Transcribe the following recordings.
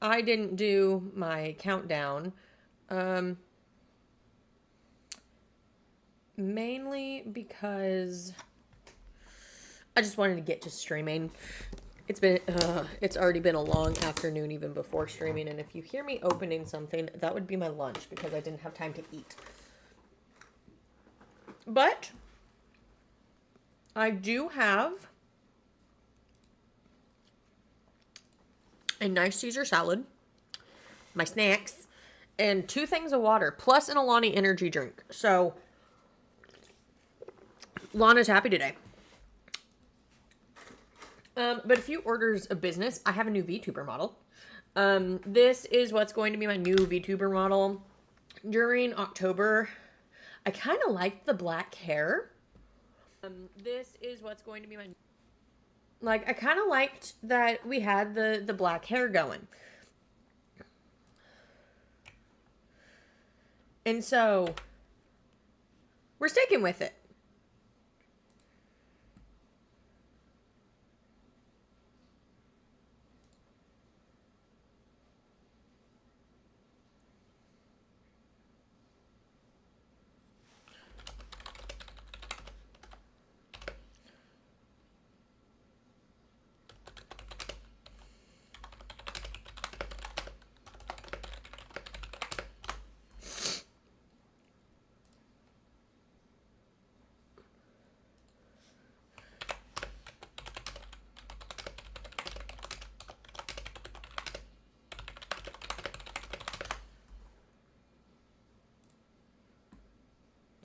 I didn't do my countdown. Mainly because I just wanted to get to streaming. It's already been a long afternoon even before streaming, and if you hear me opening something, that would be my lunch because I didn't have time to eat. But I do have a nice Caesar salad, my snacks, and 2 things of water, plus an Alani energy drink. So Lana's happy today. But a few orders of business. I have a new VTuber model. This is what's going to be my new VTuber model during October. I kind of liked the black hair. This is what's going to be my... Like, I kind of liked that we had the black hair going. And so, we're sticking with it.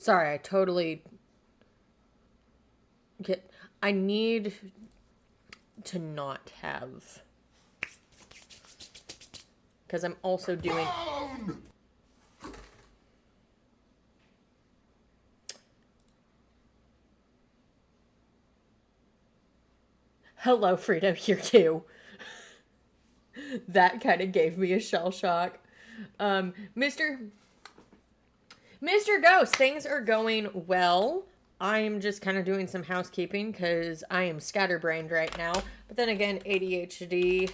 Sorry, I totally get... I need to not have... Because I'm also doing... Hello, Frito, here too. That kind of gave me a shell shock. Mr. Ghost, things are going well. I'm just kind of doing some housekeeping because I am scatterbrained right now. But then again, ADHD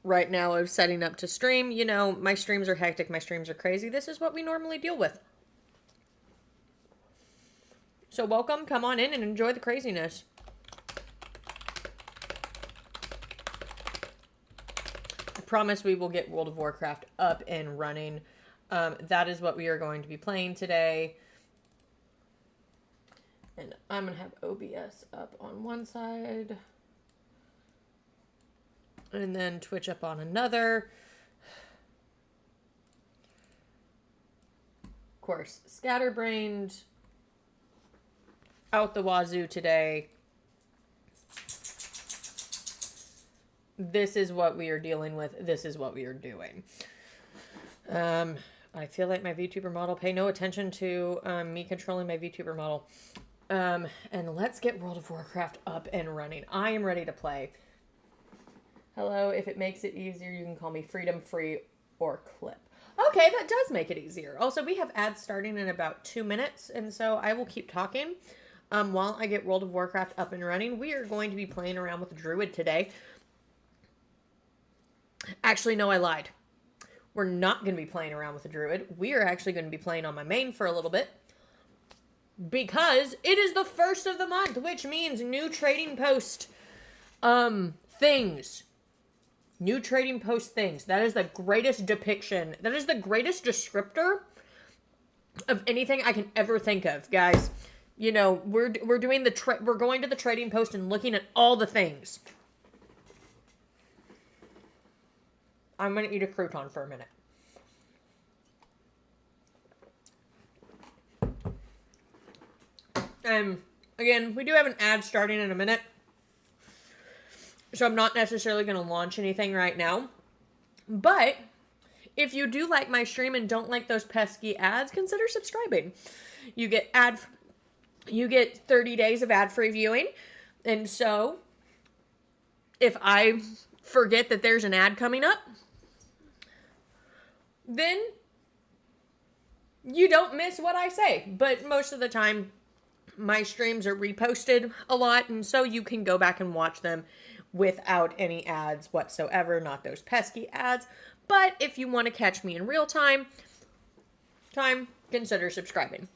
right now of setting up to stream. You know, my streams are hectic. My streams are crazy. This is what we normally deal with. So welcome. Come on in and enjoy the craziness. I promise we will get World of Warcraft up and running. That is what we are going to be playing today. And I'm going to have OBS up on one side. And then Twitch up on another. Of course, scatterbrained out the wazoo today. This is what we are dealing with. This is what we are doing. I feel like my VTuber model. Pay no attention to me controlling my VTuber model. And let's get World of Warcraft up and running. I am ready to play. Hello, if it makes it easier, you can call me Freedom Free or Clip. Okay, that does make it easier. Also, we have ads starting in about 2 minutes, and so I will keep talking while I get World of Warcraft up and running. We are going to be playing around with Druid today. Actually, no, I lied. We're not going to be playing around with a Druid. We are actually going to be playing on my main for a little bit. Because it is the 1st of the month, which means new trading post things. New trading post things. That is the greatest depiction. That is the greatest descriptor of anything I can ever think of, guys. You know, we're doing we're going to the trading post and looking at all the things. I'm going to eat a crouton for a minute. Again, we do have an ad starting in a minute. So I'm not necessarily going to launch anything right now. But if you do like my stream and don't like those pesky ads, consider subscribing. You get 30 days of ad-free viewing. And so if I forget that there's an ad coming up, then you don't miss what I say. But most of the time, my streams are reposted a lot, and so you can go back and watch them without any ads whatsoever, not those pesky ads. But if you want to catch me in real time, consider subscribing.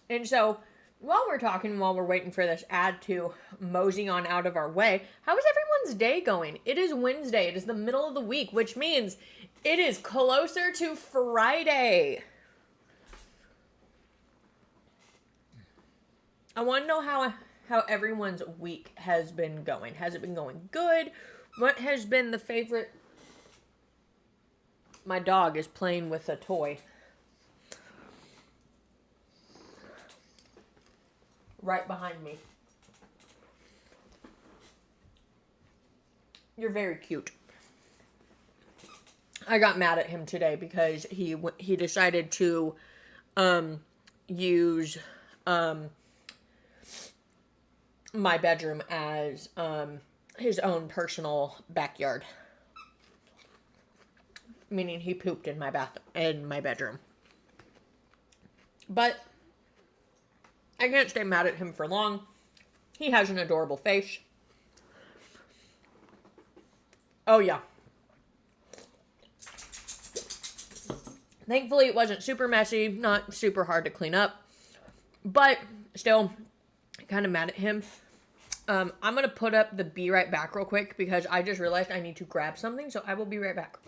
And so, while we're waiting for this ad to mosey on out of our way, how is everyone's day going? It is Wednesday. It is the middle of the week, which means it is closer to Friday. I want to know how everyone's week has been going. Has it been going good? What has been the favorite? My dog is playing with a toy. Right behind me. You're very cute. I got mad at him today because he decided to use my bedroom as his own personal backyard. Meaning he pooped in my bedroom. But I can't stay mad at him for long. He has an adorable face. Oh, yeah. Thankfully, it wasn't super messy, not super hard to clean up. But still, kind of mad at him. I'm going to put up the be right back real quick because I just realized I need to grab something, so I will be right back.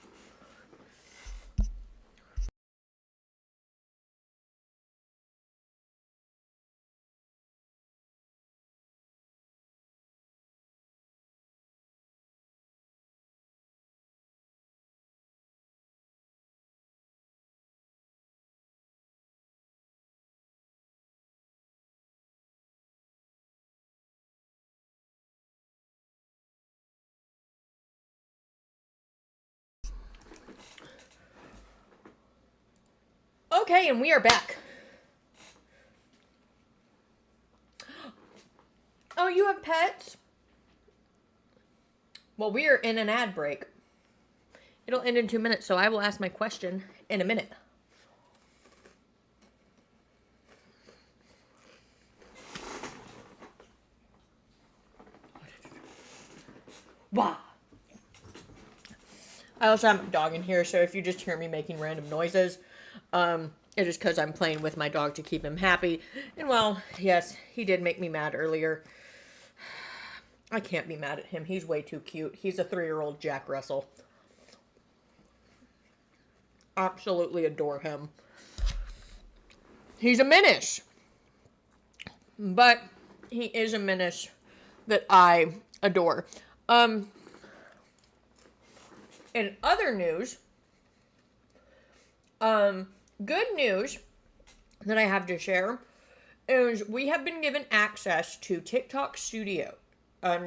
Okay, and we are back. Oh, you have pets? Well, we are in an ad break. It'll end in 2 minutes, so I will ask my question in a minute. Wow. I also have my dog in here, so if you just hear me making random noises, it is because I'm playing with my dog to keep him happy. And well, yes, he did make me mad earlier. I can't be mad at him. He's way too cute. He's a 3-year-old Jack Russell. Absolutely adore him. He's a menace. But he is a menace that I adore. In other news, good news that I have to share is we have been given access to TikTok Studio,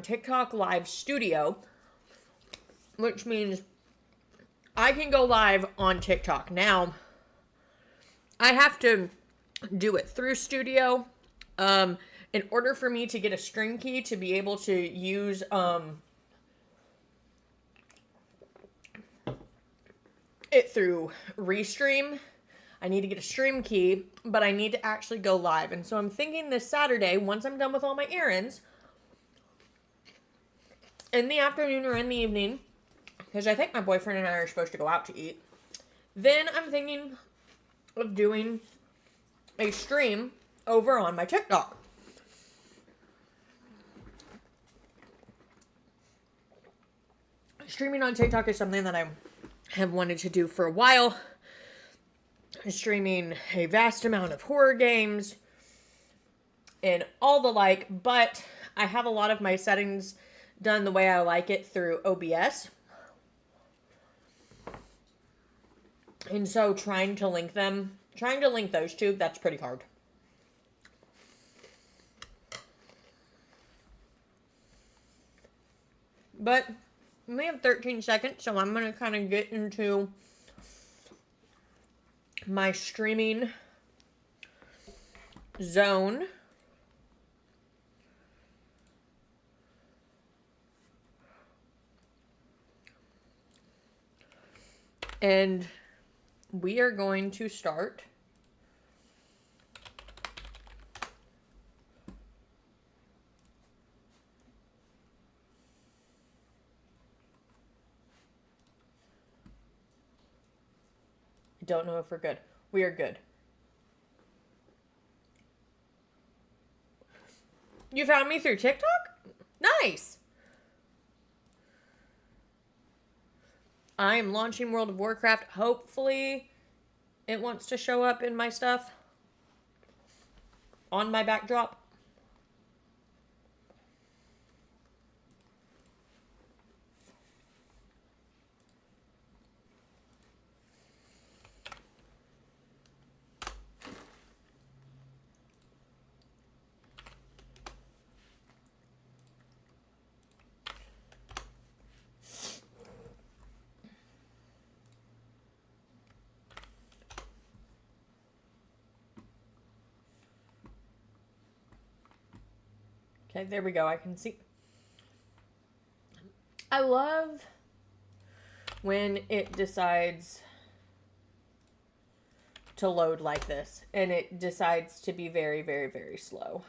TikTok Live Studio, which means I can go live on TikTok. Now, I have to do it through Studio, in order for me to get a stream key to be able to use, it through Restream. I need to get a stream key, but I need to actually go live. And so I'm thinking this Saturday, once I'm done with all my errands, in the afternoon or in the evening, because I think my boyfriend and I are supposed to go out to eat, then I'm thinking of doing a stream over on my TikTok. Streaming on TikTok is something that I have wanted to do for a while. Streaming a vast amount of horror games and all the like, but I have a lot of my settings done the way I like it through OBS. And so trying to link those two, that's pretty hard. But we have 13 seconds, so I'm going to kind of get into my streaming zone. And we are going to start I don't know if we're good. We are good. You found me through TikTok? Nice. I am launching World of Warcraft. Hopefully it wants to show up in my stuff. On my backdrop. Okay, there we go. I can see. I love when it decides to load like this. And it decides to be very, very, very slow.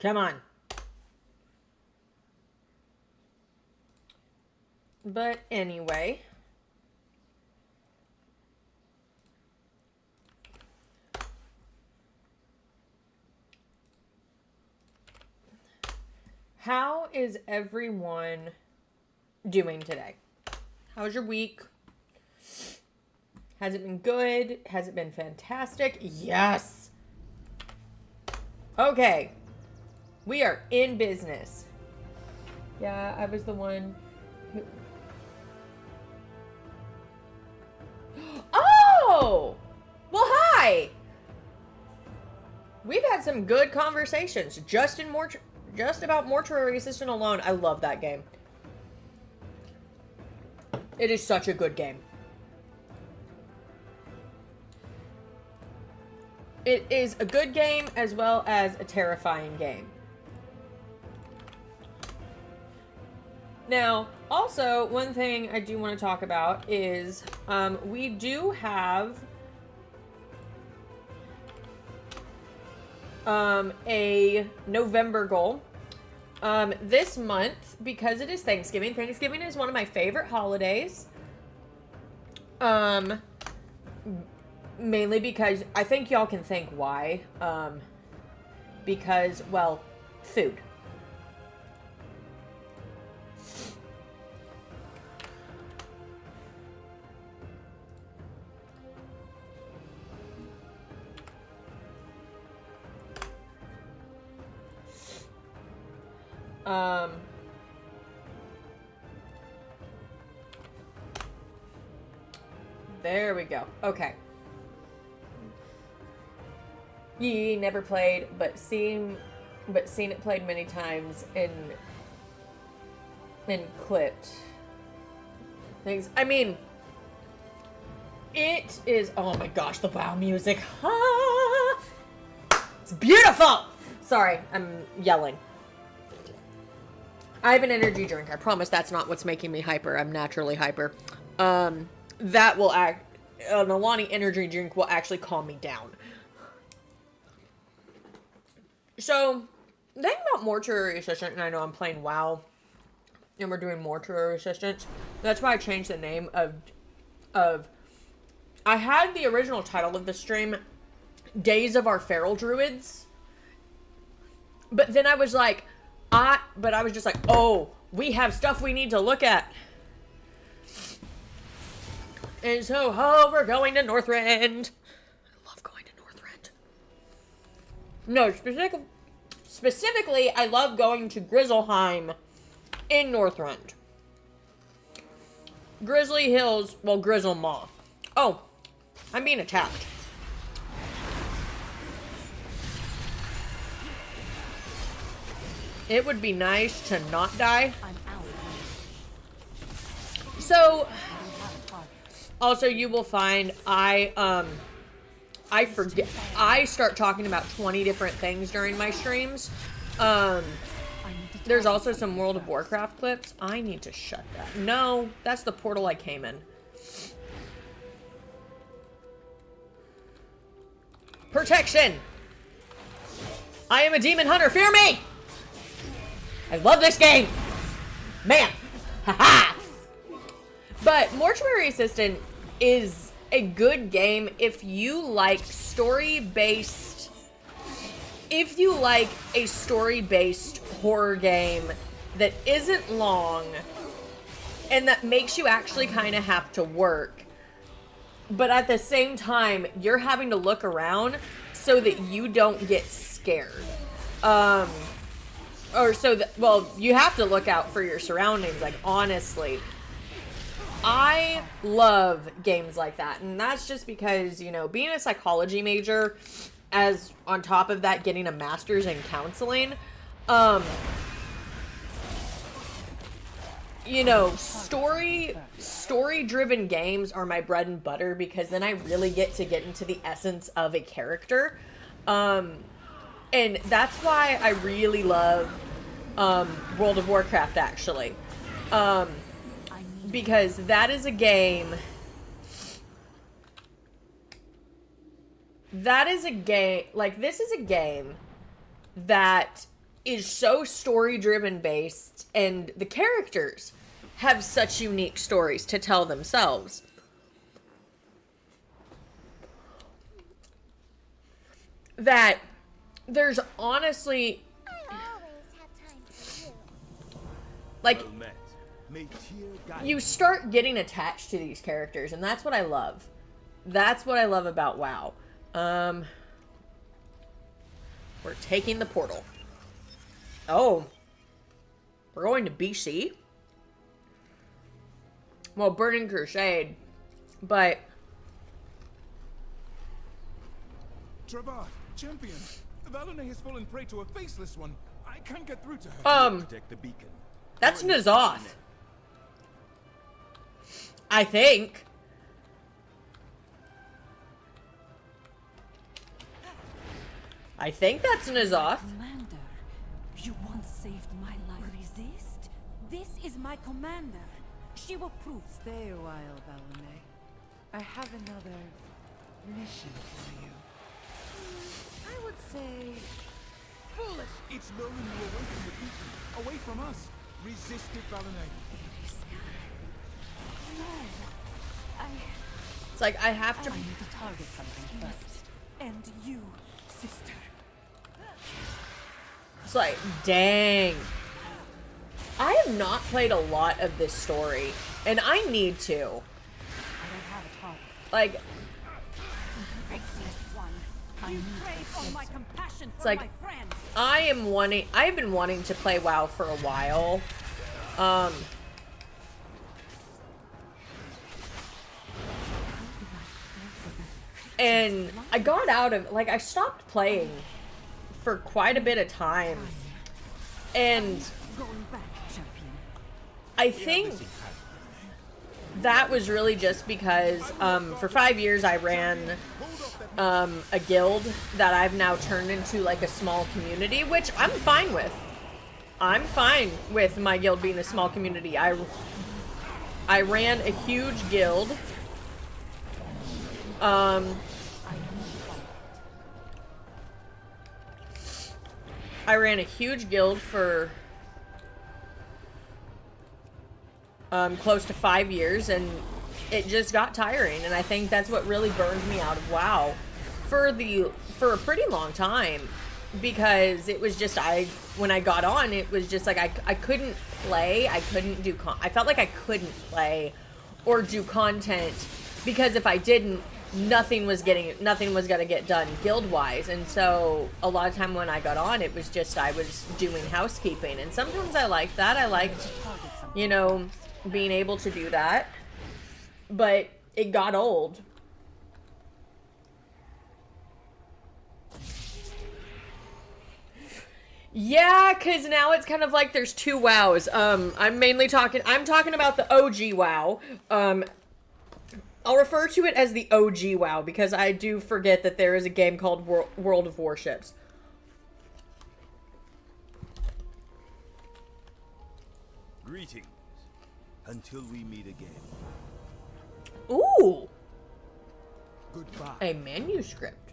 Come on. But anyway. How is everyone doing today? How's your week? Has it been good? Has it been fantastic? Yes. Okay. We are in business. Yeah, I was the one who... Oh! Well, hi! We've had some good conversations. Just about Mortuary Assistant alone. I love that game. It is such a good game. It is a good game as well as a terrifying game. Now, also, one thing I do want to talk about is we do have a November goal. This month, because it is Thanksgiving. Thanksgiving is one of my favorite holidays. Mainly because, I think y'all can think why. Because, well, food. There we go. Okay. Ye never played, but seen it played many times in clipped things. I mean, it is, oh my gosh, the WoW music. Ah, it's beautiful. Sorry, I'm yelling. I have an energy drink. I promise that's not what's making me hyper. I'm naturally hyper. That will act, an Alani energy drink will actually calm me down. So, the thing about Mortuary Assistant, and I know I'm playing WoW, and we're doing Mortuary Assistant. That's why I changed the name of, I had the original title of the stream, Days of Our Feral Druids. But then I was like, I was just like, oh, we have stuff we need to look at. And so, oh, we're going to Northrend. I love going to Northrend. No, specifically, I love going to Grizzleheim in Northrend. Grizzly Hills, well, Grizzlemaw. Oh, I'm being attacked. It would be nice to not die. So, also you will find I forget, I start talking about 20 different things during my streams. There's also some World of Warcraft clips. I need to shut that. No, that's the portal I came in. Protection! I am a demon hunter, fear me! I love this game! Man! Haha! But Mortuary Assistant is a good game if you like story-based... If you like a story-based horror game that isn't long and that makes you actually kind of have to work, but at the same time, you're having to look around so that you don't get scared. Or so that, well, you have to look out for your surroundings, like, honestly. I love games like that, and that's just because, you know, being a psychology major, as on top of that, getting a master's in counseling, you know, story-driven games are my bread and butter because then I really get to get into the essence of a character. And that's why I really love World of Warcraft, actually. Because that is a game... Like, this is a game that is so story-driven based, and the characters have such unique stories to tell themselves. That there's honestly... Like, you start getting attached to these characters, and that's what I love. That's what I love about WoW. We're taking the portal. Oh. We're going to BC? Well, Burning Crusade. But... Travat, champion. Valone has fallen prey to a faceless one. I can't get through to her. Protect the beacon. That's N'Zoth. I think. I think that's N'Zoth. Commander, you once saved my life. Resist? This is my commander. She will prove. Stay a while, Valone. I have another mission for you. I would say... Foolish! It's luring you away from the beacon. Away from us. Resist it, Valone. No. It's like, I have to... I need to target something first. And you, sister. It's like, dang. I have not played a lot of this story, and I need to. I don't have a target. Like, You pray for my compassion it's for like, my friends. I've been wanting to play WoW for a while. And I got out of, like, I stopped playing for quite a bit of time. And Going back, champion. I think that was really just because, for 5 years I ran a guild that I've now turned into, like, a small community, which I'm fine with. I'm fine with my guild being a small community. I ran a huge guild. I ran a huge guild for close to 5 years, and it just got tiring, and I think that's what really burned me out of WoW for a pretty long time, because it was just, when I got on, it was just like I couldn't play, I couldn't do I felt like I couldn't play or do content, because if I didn't, nothing was gonna get done guild-wise. And so a lot of time when I got on, it was just I was doing housekeeping, and sometimes I liked that. I liked, you know, being able to do that, but it got old. Yeah, because now it's kind of like there's two WoWs. I'm talking about the OG WoW. I'll refer to it as the OG WoW because I do forget that there is a game called World of Warships. Greetings. Until we meet again. Ooh! Goodbye. A manuscript.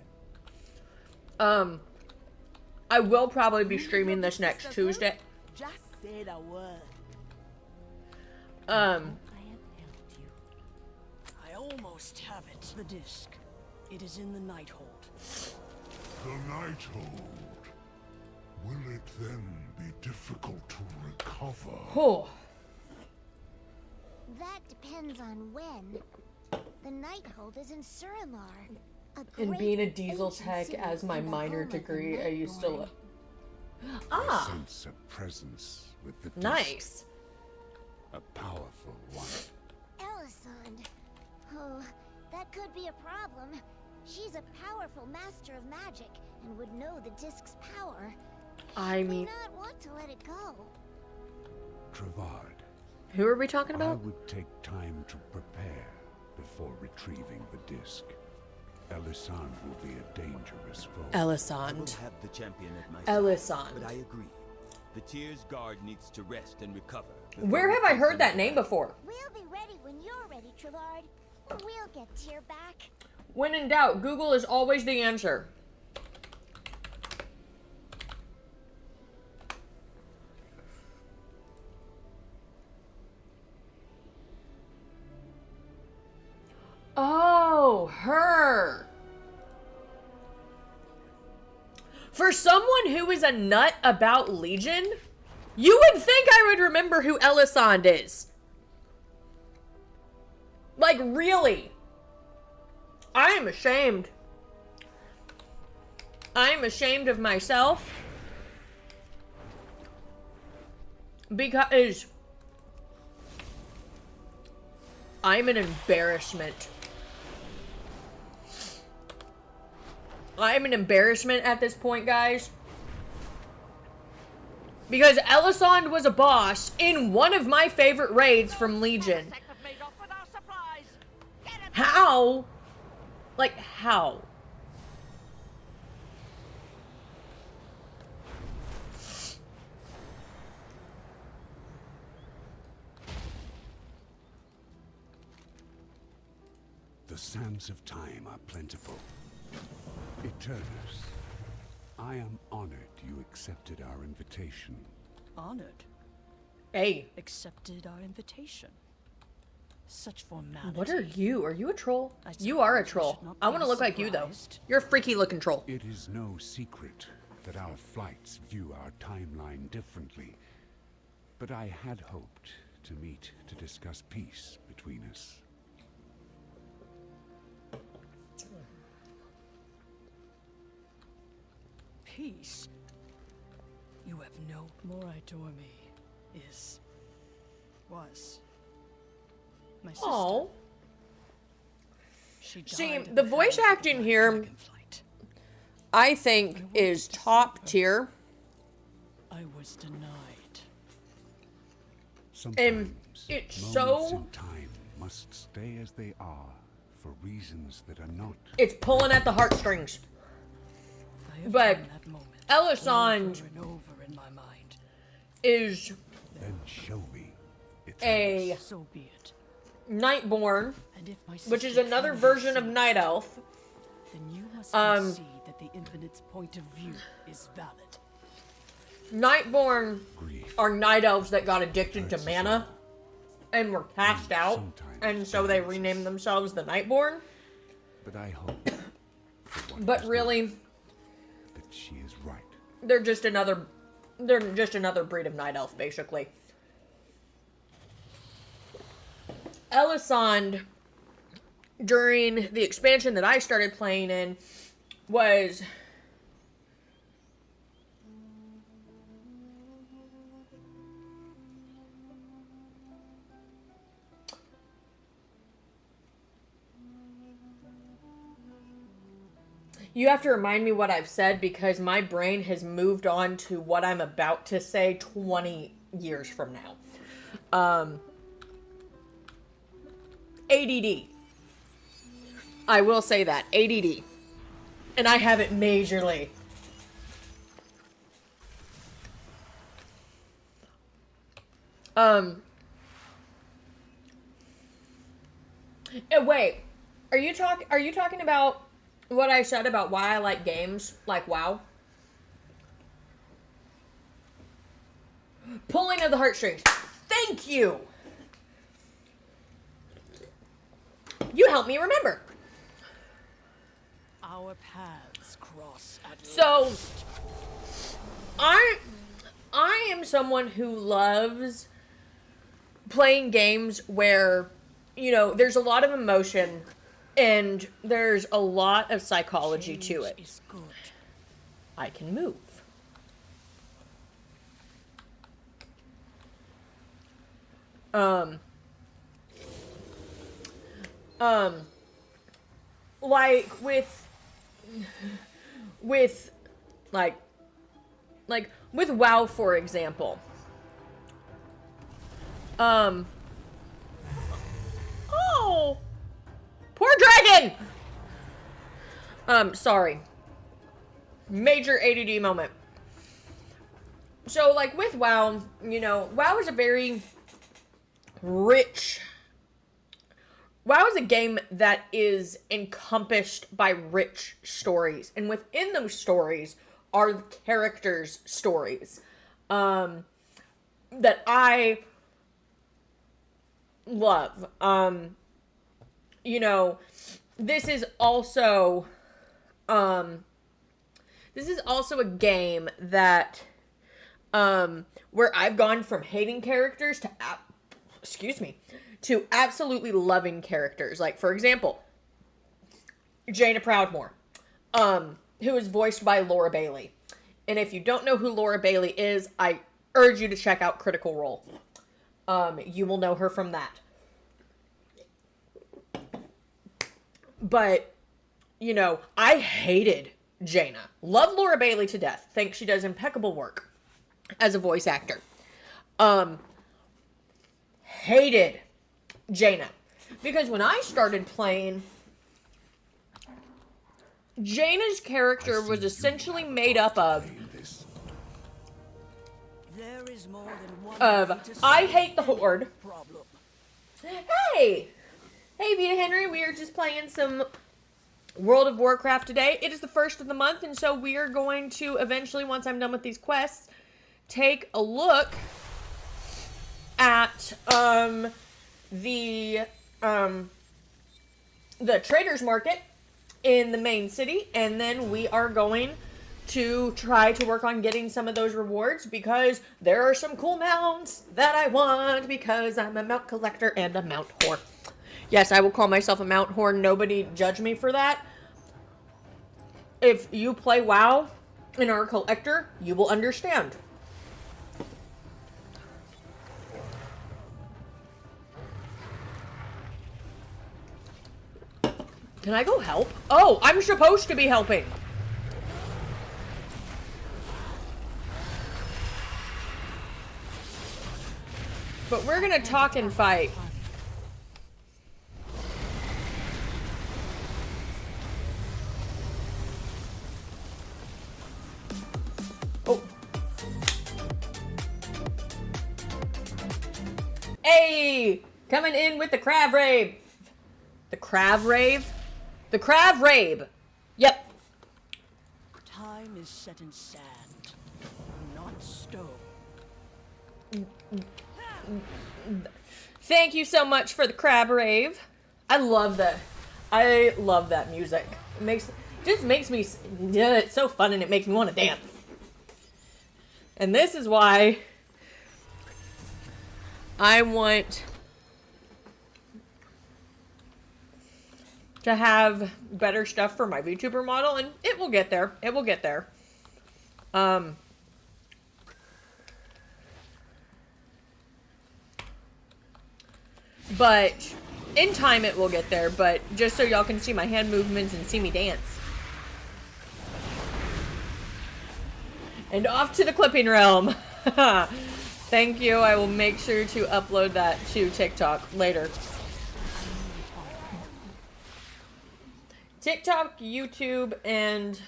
I will probably be streaming this next Tuesday. Just say the word. I have helped you. I almost have it. The disc. It is in the Nighthold. The Nighthold. Will it then be difficult to recover? Oh. That depends on when. The Nighthold is in Suramar. And being a diesel tech as my minor degree, I used to look. I sense a presence with the disc. Nice. A powerful one. Elisande. Oh, that could be a problem. She's a powerful master of magic and would know the disc's power. I May mean, not want to let it go. Travad, who are we talking I about? would take time to prepare before retrieving the disc. Elisande will be a dangerous foe. I will Elisande. have the champion at my side. Elisande. But I agree. The Tyr's guard needs to rest and recover. Where have I heard that name before? We'll be ready when you're ready, Travad. We'll get Tyr back. When in doubt, Google is always the answer. Oh, her. For someone who is a nut about Legion, you would think I would remember who Elisande is. Like, really. I am ashamed. I am ashamed of myself. Because I'm an embarrassment. I'm an embarrassment at this point, guys. Because Elisande was a boss in one of my favorite raids from Legion. How? Like, how? The sands of time are plentiful. Eternus, I am honored you accepted our invitation. Honored. Hey, Accepted our invitation. Such formality. what are you? Are you a troll? I You are a suppose I troll. should not I want to be look like you, though. surprised. You're a freaky looking troll. It is no secret that our flights view our timeline differently. But I had hoped to meet to discuss peace between us. Peace. You have no more adore me. Was my sister. Oh. She See, died at the the voice hands of acting Black here, Dragonflight. I think, is top tier. I was denied. Sometimes it's moments so- in time must stay as they are for reasons that are not. It's pulling at the heartstrings. I have But known that moment Elisande over and over in my mind. is Then show me. a So be it. Nightborn, And if my which is sister another can version of see, Night Elf. then you must Um, concede that the Infinite's point of view is valid. Nightborn Grief. are night elves that got addicted to Hurts us mana all. and were cast out, sometimes and so they silences. renamed themselves the Nightborn. But I hope. that one But is really, not, that she is right. they're just another breed of night elf, basically. Elisande, during the expansion that I started playing in, was you have to remind me what I've said because my brain has moved on to what I'm about to say 20 years from now. ADD. I will say that. ADD. And I have it majorly. Wait. Are you talking about what I said about why I like games like WoW? Pulling of the heartstrings. Thank you. You help me remember. Our paths cross at So, last. I am someone who loves playing games where, you know, there's a lot of emotion and there's a lot of psychology to it. Is good. I can move. Like with like with WoW, for example. Oh, poor dragon. Sorry. Major ADD moment. So, like, with WoW, you know, WoW is a very rich... WoW is a game that is encompassed by rich stories. And within those stories are the characters' stories. That I love. You know, this is also a game that where I've gone from hating characters to absolutely loving characters. Like, for example, Jaina Proudmoore, who is voiced by Laura Bailey. And if you don't know who Laura Bailey is, I urge you to check out Critical Role. You will know her from that. But, you know, I hated Jaina. Love Laura Bailey to death. Think she does impeccable work as a voice actor. Hated Jaina. Because when I started playing, Jaina's character was essentially made up of There is more than one of way to I solve hate the Horde. problem. Hey! Hey, Vita Henry, we are just playing some World of Warcraft today. It is the first of the month, and so we are going to eventually, once I'm done with these quests, take a look at the traders market in the main city, and then we are going to try to work on getting some of those rewards because there are some cool mounts that I want because I'm a mount collector and a mount whore. Yes, I will call myself a mount whore. Nobody judge me for that. If you play WoW and are a collector, you will understand. Can I go help? Oh, I'm supposed to be helping. But we're gonna talk and fight. Oh. Hey! Coming in with the crab rave. The crab rave? The crab rave. Yep. Time is set in sand, not stone. Thank you so much for the crab rave. I love that. I love that music. It just makes me, yeah, it's so fun and it makes me want to dance. And this is why I want to have better stuff for my VTuber model, and it will get there. It will get there. But in time it will get there, but just so y'all can see my hand movements and see me dance. And off to the clipping realm. Thank you. I will make sure to upload that to TikTok later. TikTok, YouTube, and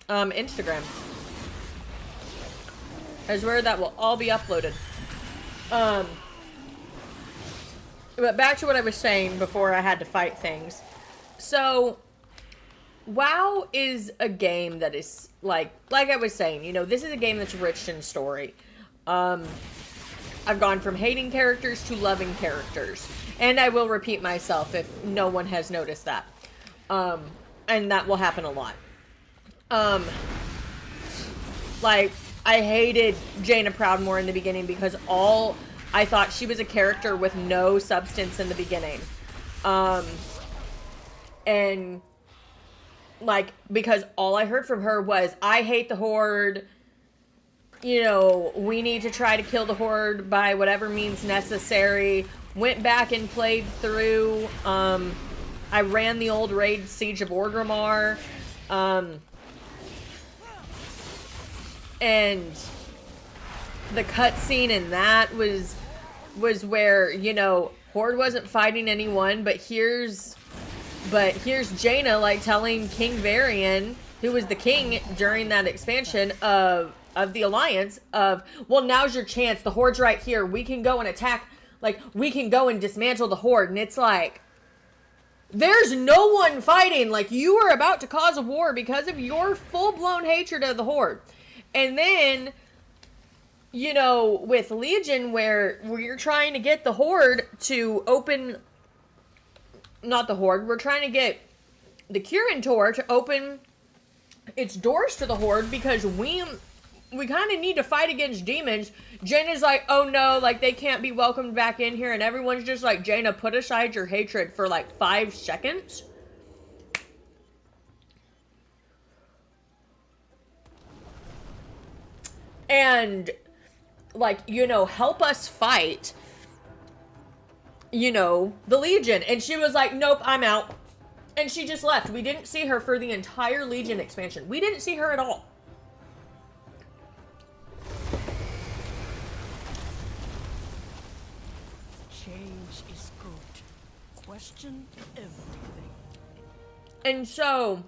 Instagram is where that will all be uploaded. But back to what I was saying before I had to fight things. So, WoW is a game that is, like I was saying, you know, this is a game that's rich in story. I I've gone from hating characters to loving characters. And I will repeat myself if no one has noticed that. And that will happen a lot. Like, I hated Jaina Proudmoore in the beginning because I thought she was a character with no substance in the beginning. And, like, because all I heard from her was, I hate the Horde, you know, we need to try to kill the Horde by whatever means necessary. Went back and played through, I ran the old raid Siege of Orgrimmar, and the cutscene in that was where, you know, Horde wasn't fighting anyone, but here's Jaina, like, telling King Varian, who was the king during that expansion of the Alliance, well, now's your chance, the Horde's right here, we can go and attack, like, we can go and dismantle the Horde, and it's like, there's no one fighting, like, you are about to cause a war because of your full-blown hatred of the Horde. And then, you know, with Legion, where you're trying to get the Horde to open, not the Horde, we're trying to get the Kirin Tor to open its doors to the Horde because we kind of need to fight against demons. Jaina's like, oh no, like, they can't be welcomed back in here, and everyone's just like, Jaina, put aside your hatred for like 5 seconds. And, like, you know, help us fight, you know, the Legion. And she was like, nope, I'm out. And she just left. We didn't see her for the entire Legion expansion. We didn't see her at all. Change is good. Question everything. And so,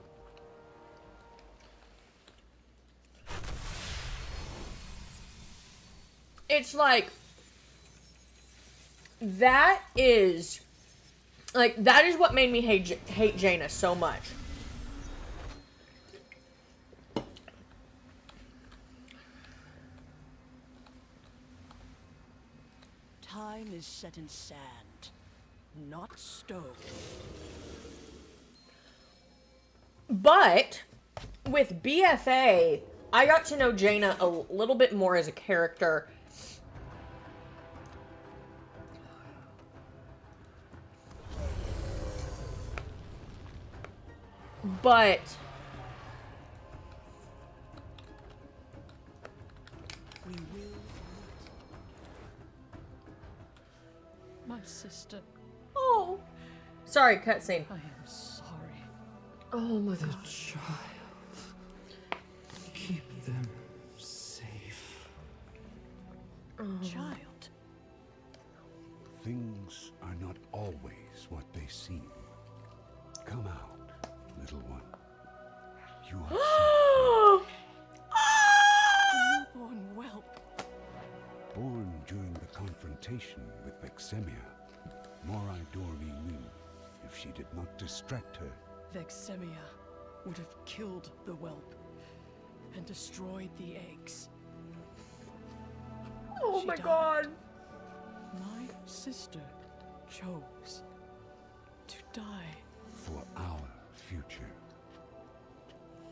it's like, that is what made me hate Jaina so much. Time is set in sand, not stone. But with BFA, I got to know Jaina a little bit more as a character. But We will meet. My sister, oh, sorry, cutscene. I am sorry. Oh my god. Keep them safe. Child, Things are not always what they seem. Come out, little one. You are newborn whelp. born during the confrontation with Vexemia. Morai Dormi knew if she did not distract her, Vexemia would have killed the whelp and destroyed the eggs. Oh She my died. god. My sister chose to die. for our future.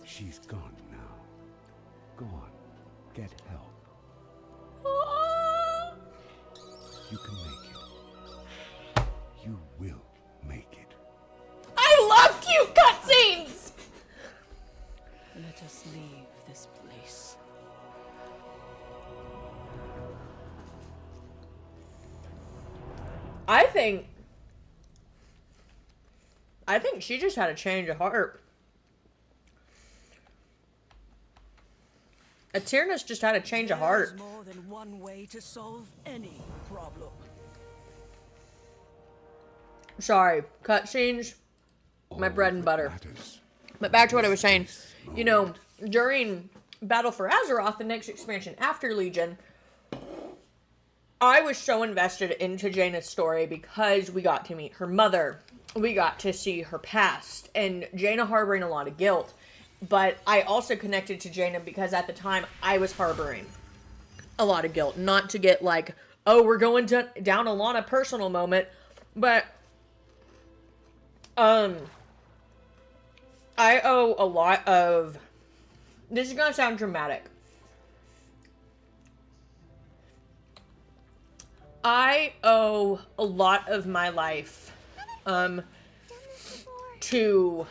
She's gone now. Go on, get help. You can make it. You will make it. I love cute cutscenes! Let us leave this place. I think she just had a change of heart. Atyrnus just had a change of heart. There's more than one way to solve any problem. Sorry, cutscenes, my All bread and that butter. matters But back to what I was saying. is You know, during Battle for Azeroth, the next expansion after Legion, I was so invested into Jaina's story because we got to meet her mother. We got to see her past, and Jaina harboring a lot of guilt. But I also connected to Jaina because at the time I was harboring a lot of guilt. Not to get like, oh, we're going down a Lana personal moment, but I owe a lot of, this is gonna sound dramatic, I owe a lot of my life to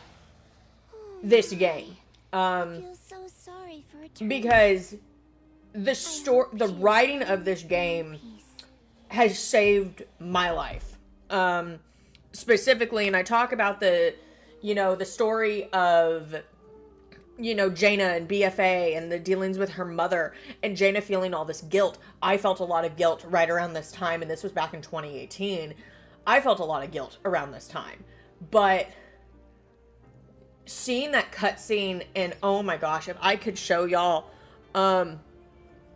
this game. I feel so sorry for Because the writing of this game has saved my life. Specifically, and I talk about the story of, Jaina and BFA and the dealings with her mother and Jaina feeling all this guilt. I felt a lot of guilt right around this time, and this was back in 2018. I felt a lot of guilt around this time. But seeing that cutscene, and oh my gosh, if I could show y'all,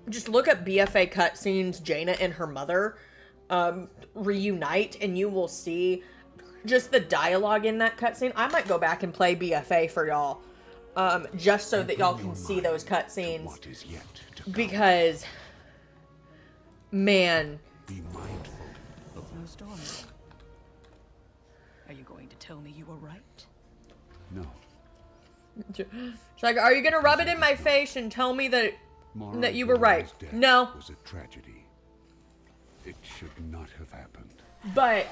just look up BFA cutscenes, Jaina and her mother reunite, and you will see just the dialogue in that cutscene. I might go back and play BFA for y'all, just so that y'all can see those cutscenes. Because, man, be mindful of no storm. Are you going to tell me you were right? No. She's like, are you gonna rub it in my face and tell me that you were right? No. Was a tragedy. It should not have happened. But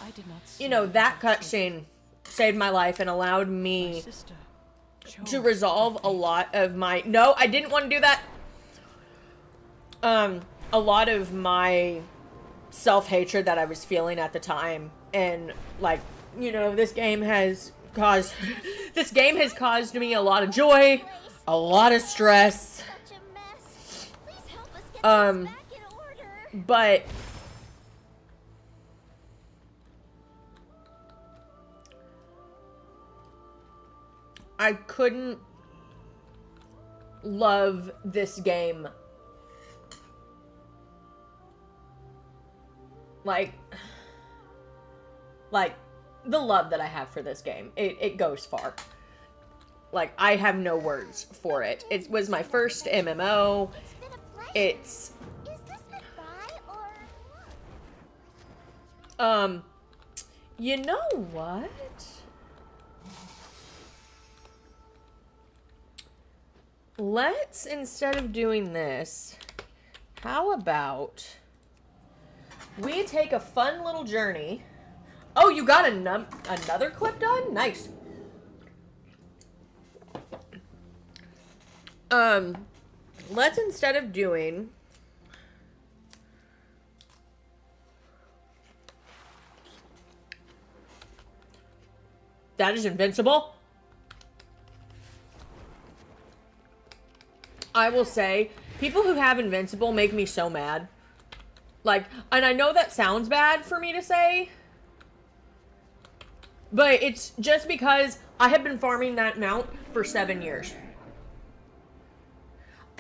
I did not that cutscene saved my life and allowed me to resolve a lot of my... No, I didn't want to do that. A lot of my self-hatred that I was feeling at the time. And, like, this game has caused... This game has caused me a lot of joy, a lot of stress. But I couldn't love this game like the love that I have for this game. It goes far. Like, I have no words for it. It was my first MMO. It's... You know what? Let's, instead of doing this, how about we take a fun little journey. Oh, you got another clip done? Nice. Let's, instead of doing... That is invincible. I will say, people who have invincible make me so mad. Like, and I know that sounds bad for me to say, but it's just because I have been farming that mount for 7 years.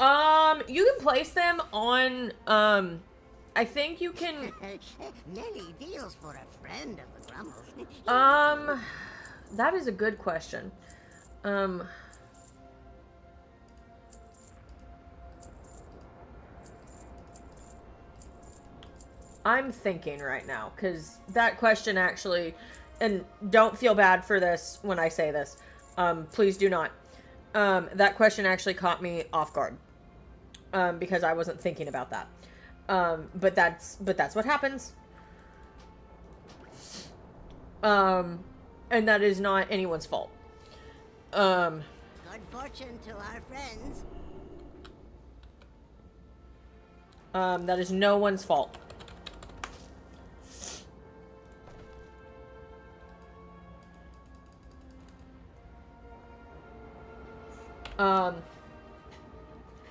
You can place them on, I think you can... Many deals for a friend of the Grummles. That is a good question. I'm thinking right now, because that question actually, and don't feel bad for this when I say this, please do not. That question actually caught me off guard, because I wasn't thinking about that. But that's what happens. And that is not anyone's fault. Good fortune to our friends. That is no one's fault.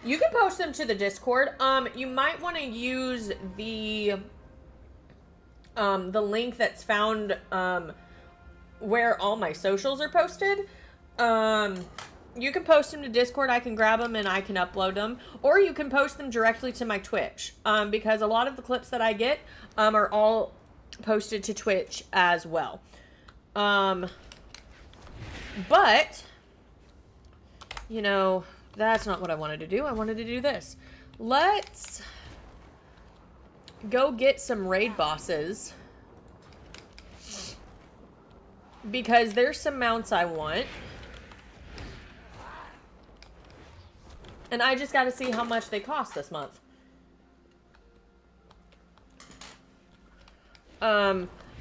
You can post them to the Discord. You might want to use the link that's found, where all my socials are posted. You can post them to Discord, I can grab them and I can upload them. Or you can post them directly to my Twitch. Because a lot of the clips that I get, are all posted to Twitch as well. But, that's not what I wanted to do. I wanted to do this. go get some raid bosses. Because there's some mounts I want. And I just gotta see how much they cost this month.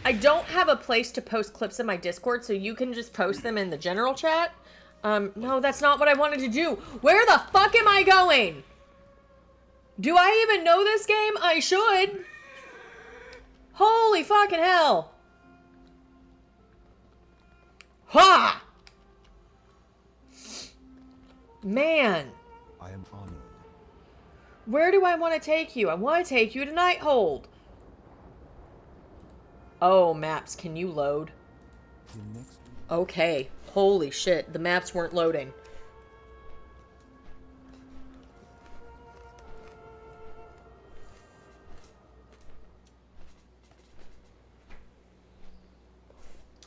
I don't have a place to post clips in my Discord, so you can just post them in the general chat. No, that's not what I wanted to do. Where the fuck am I going? Do I even know this game? I should. Holy fucking hell. Ha! Man. I am honored. Where do I want to take you? I want to take you to Nighthold. Oh, maps, can you load? Okay. Holy shit, the maps weren't loading.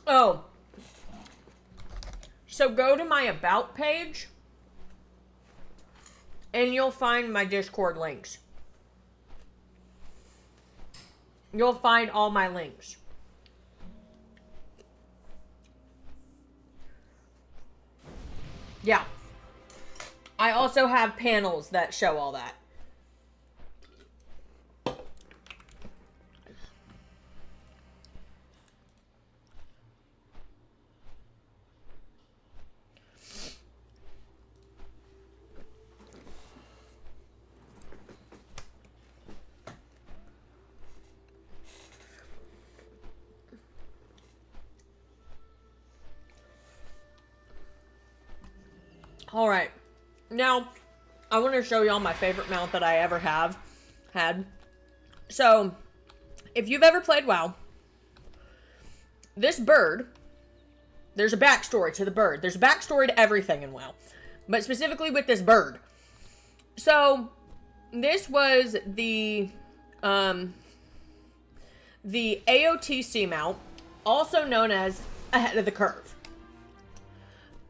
Oh. So go to my About page, and you'll find my Discord links. You'll find all my links. Yeah. I also have panels that show all that. All right, now I want to show y'all my favorite mount that I ever had. So, if you've ever played WoW, this bird, there's a backstory to the bird. There's a backstory to everything in WoW, but specifically with this bird. So, this was the AOTC mount, also known as Ahead of the Curve.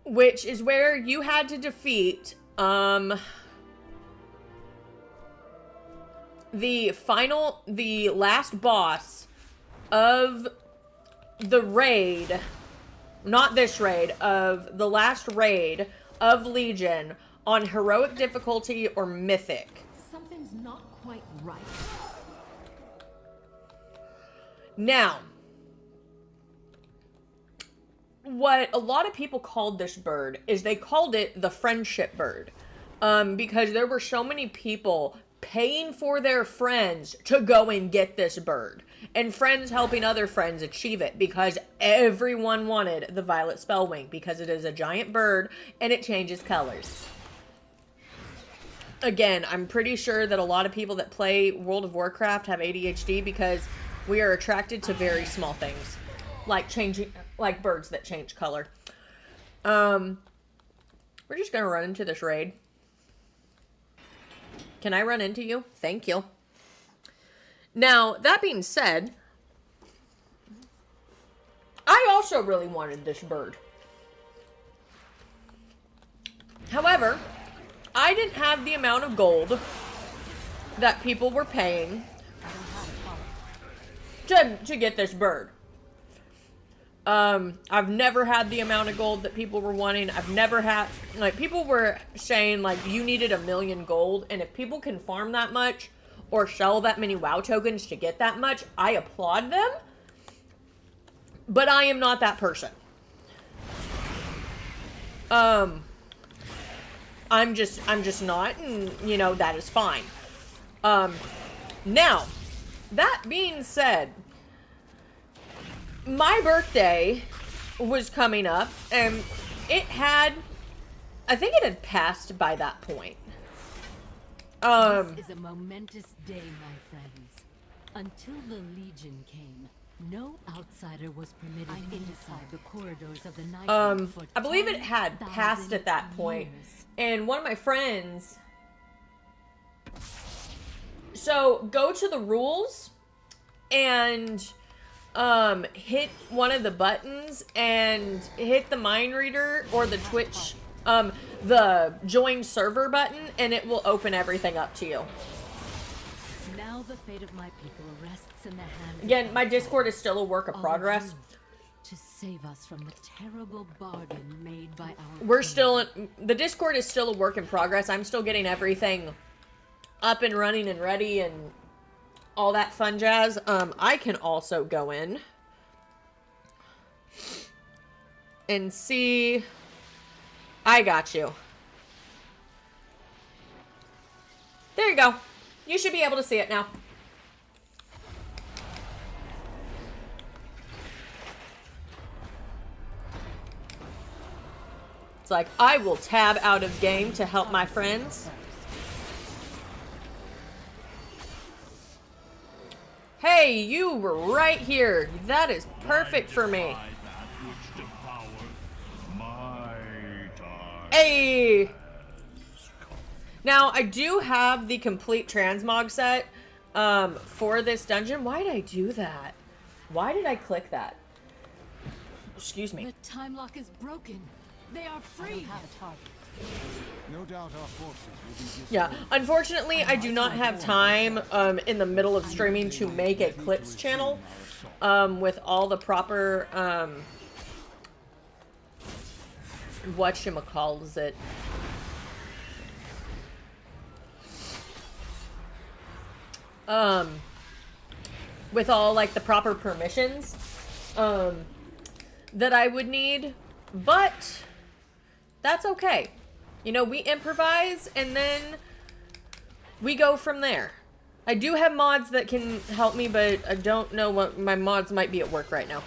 Which is where you had to defeat, the last boss of the raid, not this raid, of the last raid of Legion on heroic difficulty or mythic. Something's not quite right. Now, what a lot of people called this bird is they called it the friendship bird. Because there were so many people paying for their friends to go and get this bird. And friends helping other friends achieve it because everyone wanted the Violet Spellwing because it is a giant bird and it changes colors. Again, I'm pretty sure that a lot of people that play World of Warcraft have ADHD because we are attracted to very small things. Like birds that change color. We're just gonna run into this raid. Can I run into you? Thank you. Now, that being said, I also really wanted this bird. However, I didn't have the amount of gold that people were paying to get this bird. I've never had the amount of gold that people were wanting. I've never had, like, people were saying, like, you needed 1 million gold, and if people can farm that much, or sell that many WoW tokens to get that much, I applaud them, but I am not that person. I'm just not, and, you know, that is fine. Now, that being said, my birthday was coming up, and I think it had passed by that point. This is a momentous day, my friends. Until the Legion came, no outsider was permitted inside the corridors of the night. I believe it had passed at that point, and one of my friends... So, go to the rules, and... hit one of the buttons and hit the mind reader or the Twitch, the join server button, and it will open everything up to you. Now the fate of my people rests in the hands Again, of my God. Discord is still a work of All progress. you to save us from the terrible bargain made by our We're king. still, the Discord is still a work in progress. I'm still getting everything up and running and ready and all that fun jazz. I can also go in and see. I got you. There you go. You should be able to see it now. It's like, I will tab out of game to help my friends. Hey, you were right here. That is perfect for me. Hey! Now, I do have the complete transmog set for this dungeon. Why did I do that? Why did I click that? Excuse me. The time lock is broken. They are free. No doubt our forces will be Yeah, unfortunately, I do not have time in the middle of streaming to make a clips channel with all the proper whatchamacalls it. With all like the proper permissions that I would need, but that's okay. You know, we improvise and then we go from there. I do have mods that can help me, but I don't know what my mods might be at work right now.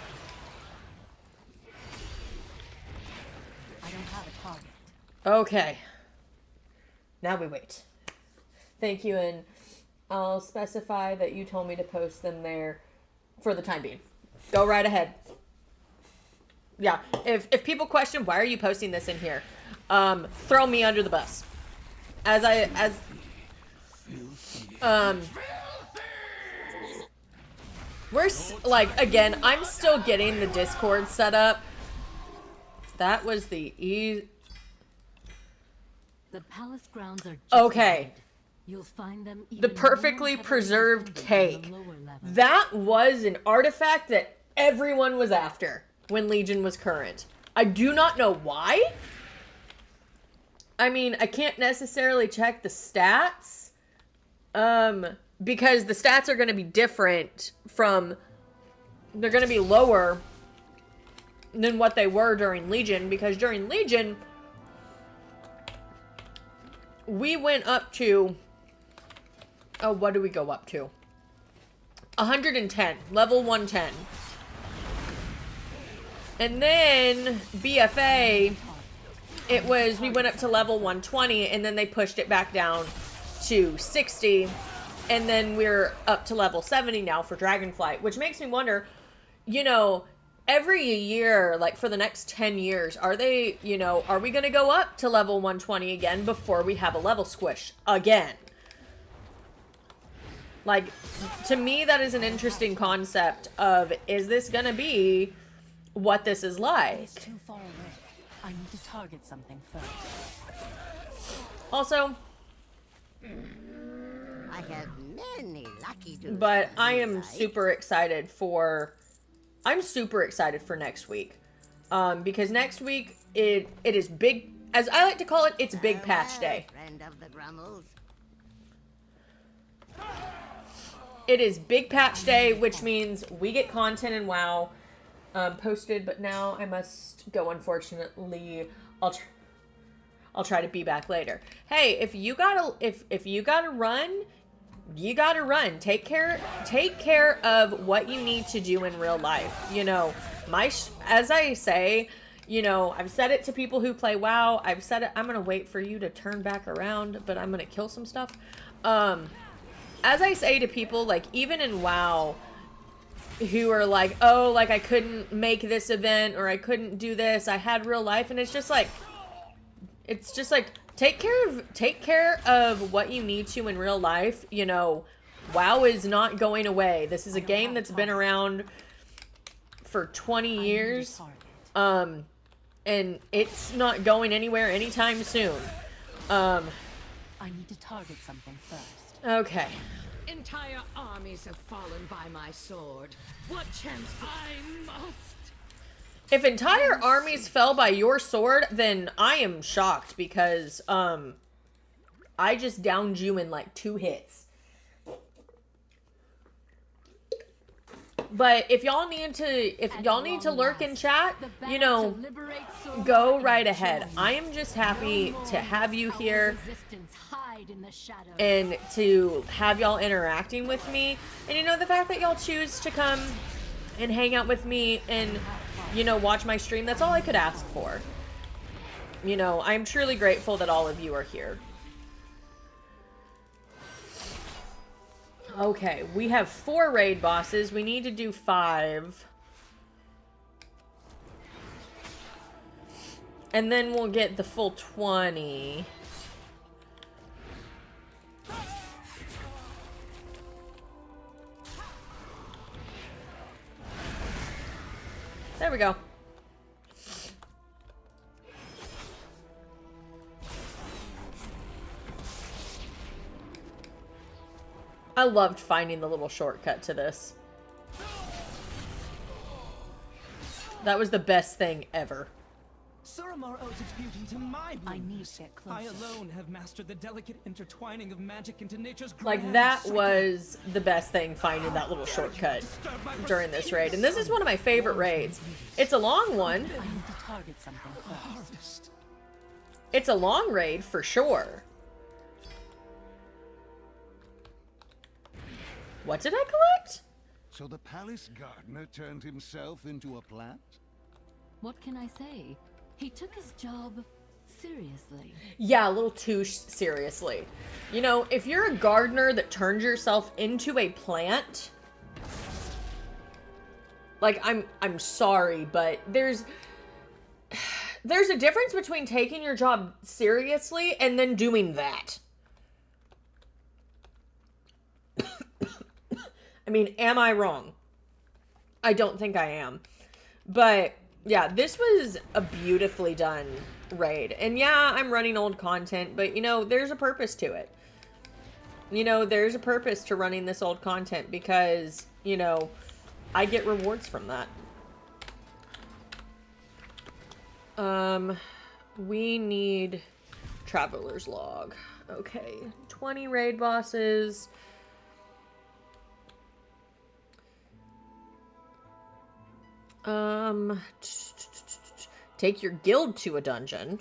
I don't have a target. Okay. Now we wait. Thank you, and I'll specify that you told me to post them there for the time being. Go right ahead. Yeah, if people question why are you posting this in here, throw me under the bus. Like, again, I'm still getting the Discord set up. That was the The palace grounds are just okay. ahead. You'll find them The even perfectly more heavily preserved defended on cake. the lower level. That was an artifact that everyone was after when Legion was current. I do not know why. I mean, I can't necessarily check the stats. Because the stats are going to be different from... They're going to be lower than what they were during Legion. Because during Legion, we went up to... Oh, what do we go up to? 110. Level 110. And then BFA, we went up to level 120, and then they pushed it back down to 60. And then we're up to level 70 now for Dragonflight, which makes me wonder, you know, every year, like for the next 10 years, are we going to go up to level 120 again before we have a level squish again? Like, to me, that is an interesting concept of, is this going to be what this is like? It's too far away. I need to target something first. Also, I have many lucky dudes. but I am super excited for next week. Because next week, it is big, as I like to call it, it's big patch day. Friend of the Grummles. It is big patch day, which means we get content in WoW posted, but now I must go, unfortunately. I'll try to be back later. Hey, if you gotta run, you gotta run. Take care of what you need to do in real life. You know, as I say, you know, I've said it to people who play WoW. I've said it. I'm gonna wait for you to turn back around, but I'm gonna kill some stuff. As I say to people, like, even in WoW, who are like, oh, like, I couldn't make this event, or I couldn't do this, I had real life, and it's just like, take care of what you need to in real life. You know, WoW is not going away. This is a game that's been around for 20 years, and it's not going anywhere anytime soon. I need to target something first. Okay. Entire armies have fallen by my sword. What chance I must? If entire armies fell by your sword, then I am shocked because I just downed you in like 2 hits. But if y'all need to lurk in chat, you know, go right ahead. I am just happy to have you here and to have y'all interacting with me. And you know, the fact that y'all choose to come and hang out with me and, you know, watch my stream, that's all I could ask for. You know, I'm truly grateful that all of you are here. Okay, we have 4 raid bosses. We need to do 5. And then we'll get the full 20. There we go. I loved finding the little shortcut to this. That was the best thing ever. Suramar owes its beauty to my blue. I need to get closer. I alone have mastered the delicate intertwining of magic into nature's Like, grand that cycle. was the best thing, finding that little shortcut during this raid. And this is one of my favorite raids. It's a long one. I need to target something first. It's a long raid for sure. What did I collect? So the palace gardener turned himself into a plant? What can I say? He took his job seriously. Yeah, a little too seriously. You know, if you're a gardener that turns yourself into a plant, like, I'm sorry, but there's a difference between taking your job seriously and then doing that. I mean, am I wrong? I don't think I am. But yeah, this was a beautifully done raid. And yeah, I'm running old content, but you know, there's a purpose to it. You know, there's a purpose to running this old content because, you know, I get rewards from that. We need Traveler's Log. Okay, 20 raid bosses. Take your guild to a dungeon.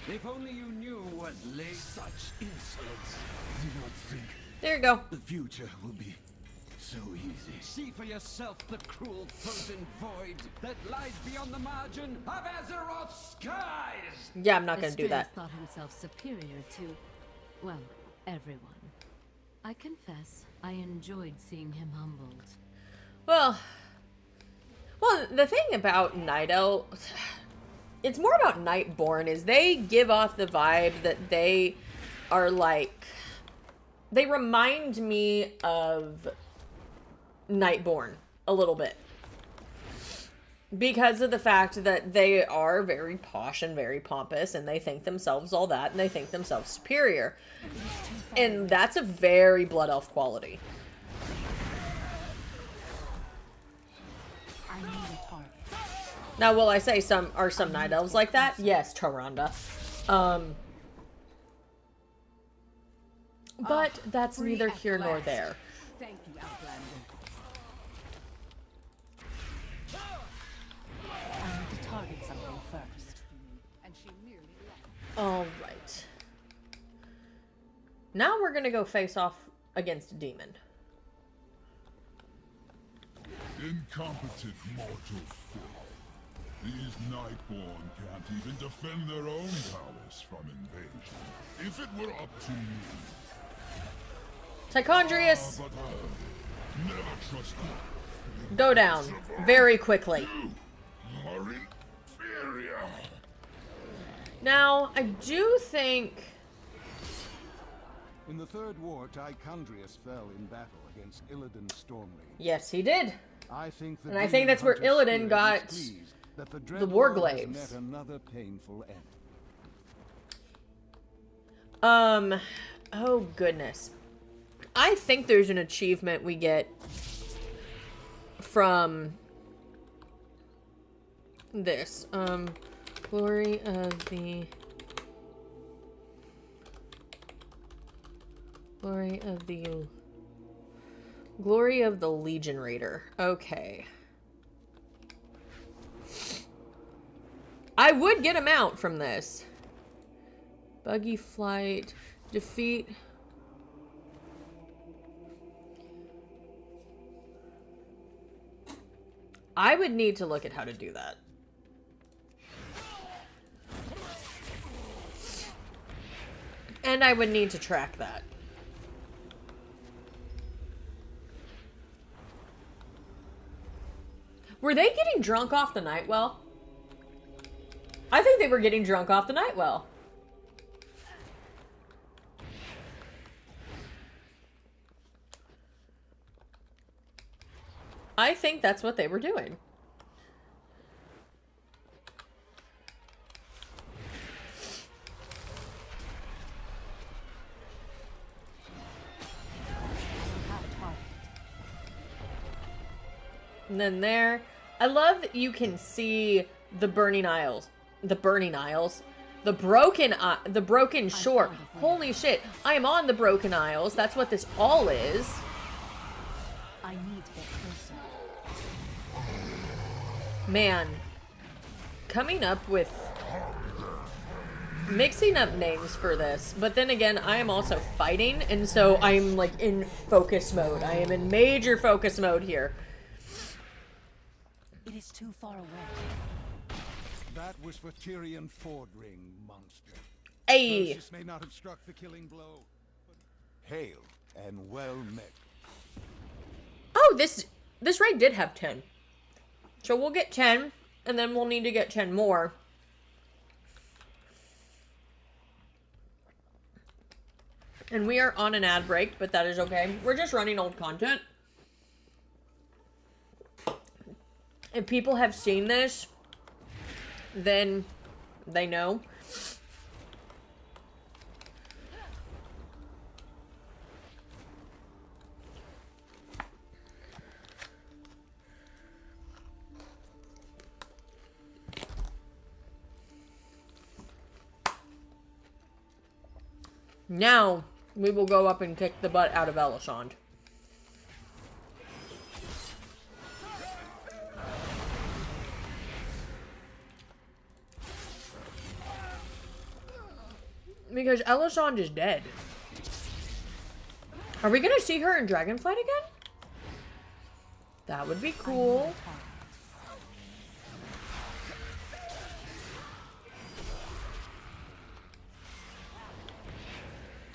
If only you knew what lay such insolence. Do not think there you go. The future will be so easy. See for yourself the cruel frozen void that lies beyond the margin of Azeroth's skies. Yeah, I'm not gonna do that. Thought himself superior to, well, everyone. I confess, I enjoyed seeing him humbled. Well, the thing about Night Elf, it's more about Nightborn, is they give off the vibe that they are like, they remind me of Nightborn a little bit. Because of the fact that they are very posh and very pompous, and they think themselves all that, and they think themselves superior. And that's a very Blood Elf quality. Now, will I say some Night Elves like that? Yes, Taranda. But that's neither here nor there. Thank you, Outlander. I need to target something first. And she nearly left. All right. Now we're gonna go face off against a demon. Incompetent mortal filth. These Nightborn can't even defend their own palace from invasion. If it were up to me... Tichondrius! Never trust me. Go down. Very quickly. You are inferior. Now, I do think... In the Third War, Tichondrius fell in battle against Illidan Stormreign. Yes, he did. I think and I think that's where Illidan got the Warglaives. Met another painful end. Oh goodness. I think there's an achievement we get from this. Glory of the Legion Raider. Okay. I would get a mount from this. Buggy flight. Defeat. I would need to look at how to do that. And I would need to track that. Were they getting drunk off the Nightwell? I think they were getting drunk off the Nightwell. I think that's what they were doing. And then there, I love that you can see the burning isles. The broken shore. Holy shit, I am on the broken isles. That's what this all is. I need to get closer. Man, coming up with mixing up names for this, but then again, I am also fighting, and so I'm like in focus mode. I am in major focus mode here. It is too far away. That was for Tyrion Fordring, monster. Hey. This may not have struck the killing blow. Hail and well met. Oh, this raid did have 10. So we'll get 10, and then we'll need to get 10 more. And we are on an ad break, but that is okay. We're just running old content. If people have seen this, then they know. Now, we will go up and kick the butt out of Elisand. Because Elisand is dead. Are we gonna see her in Dragonflight again? That would be cool.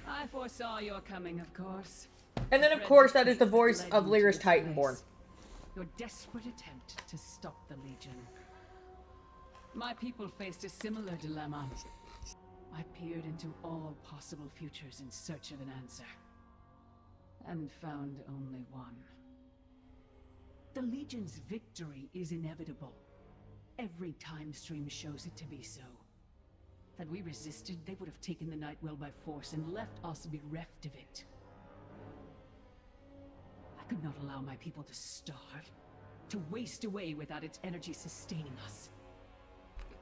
I foresaw your coming, of course. And then, of course, that is the voice of Lyra's Titanborn. Your desperate attempt to stop the Legion. My people faced a similar dilemma. I peered into all possible futures in search of an answer. And found only one. The Legion's victory is inevitable. Every time stream shows it to be so. Had we resisted, they would have taken the Nightwell by force and left us bereft of it. I could not allow my people to starve, to waste away without its energy sustaining us.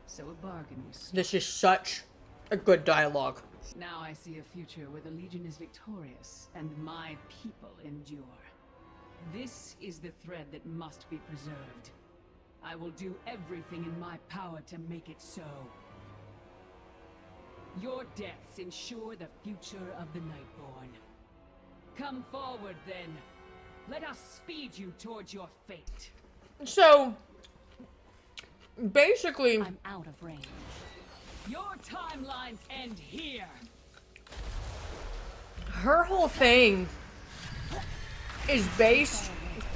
So a bargain was struck. This is such a good dialogue. Now I see a future where the Legion is victorious and my people endure. This is the thread that must be preserved. I will do everything in my power to make it so. Your deaths ensure the future of the Nightborn. Come forward, then. Let us speed you towards your fate. So, basically, I'm out of range. Your timelines end here. Her whole thing is based.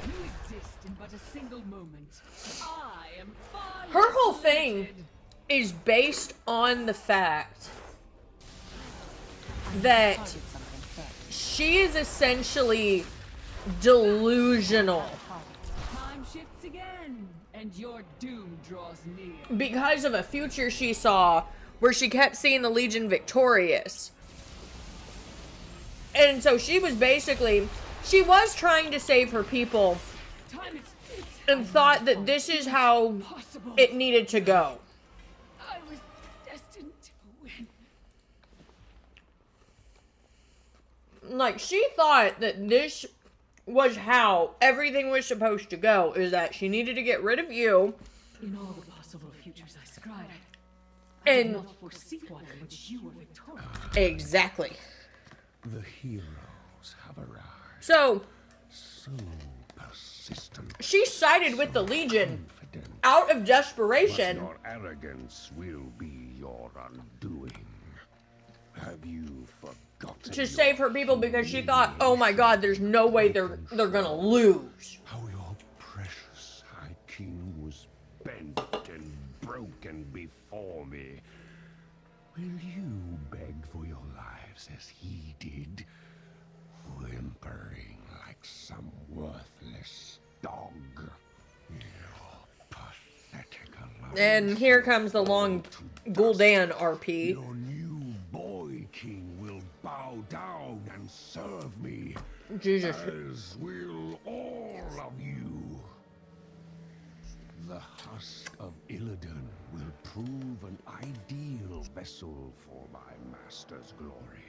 You exist in but a single moment. I am far Her whole less thing limited. is based on the fact that she is essentially delusional Time shifts again, and your doom draws near. because of a future she saw where she kept seeing the Legion victorious. And so she was basically, she was trying to save her people and thought that this is how it needed to go. I was destined to win. Like, she thought that this was how everything was supposed to go, is that she needed to get rid of you. In all the possible futures I scried, I And did not foresee one in which you were victorious. exactly. The heroes have arrived. So Persistent. she sided with the Legion out of desperation. But your arrogance will be your undoing. Have you forgotten To save her people because she thought, oh my god, there's no way they're gonna lose. how your precious High King was bent and broken before me? Will you beg for your lives as he did, whimpering like some worthless dog? Your pathetic alliance. And here comes the long Gul'dan RP. Your new boy king will bow down and serve me, Jesus. as will all of you. The husk of Illidan will prove an ideal vessel for my master's glory.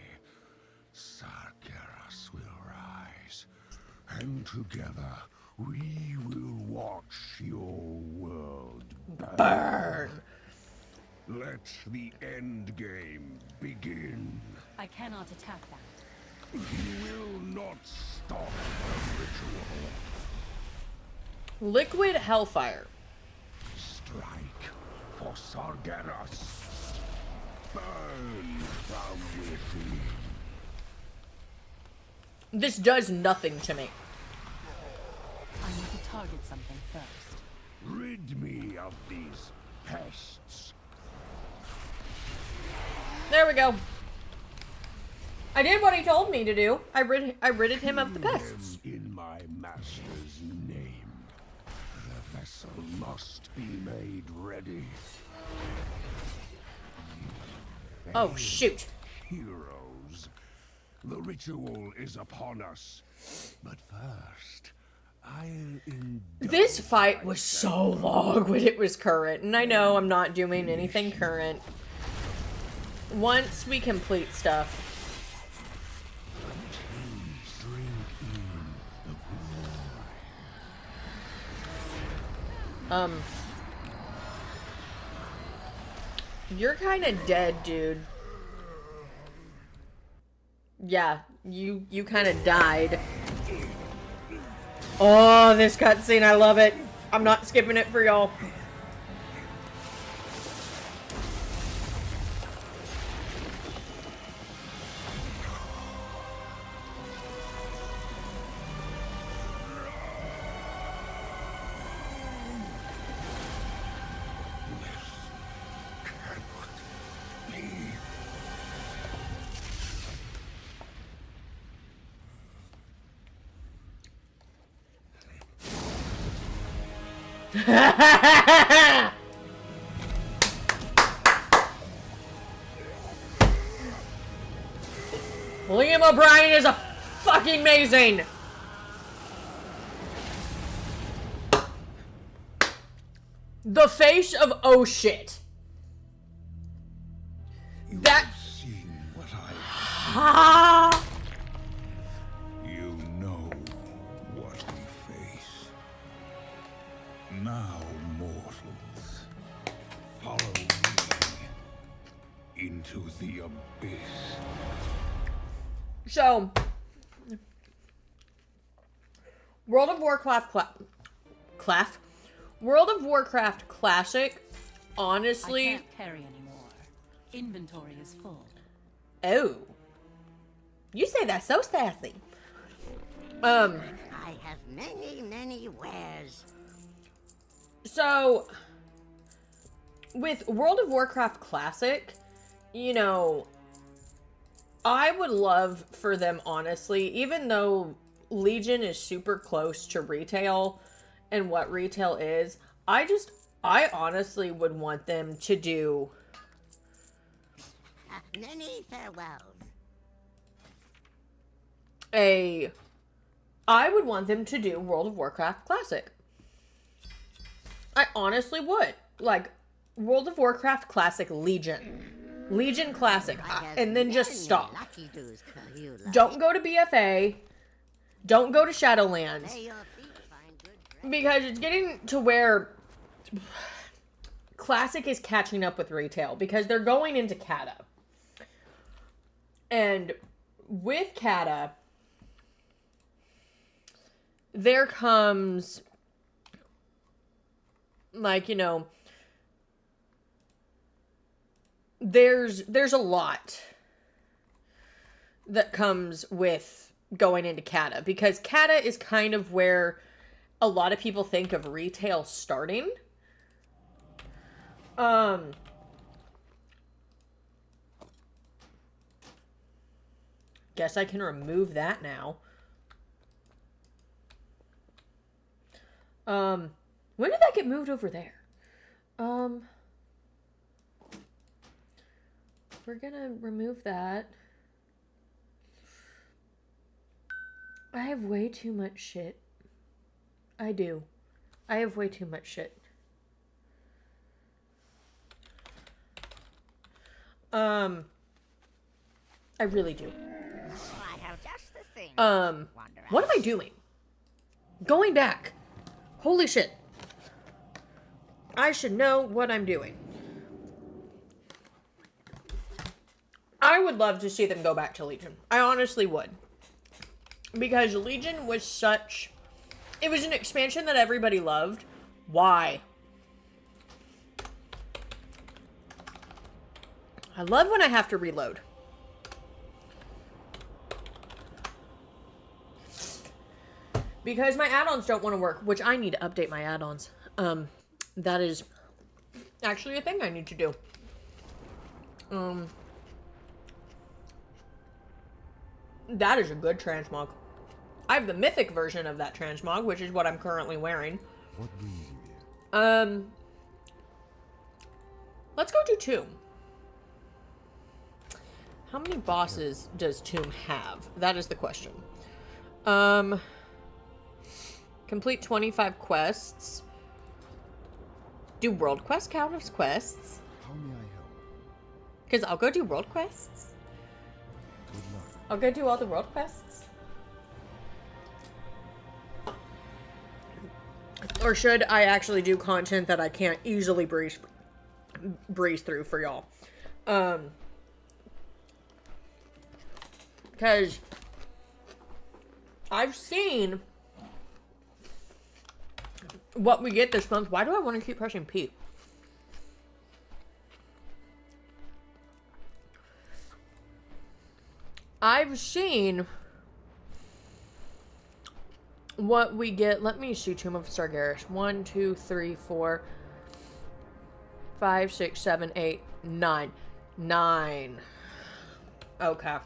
Sargeras will rise, and together we will watch your world burn. Let the end game begin. I cannot attack that. You will not stop the ritual. Liquid Hellfire. Strike for Sargeras. Burn from within. This does nothing to me. I need to target something first. Rid me of these pests. There we go. I did what he told me to do. I ridded him of the pests. In my master's name, the vessel must be made ready. Oh, shoot. Heroes, the ritual is upon us. But first, I'll This fight was so long when it was current, and I know I'm not doing anything current. Once we complete stuff. You're kind of dead, dude. Yeah, you kind of died. Oh, this cutscene, I love it. I'm not skipping it for y'all. Liam O'Brien is a fucking amazing. The face of oh shit. That. Seen what Ah. You know what we face. Now, mortals, follow me into the abyss. So, World of Warcraft World of Warcraft Classic, honestly. I can't carry anymore. Inventory is full. Oh. You say that so sassy. I have many wares. So, with World of Warcraft Classic, you know, I would love for them, honestly, even though Legion is super close to retail and what retail is, I honestly would want them to do... Many farewells. I would want them to do World of Warcraft Classic. I honestly would. Like, World of Warcraft Classic Legion. Legion Classic. And then just stop. Don't go to BFA. Don't go to Shadowlands. Because it's getting to where Classic is catching up with retail. Because they're going into Kata. And with Kata, there comes, like, you know, there's a lot that comes with going into Kata, because Kata is kind of where a lot of people think of retail starting. Guess I can remove that now. When did that get moved over there? We're gonna remove that. I have way too much shit. I do. I have way too much shit. I really do. I have just the thing. What am I doing? Going back. Holy shit. I should know what I'm doing. I would love to see them go back to Legion. I honestly would. Because Legion was such... It was an expansion that everybody loved. Why? I love when I have to reload. Because my add-ons don't want to work, which I need to update my add-ons. That is actually a thing I need to do. That is a good transmog. I have the mythic version of that transmog, which is what I'm currently wearing. What brings you here? Let's go do Tomb. How many bosses does Tomb have? That is the question. Complete 25 quests. Do world quests count as quests? How may I help? Because I'll go do world quests. Good luck. I'll go do all the world quests. Or should I actually do content that I can't easily breeze through for y'all? Because I've seen what we get this month. Why do I want to keep pressing P? I've seen what we get. Let me see. Tomb of Sargeras. 1, 2, 3, 4, 5, 6, 7, 8, 9. 9. Okay.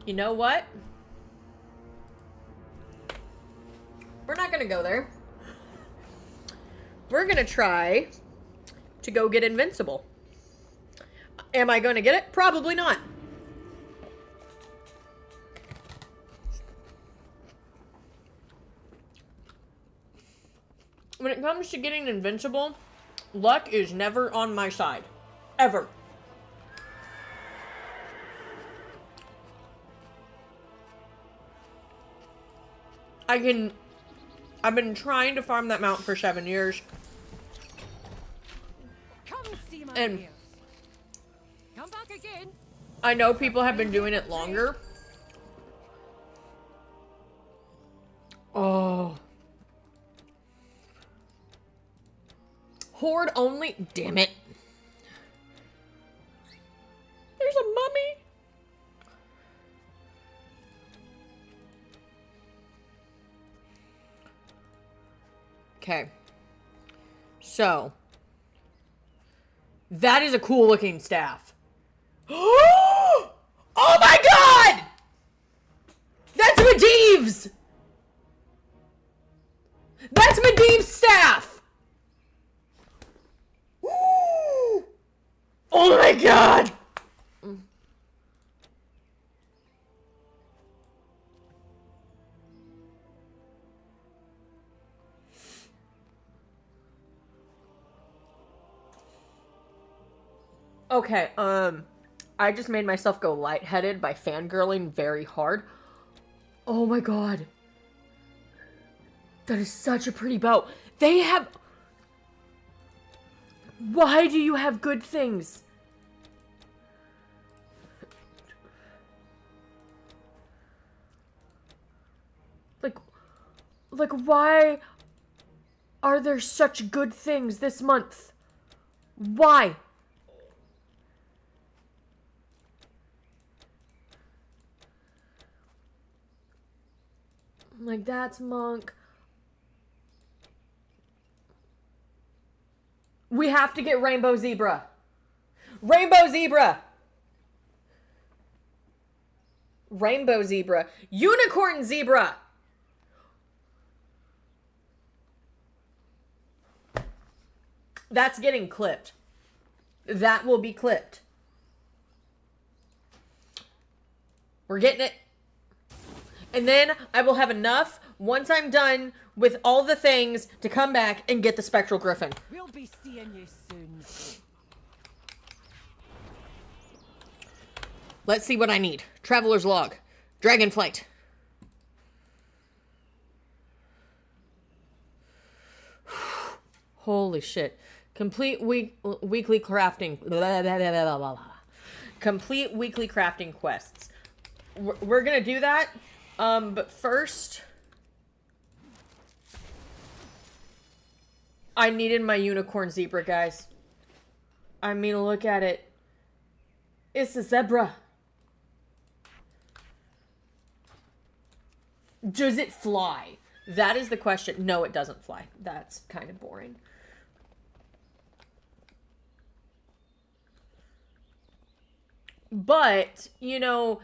You know what? We're not gonna go there. We're gonna try to go get Invincible. Am I gonna get it? Probably not. When it comes to getting Invincible, luck is never on my side. Ever. I've been trying to farm that mount for 7 years. Come see my And ears. Come back again. I know people have been doing it longer. Oh. Horde only. Damn it. There's a mummy. Okay. So. That is a cool looking staff. Oh my god! That's Medivh's! That's Medivh's staff! Okay, I just made myself go lightheaded by fangirling very hard. Oh my god. That is such a pretty bow. They have... Why do you have good things? Like, why are there such good things this month? Why? Like, that's Monk. We have to get Rainbow Zebra. Rainbow Zebra! Rainbow Zebra. Unicorn Zebra! That's getting clipped. That will be clipped. We're getting it. And then I will have enough, once I'm done with all the things, to come back and get the Spectral Griffin. We'll be seeing you soon. Let's see what I need. Traveler's Log. Dragonflight. Holy shit. Complete weekly crafting. Blah, blah, blah, blah, blah. Complete weekly crafting quests. We're gonna do that. But first, I needed my unicorn zebra, guys. I mean, look at it. It's a zebra. Does it fly? That is the question. No, it doesn't fly. That's kind of boring. But, you know,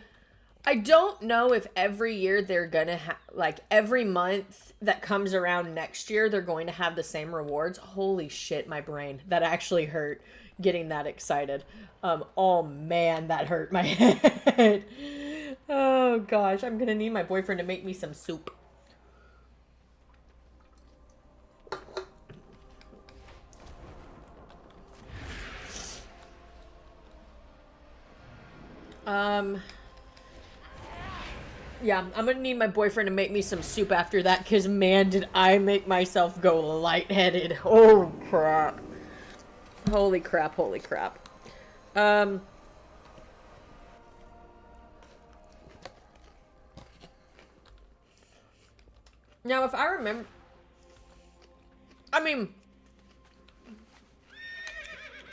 I don't know if every year they're gonna have, like, every month that comes around next year, they're going to have the same rewards. Holy shit, my brain. That actually hurt getting that excited. Oh man, that hurt my head. Oh gosh, I'm gonna need my boyfriend to make me some soup. Yeah, I'm gonna need my boyfriend to make me some soup after that, because man, did I make myself go lightheaded. Oh, crap. Holy crap, holy crap. Now, if I remember... I mean...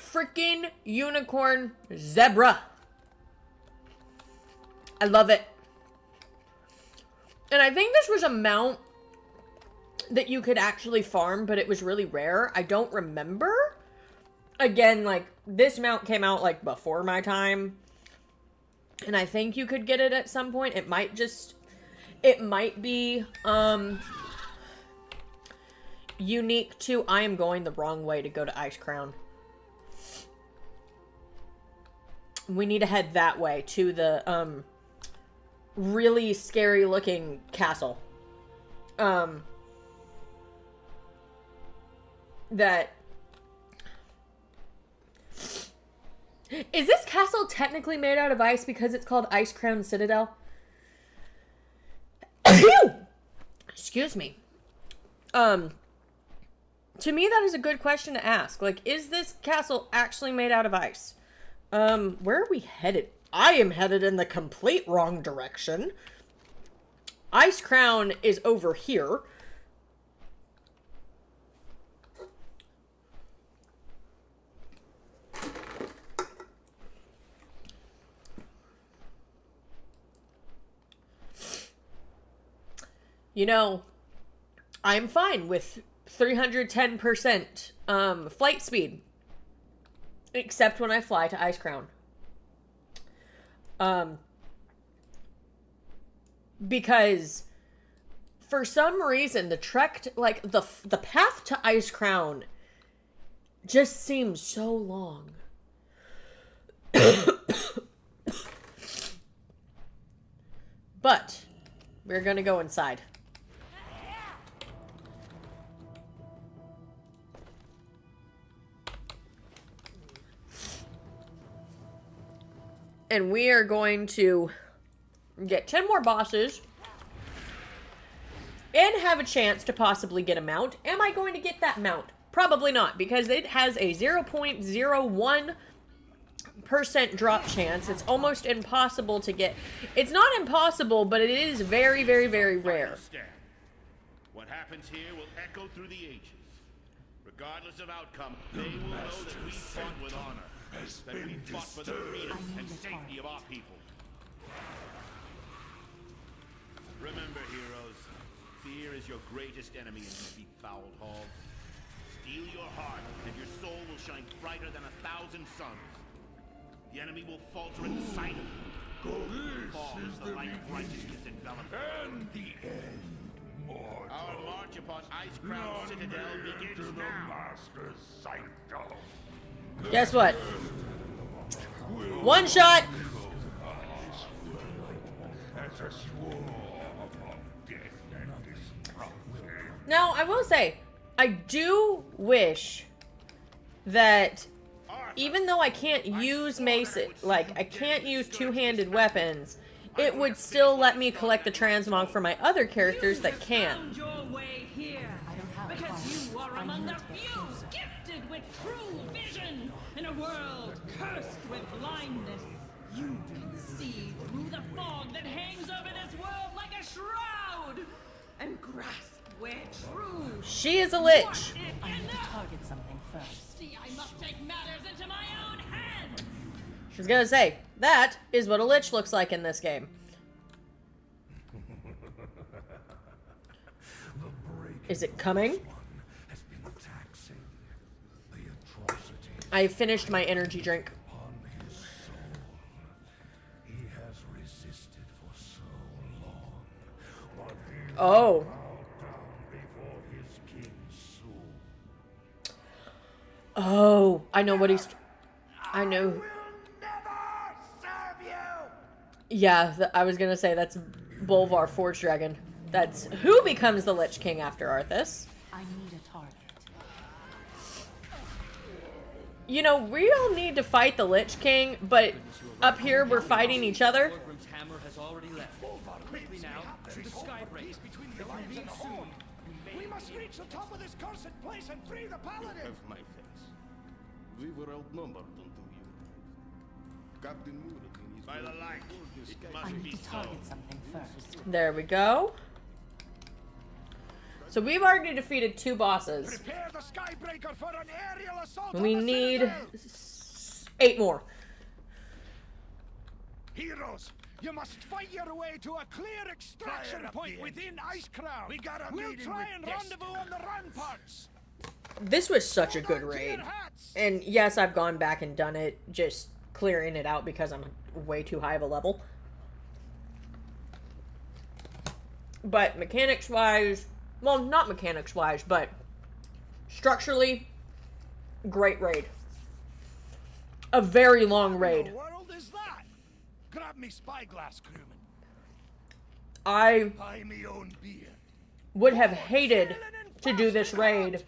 Freaking unicorn zebra. I love it. And I think this was a mount that you could actually farm, but it was really rare. I don't remember. Again, like, this mount came out, like, before my time. And I think you could get it at some point. It might just... It might be, unique to... I am going the wrong way to go to Ice Crown. We need to head that way to the, really scary looking castle. That... Is this castle technically made out of ice because it's called Ice Crown Citadel? Excuse me. To me, that is a good question to ask. Like, is this castle actually made out of ice? Where are we headed? I am headed in the complete wrong direction. Ice Crown is over here. You know, I'm fine with 310% flight speed. Except when I fly to Ice Crown. Because for some reason the trek to, like, the path to Ice Crown just seems so long. But we're gonna go inside. And we are going to get 10 more bosses and have a chance to possibly get a mount. Am I going to get that mount? Probably not, because it has a 0.01% drop chance. It's almost impossible to get. It's not impossible, but it is very, very, very rare. What happens here will echo through the ages. Regardless of outcome, they will know that we fought with honor, that we fought for the freedom and safety of our people. Remember, heroes, fear is your greatest enemy in this befouled hall. Steel your heart, and your soul will shine brighter than 1,000 suns. The enemy will falter at the sight of you. Fall as the light of righteousness envelops. And the end. Our march upon Icecrown Citadel begins now. Guess what? One shot. Now, I will say, I do wish that even though I can't use maces, like, I can't use two-handed weapons, it would still let me collect the transmog for my other characters that can. Because you are among the few gifted with true vision in a world cursed with blindness. You can see through the fog that hangs over this world like a shroud and grasp where true. She is a lich. I need to target something first. See, I must take matters into my own hands. I was gonna say, that is what a lich looks like in this game. Is it coming? I finished my energy drink. Oh. Oh, I know what he's... I know. Yeah, I was gonna say that's Bolvar Forge Dragon. That's who becomes the Lich King after Arthas. I need a target. You know, we don't need to fight the Lich King, but up here we're fighting each other. Hammer has already left. Quickly now, to the sky breaks between the and the soon. We must reach the top of this cursed place and free the paladin. Have my thanks. We were outnumbered until you. Captain Muradin is by the light. It I must need be to so. target something first. There we go. So we've already defeated 2 bosses. Prepare the Skybreaker for an aerial assault. We need 8 more. Heroes, you must fight your way to a clear extraction point within Icecrown. We'll try and rendezvous on the ramparts. This was such a good raid. And yes, I've gone back and done it, just clearing it out because I'm way too high of a level. But mechanics-wise, well, not mechanics-wise, but structurally, great raid. A very long raid. What in the world is that? Grab me spyglass, crewman. I Buy me own beer. would have hated to do this raid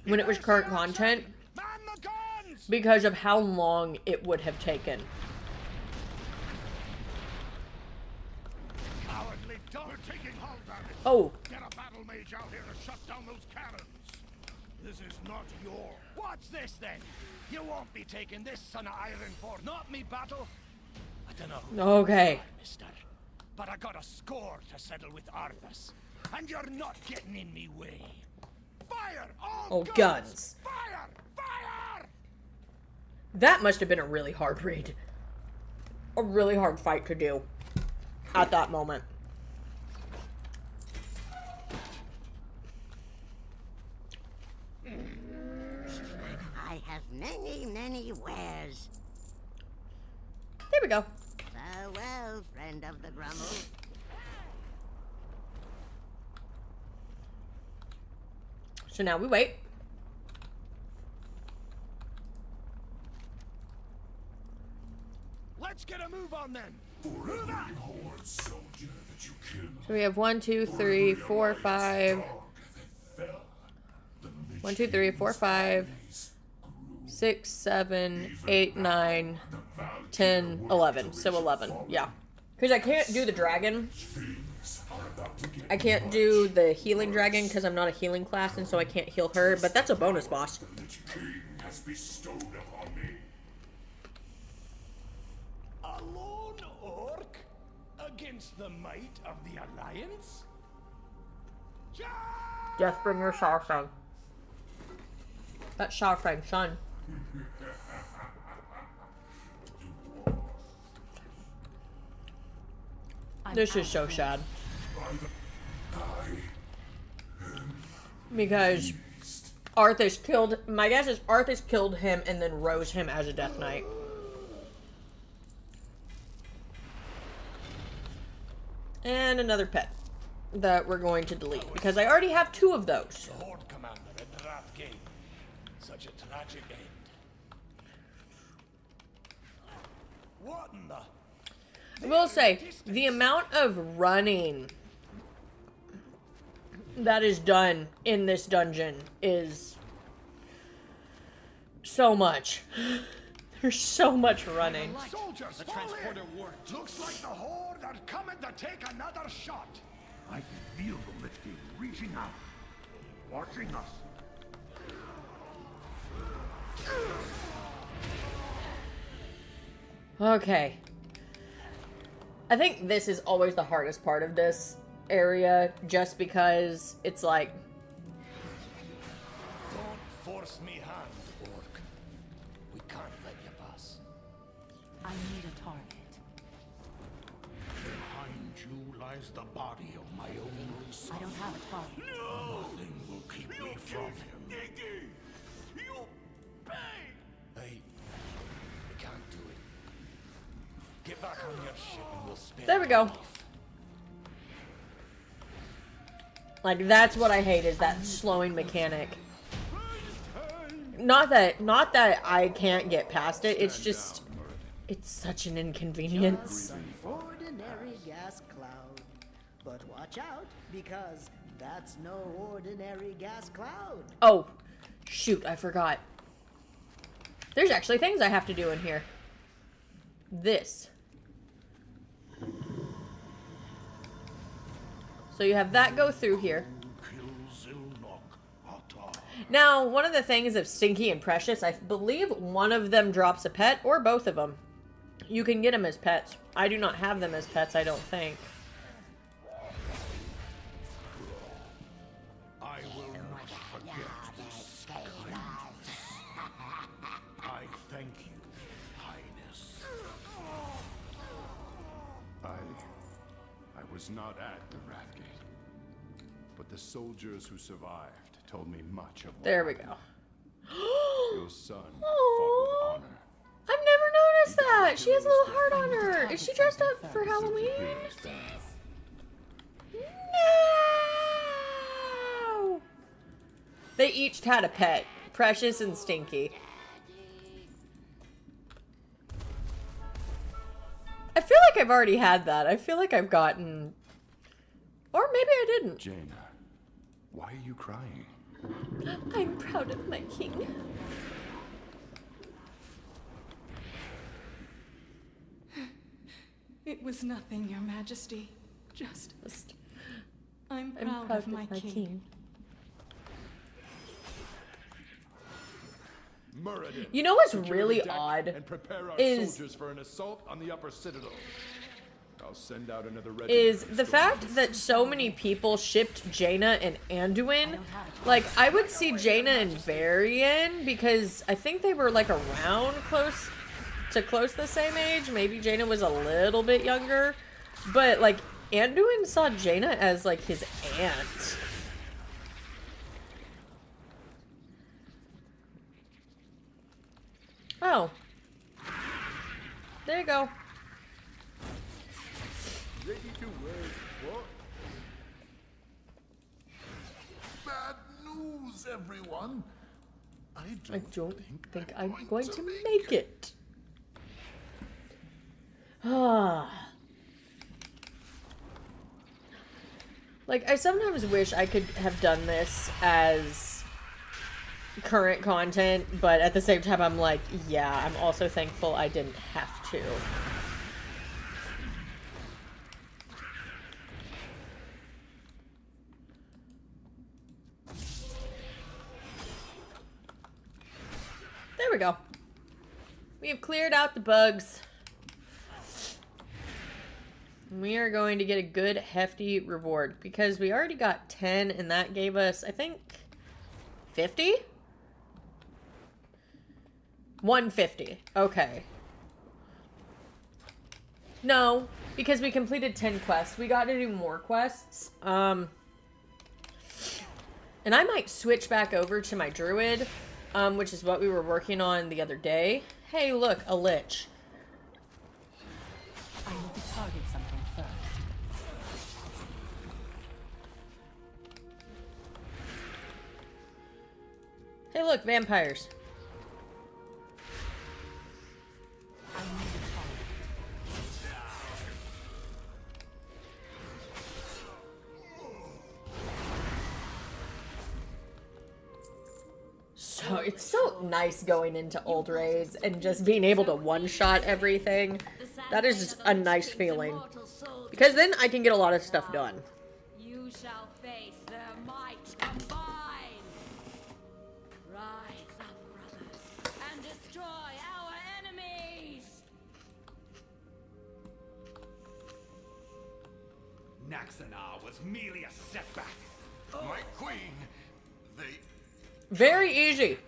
when it was current content because of how long it would have taken. Cowardly dog. We're taking hold of it. Oh. Get a battle mage out here to shut down those cannons. This is not your. What's this then? You won't be taking this son of iron for not me battle. I don't know. Okay. Mister, but I got a score to settle with Arthas, and you're not getting in me way. Fire! All guns. Fire! Fire! That must have been a really hard raid. A really hard fight to do at that moment. I have many, many wares. There we go. Farewell, friend of the Grummle. So now we wait. Let's get a move on then. Move out. So we have 1, 2, 3, 4, 5. 1, 2, 3, 4, 5. 6, 7, 8, 9, 10, 11. So 11, yeah. Because I can't do the dragon. I can't do the healing dragon because I'm not a healing class, and so I can't heal her, but that's a bonus boss. Has bestowed upon me. A lone orc against the might of the Alliance? Deathbringer Sharfang. That's Sharfang, son. This is so sad. Because Arthas killed, my guess is Arthas killed him and then rose him as a Death Knight. And another pet that we're going to delete because I already have 2 of those. The Horde Commander at the Wrath Gate. Such a tragic end. What in the... I will say, the amount of running that is done in this dungeon is so much. There's so much running. Soldiers, the transporter worked. Looks like the Horde are coming to take another shot. I can feel the lifting reaching out, watching us. Okay. I think this is always the hardest part of this area, just because it's like... Don't force me hand, orc. We can't let you pass. I need a target. Behind you lies the body of my only son. I don't have a target. No! Nothing will keep me from him. You bang! Hey, we can't do it. Get back on your ship and we'll spare There we go. Like, that's what I hate, is that slowing mechanic. Not that I can't get past it, it's just... It's such an inconvenience. An ordinary gas cloud. But watch out, because that's no ordinary gas cloud. Oh, shoot, I forgot. There's actually things I have to do in here. This. So you have that go through here. Now, one of the things of Stinky and Precious, I believe one of them drops a pet, or both of them. You can get them as pets. I do not have them as pets, I don't think. I will not forget this kindness. I thank you, Highness. I was not at the Wrathgate, but the soldiers who survived told me much of what There we go. your son fought with honor. I've never noticed that. She has a little heart on her. Is she dressed up for Halloween? No! They each had a pet. Precious and Stinky. I feel like I've already had that. I feel like I've gotten... Or maybe I didn't. Jaina, why are you crying? I'm proud of my king. It was nothing, Your Majesty. Just I'm proud of my king. Muradin, You know what's secure really the deck odd and prepare our is- soldiers for an assault on the upper citadel. I'll send out another regiment. Is the fact that so many people shipped Jaina and Anduin. Like, I would see Jaina and Varian because I think they were like around close the same age. Maybe Jaina was a little bit younger. But like, Anduin saw Jaina as like his aunt. Oh. There you go. Ready to work, what? Bad news, everyone. I don't think I'm going to make it. Ah. Like, I sometimes wish I could have done this as current content, but at the same time I'm like, yeah, I'm also thankful I didn't have to. There we go. We have cleared out the bugs. We are going to get a good hefty reward because we already got 10 and that gave us, I think, 50? 150. Okay. No, because we completed 10 quests. We got to do more quests. And I might switch back over to my druid, which is what we were working on the other day. Hey, look, a lich. I need to target something first. Hey, look, vampires. I need to target. So it's so nice going into old raids and just being able to one-shot everything. That is just a nice feeling. Because then I can get a lot of stuff done. You shall face their might combined. Rise up, brothers, and destroy our enemies. Naxanar was merely a setback. My queen, they... Very easy.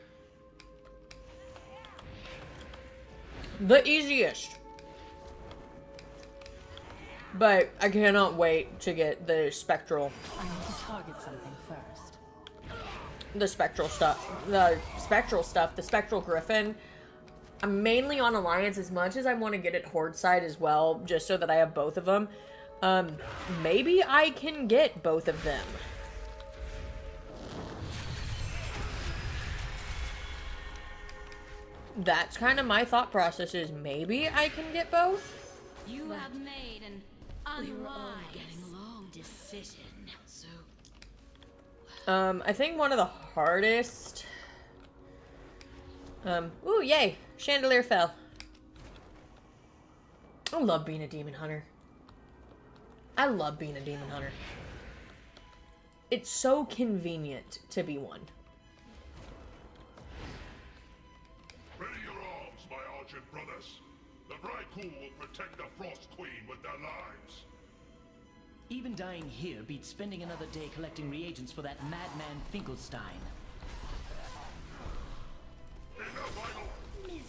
The easiest. But I cannot wait to get the spectral. I need to target something first. The spectral stuff. The spectral stuff. The spectral griffin. I'm mainly on Alliance as much as I want to get it Horde side as well, just so that I have both of them. Maybe I can get both of them. That's kind of my thought process is maybe I can get both. You have made an unwise decision. So I think one of the hardest... ooh, yay! Chandelier fell. I love being a demon hunter. I love being a demon hunter. It's so convenient to be one. Ready your arms, my argent brothers. The Vrykul will protect the Frost Queen with their lives. Even dying here beats spending another day collecting reagents for that madman Finkelstein.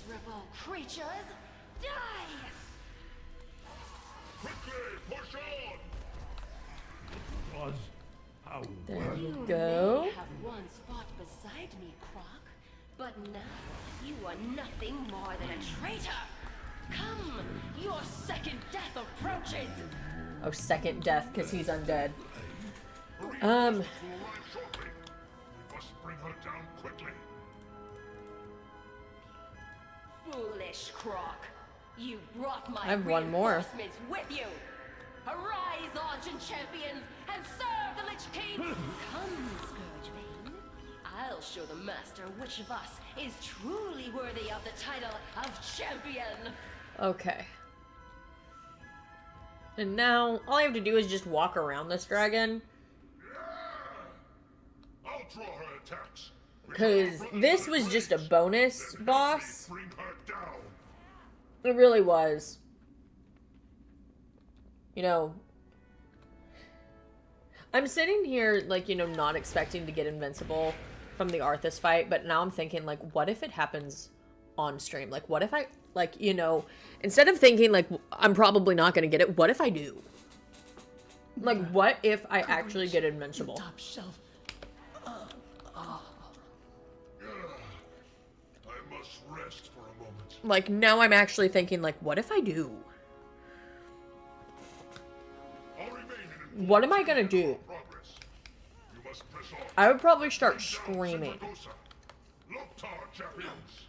miserable creatures, die! Quickly, push on! Was how There you go. You have once fought beside me, Croc, but now you are nothing more than a traitor. Come, your second death approaches. Oh, second death because he's undead. We must bring her down quickly. Foolish Croc, you brought my I have one more. reinforcements with you. Arise, Argent champions, and serve the Lich King. Come, Scourgebane. I'll show the Master which of us is truly worthy of the title of champion. Okay. And now, all I have to do is just walk around this dragon. I'll draw her attacks. Because this was just a bonus boss. Bring her down. It really was. You know, I'm sitting here, like, you know, not expecting to get invincible from the Arthas fight, but now I'm thinking, like, what if it happens on stream? Like, what if I, like, you know, instead of thinking, like, I'm probably not going to get it, what if I do? Like, what if I actually get invincible? Top shelf. I must rest for a moment. Like, now I'm actually thinking, like, what if I do? What am I gonna do? I would probably start screaming.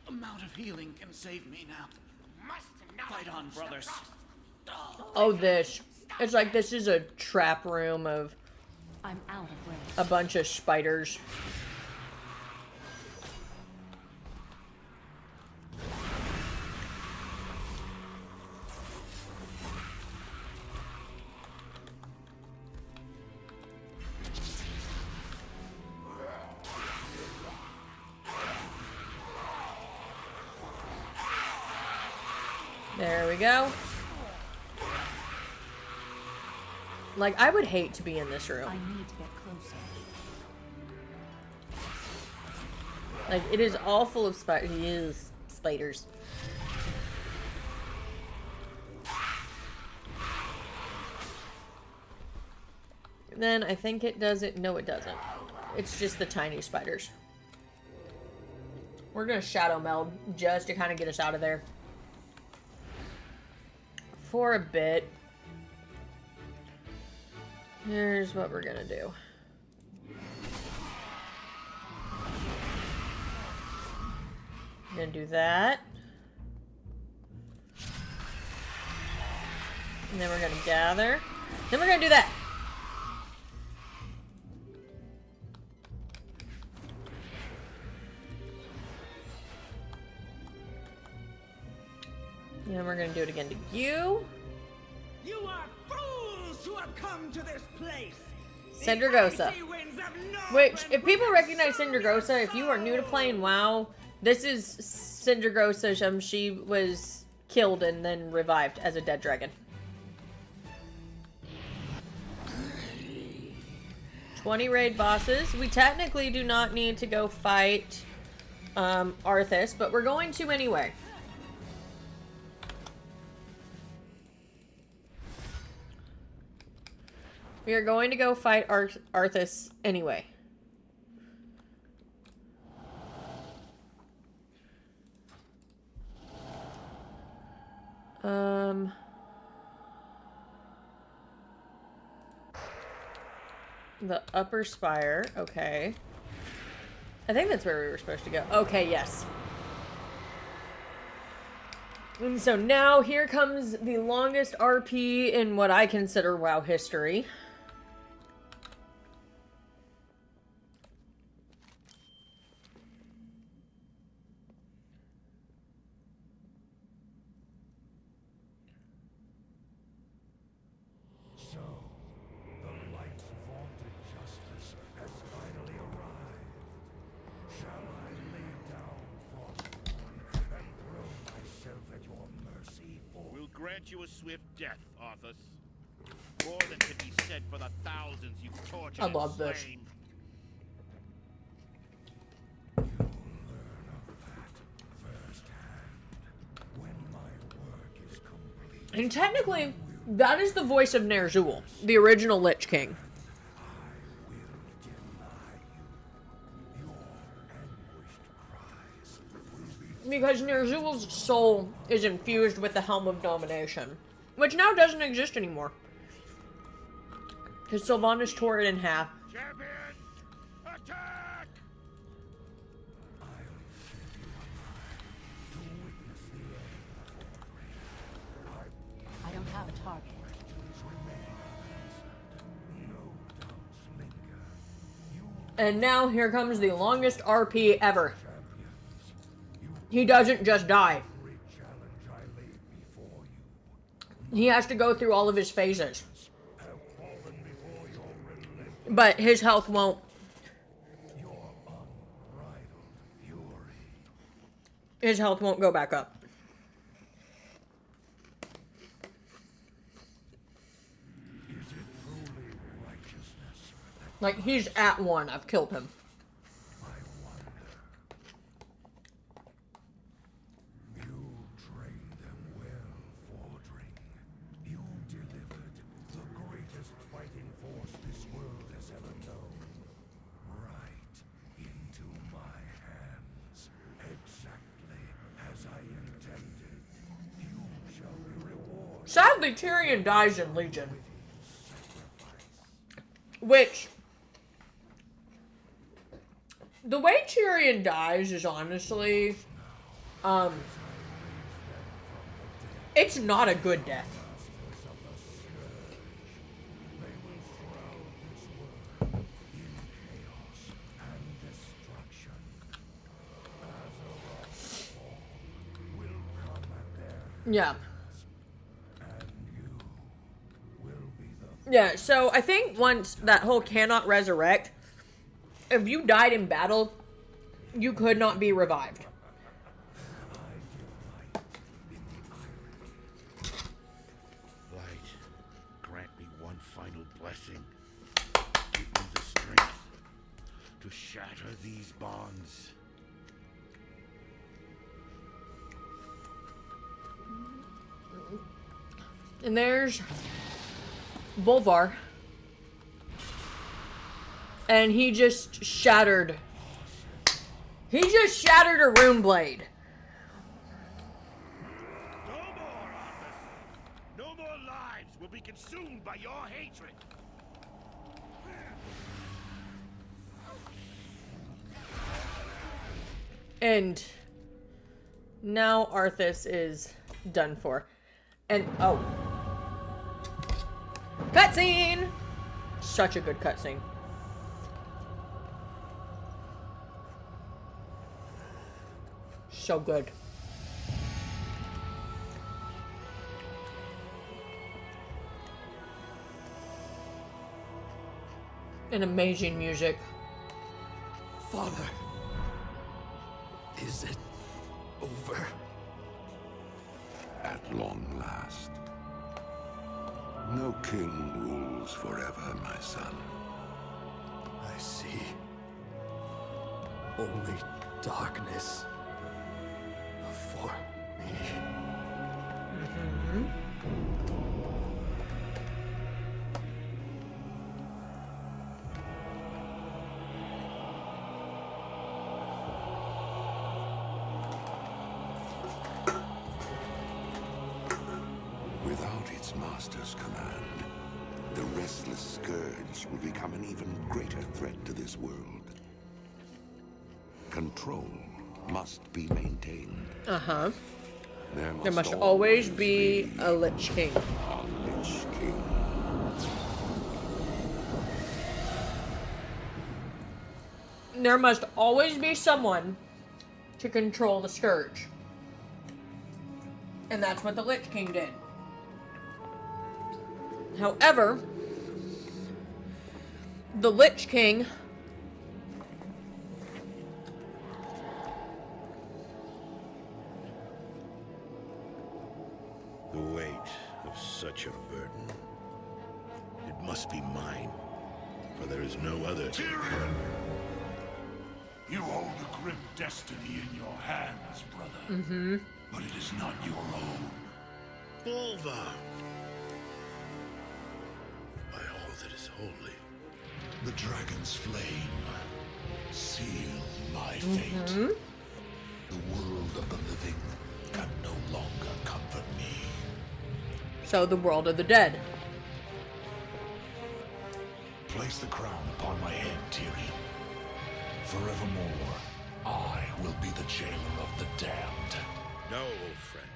amount of healing can save me now. Fight on, brothers. Oh, this. It's like this is a trap room of I'm out of range. a bunch of spiders. There we go. Like, I would hate to be in this room. I need to get closer. Like, it is all full of spiders. Then I think it does it. No, it doesn't. It's just the tiny spiders. We're gonna shadow meld just to kind of get us out of there. For a bit. Here's what we're gonna do. I'm gonna do that. And then we're gonna gather. Then we're gonna do that. And we're gonna do it again to you. You are fools who have come to this place. Syndragosa. Which, if people recognize Syndragosa, if you are new to playing WoW, this is Syndragosa. She was killed and then revived as a dead dragon. 20 raid bosses. We technically do not need to go fight Arthas, but we're going to anyway. We are going to go fight Arthas anyway. The upper spire, okay. I think that's where we were supposed to go. Okay, yes. And so now here comes the longest RP in what I consider WoW history. You a swift death, Arthas. More than can be said for the thousands you've tortured I love and this. slain. And technically, that is the voice of Ner'zhul, the original Lich King. Because Ner'zhul's soul is infused with the Helm of Domination, which now doesn't exist anymore. Because Sylvanas tore it in half. I don't have a target. And now here comes the longest RP ever. He doesn't just die. He has to go through all of his phases. But his health won't. His health won't go back up. Like, he's at 1. I've killed him. Sadly, Tyrion dies in Legion. Which, the way Tyrion dies is honestly, it's not a good death. Yeah. Yeah, so I think once that whole cannot resurrect, if you died in battle, you could not be revived. to shatter these bonds. And there's Bolvar. And he just shattered. He just shattered a rune blade. No more, Arthas. No more lives will be consumed by your hatred. And now Arthas is done for. And, oh. Cutscene! Such a good cutscene. So good. And amazing music. Father, is it over? At long last. No king rules forever, my son. I see. Only darkness before me. Without its master's command, the restless scourge will become an even greater threat to this world. Control must be maintained. Uh-huh. There must always be a Lich King. A Lich King. There must always be someone to control the Scourge. And that's what the Lich King did. However, the Lich King The weight of such a burden. It must be mine, for there is no other. Tyrion! You hold a grim destiny in your hands, brother. Mm-hmm. But it is not your own. Bolvar! By all that is holy. The dragon's flame. Seal my fate. The world of the living can no longer comfort me. So the world of the dead. Place the crown upon my head, Tyrion. Forevermore, I will be the jailer of the damned. No, old friend.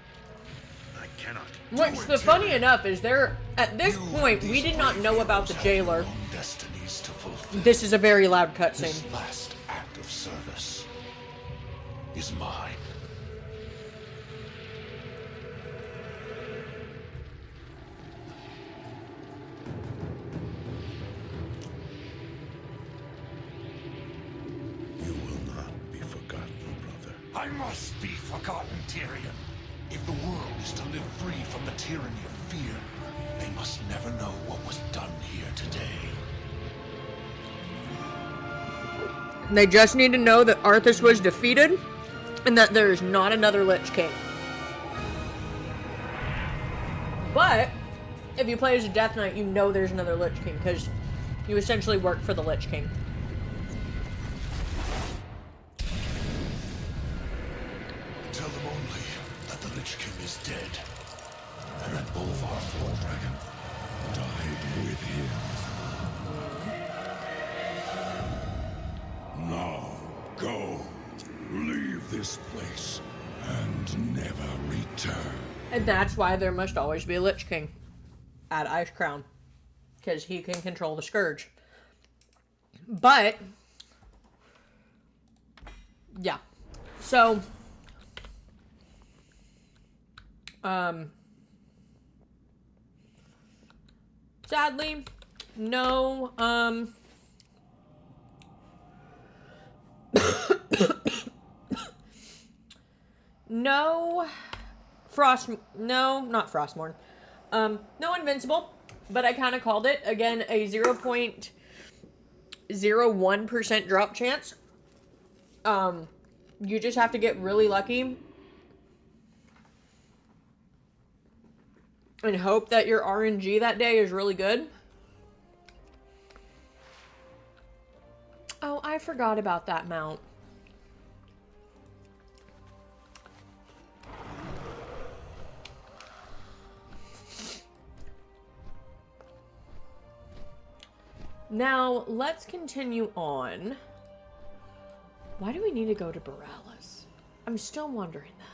I cannot. Which, the funny enough, is there, at this point, we did not know about the jailer. Destinies to fulfill. This is a very loud cutscene. This last act of service is mine. You will not be forgotten, brother. I must be forgotten, Tyrion. If the world is to live free from the tyranny of fear, they must never know what was done here today. They just need to know that Arthas was defeated and that there is not another Lich King. But if you play as a Death Knight, you know there's another Lich King because you essentially work for the Lich King. Tell them only that the Lich King is dead, and that Bolvar Dragon died with him. Now, go. Leave this place, and never return. And that's why there must always be a Lich King at Ice Crown. Because he can control the Scourge. But, yeah. So, sadly, no, no not Frostmourne. No Invincible, but I kind of called it. Again, a 0.0 0.01% drop chance. You just have to get really lucky and hope that your RNG that day is really good. Oh, I forgot about that mount. Now, let's continue on. Why do we need to go to Borealis? I'm still wondering that.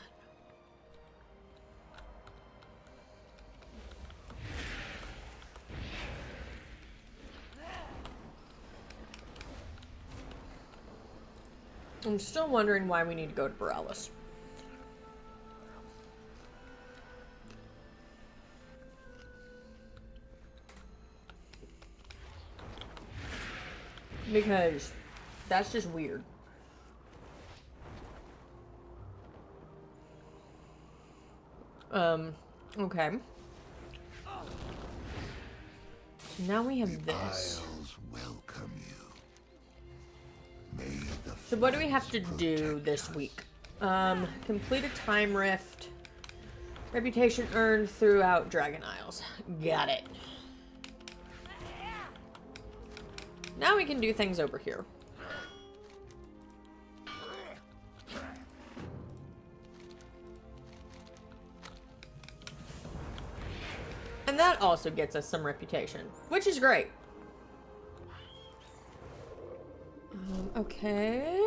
I'm still wondering why we need to go to Borealis. Because that's just weird. Okay. Now we have this. Welcome you. May the So what do we have to do this week? Complete a time rift. Reputation earned throughout Dragon Isles. Got it. Now we can do things over here. And that also gets us some reputation, which is great. Okay.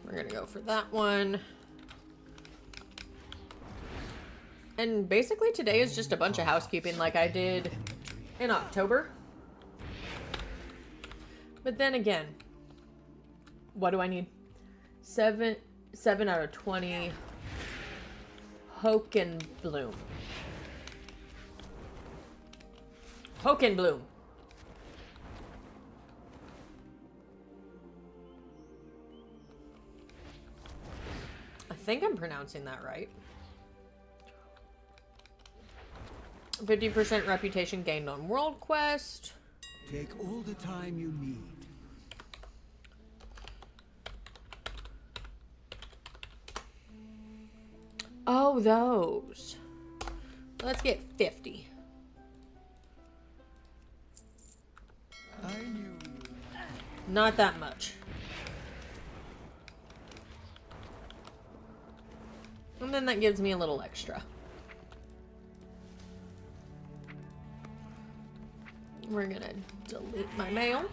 We're gonna go for that one. And basically today is just a bunch of housekeeping like I did in October. But then again, what do I need? 7 out of 20. Hoke and Bloom. Hoke and Bloom. I think I'm pronouncing that right. 50% reputation gained on World Quest. Take all the time you need. Oh, those. Let's get 50. I knew. Not that much. And then that gives me a little extra. We're gonna delete my mail.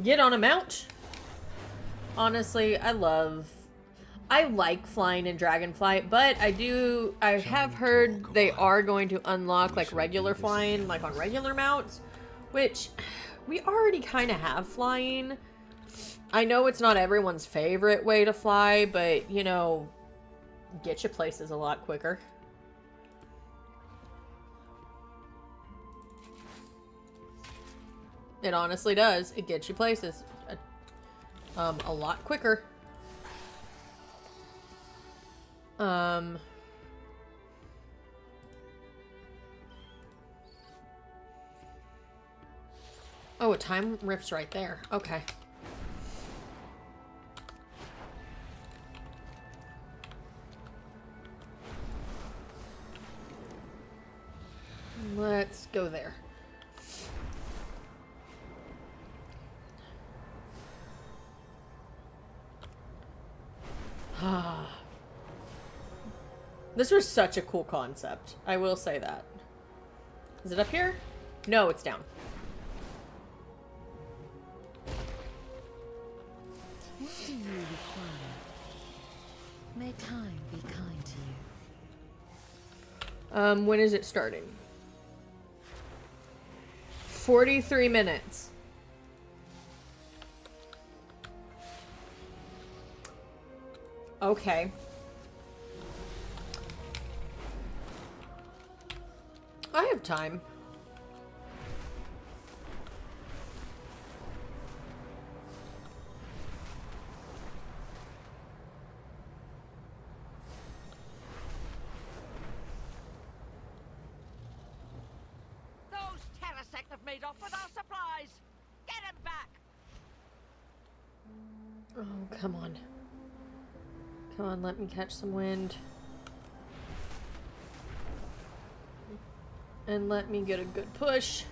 Get on a mount. Honestly, I like flying in Dragonflight, but I have heard they are going to unlock like regular flying, like on regular mounts, which we already kind of have flying. I know it's not everyone's favorite way to fly, but you know, get you places a lot quicker. It honestly does. It gets you places a lot quicker. Oh, a time rift's right there. Okay. Let's go there. This was such a cool concept. I will say that. Is it up here? No, it's down. What do you require? May time be kind to you. When is it starting? 43 minutes. Okay. I have time. suspect they've made off with our supplies. Get him back. Oh, come on. Come on, let me catch some wind. And let me get a good push.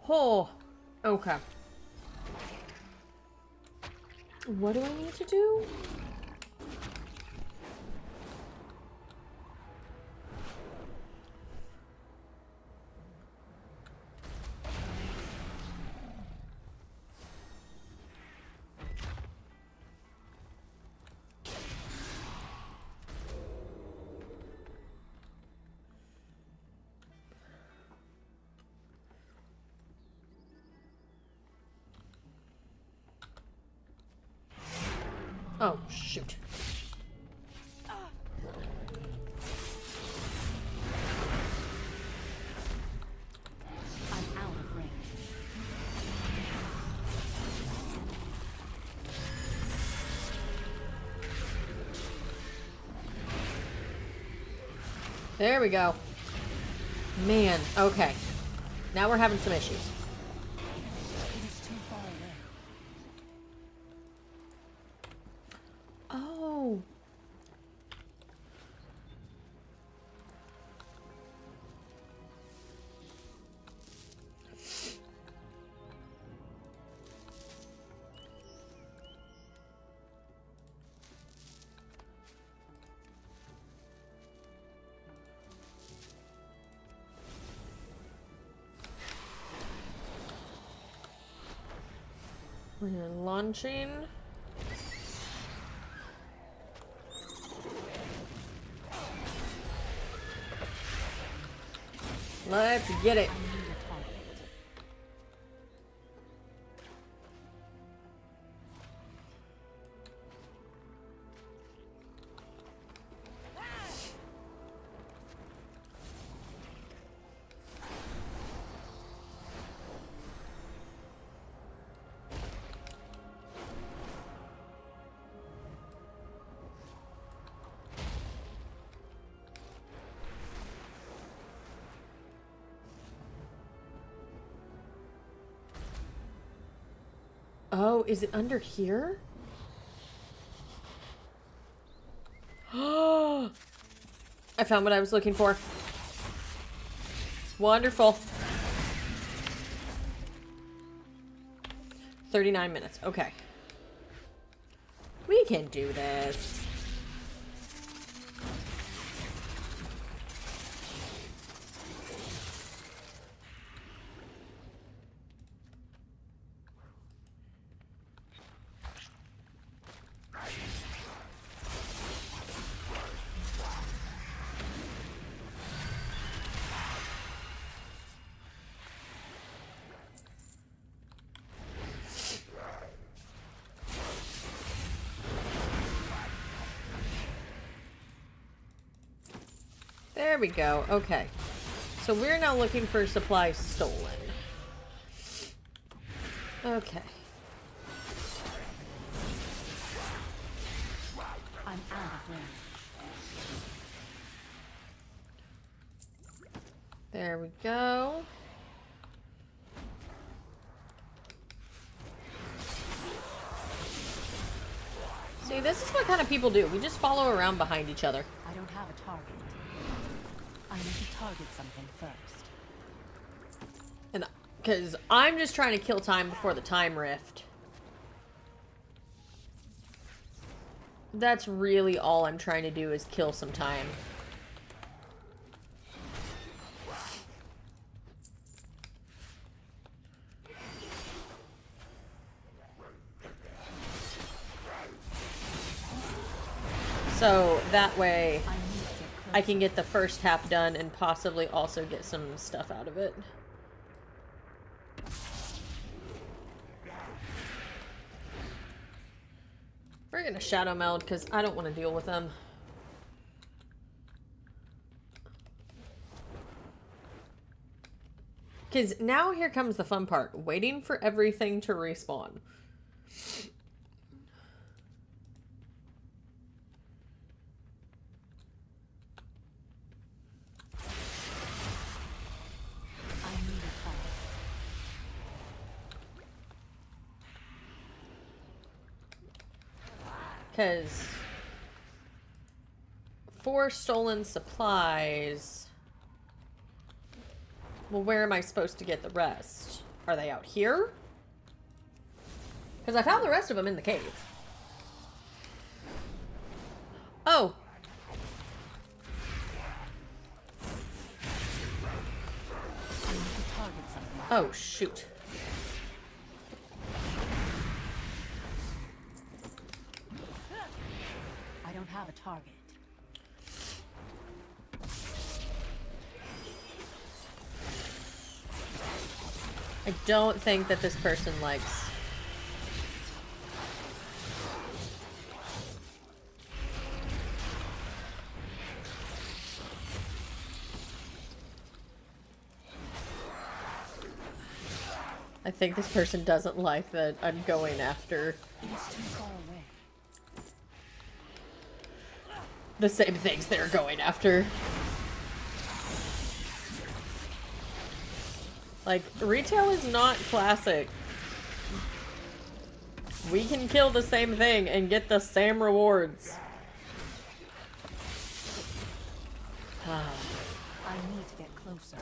Oh, okay. What do I need to do? Oh, shoot. I'm out of range. There we go. Man, okay. Now we're having some issues. It is too far away. Oh. We're launching. Let's get it. Oh, is it under here? Oh, I found what I was looking for. Wonderful. 39 minutes. Okay. We can do this. There we go. Okay. So we're now looking for supplies stolen. Okay. I'm out of range. There we go. See, this is what kind of people do. We just follow around behind each other. I don't have a target. I need to target something first. And because I'm just trying to kill time before the time rift. That's really all I'm trying to do is kill some time. So that way I can get the first half done and possibly also get some stuff out of it. We're gonna shadow meld because I don't want to deal with them. Because now here comes the fun part. Waiting for everything to respawn. Because 4 stolen supplies. Well, where am I supposed to get the rest? Are they out here? Because I found the rest of them in the cave. Oh. Oh, shoot. I don't have a target. I don't think that this person likes... I think this person doesn't like that I'm going after the same things they're going after. Like, retail is not classic. We can kill the same thing and get the same rewards. I need to get closer.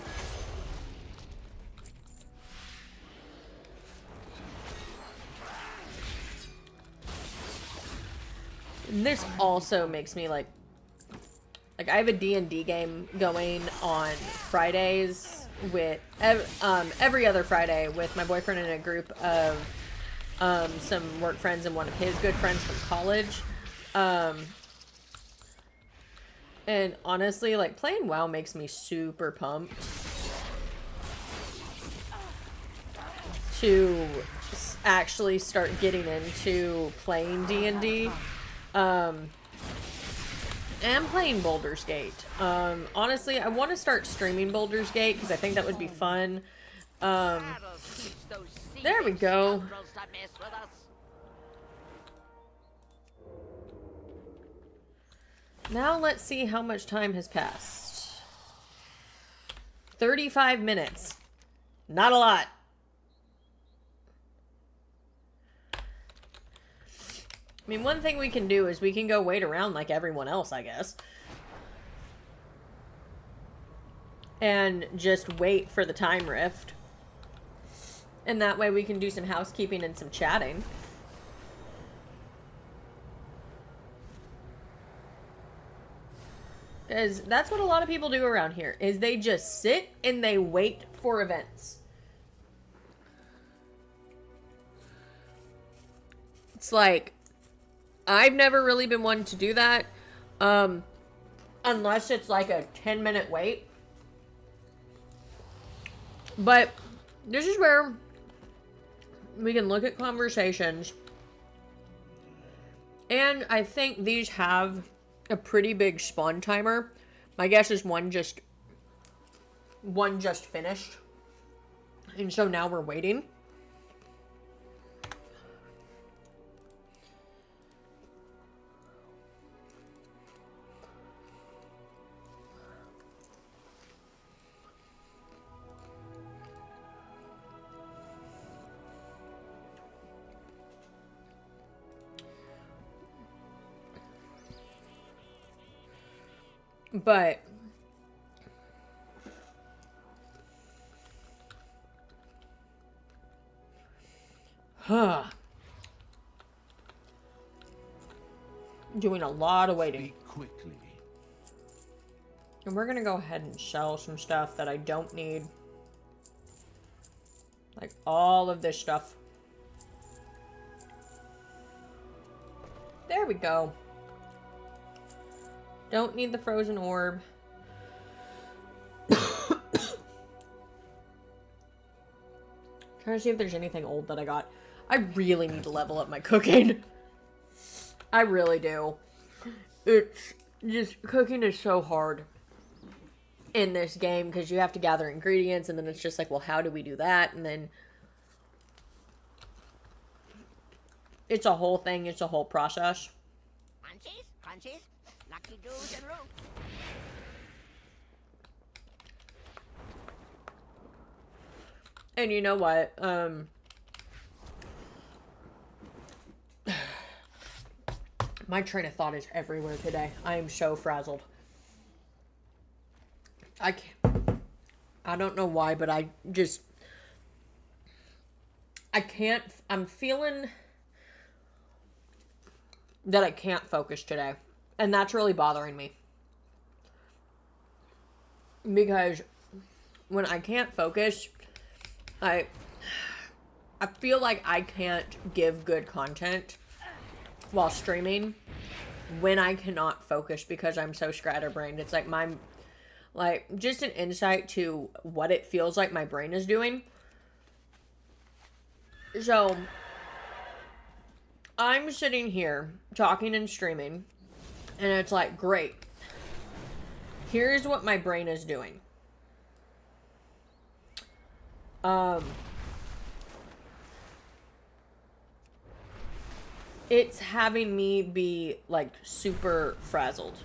And this also makes me like I have a D&D game going on Fridays with every other Friday with my boyfriend and a group of some work friends and one of his good friends from college. And honestly, like, playing WoW makes me super pumped to actually start getting into playing D&D. And playing Baldur's Gate. Honestly, I want to start streaming Baldur's Gate because I think that would be fun. There we go. Now let's see how much time has passed. 35 minutes. Not a lot. I mean, one thing we can do is we can go wait around like everyone else, I guess. And just wait for the time rift. And that way we can do some housekeeping and some chatting. Because that's what a lot of people do around here, is they just sit and they wait for events. It's like, I've never really been one to do that, unless it's like a 10-minute wait. But this is where we can look at conversations. And I think these have a pretty big spawn timer. My guess is one just finished. And so now we're waiting. But doing a lot of waiting. Quickly. And we're gonna go ahead and sell some stuff that I don't need. Like all of this stuff. There we go. Don't need the frozen orb. Trying to see if there's anything old that I got. I really need to level up my cooking. I really do. It's just, cooking is so hard in this game because you have to gather ingredients and then it's just like, well, how do we do that? And then it's a whole thing. It's a whole process. Crunchies, crunchies, lucky goose and root. And you know what? My train of thought is everywhere today. I am so frazzled. I don't know why, but I can't, I'm feeling that I can't focus today. And that's really bothering me. Because when I can't focus, I feel like I can't give good content while streaming when I cannot focus because I'm so scatterbrained. It's like just an insight to what it feels like my brain is doing. So I'm sitting here talking and streaming, and it's like, great. Here's what my brain is doing. It's having me be like super frazzled.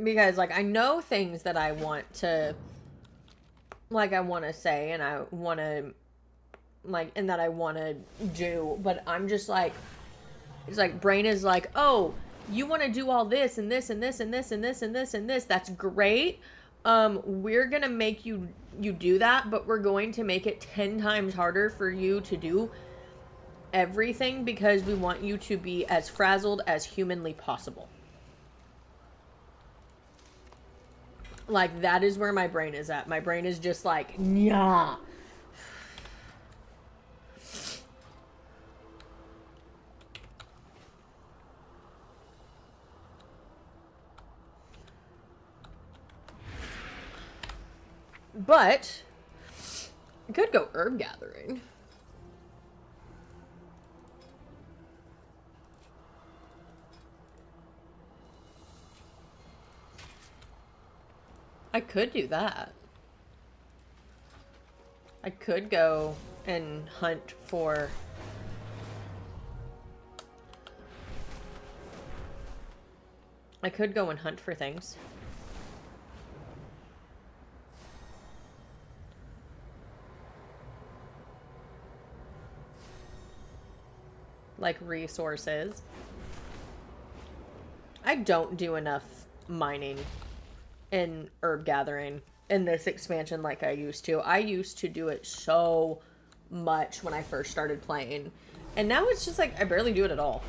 Because like I know things that I want to say and I want to like and that I want to do, but I'm just like, it's like brain is like, oh, you want to do all this and this and this and this and this and this and this. That's great. We're gonna make you do that, but we're going to make it 10 times harder for you to do everything because we want you to be as frazzled as humanly possible. Like, that is where my brain is at. My brain is just like, yeah. But I could go herb gathering. I could do that. I could go and hunt for... I could go and hunt for things. Like resources. I don't do enough mining and herb gathering in this expansion like I used to. I used to do it so much when I first started playing. And now it's just like I barely do it at all.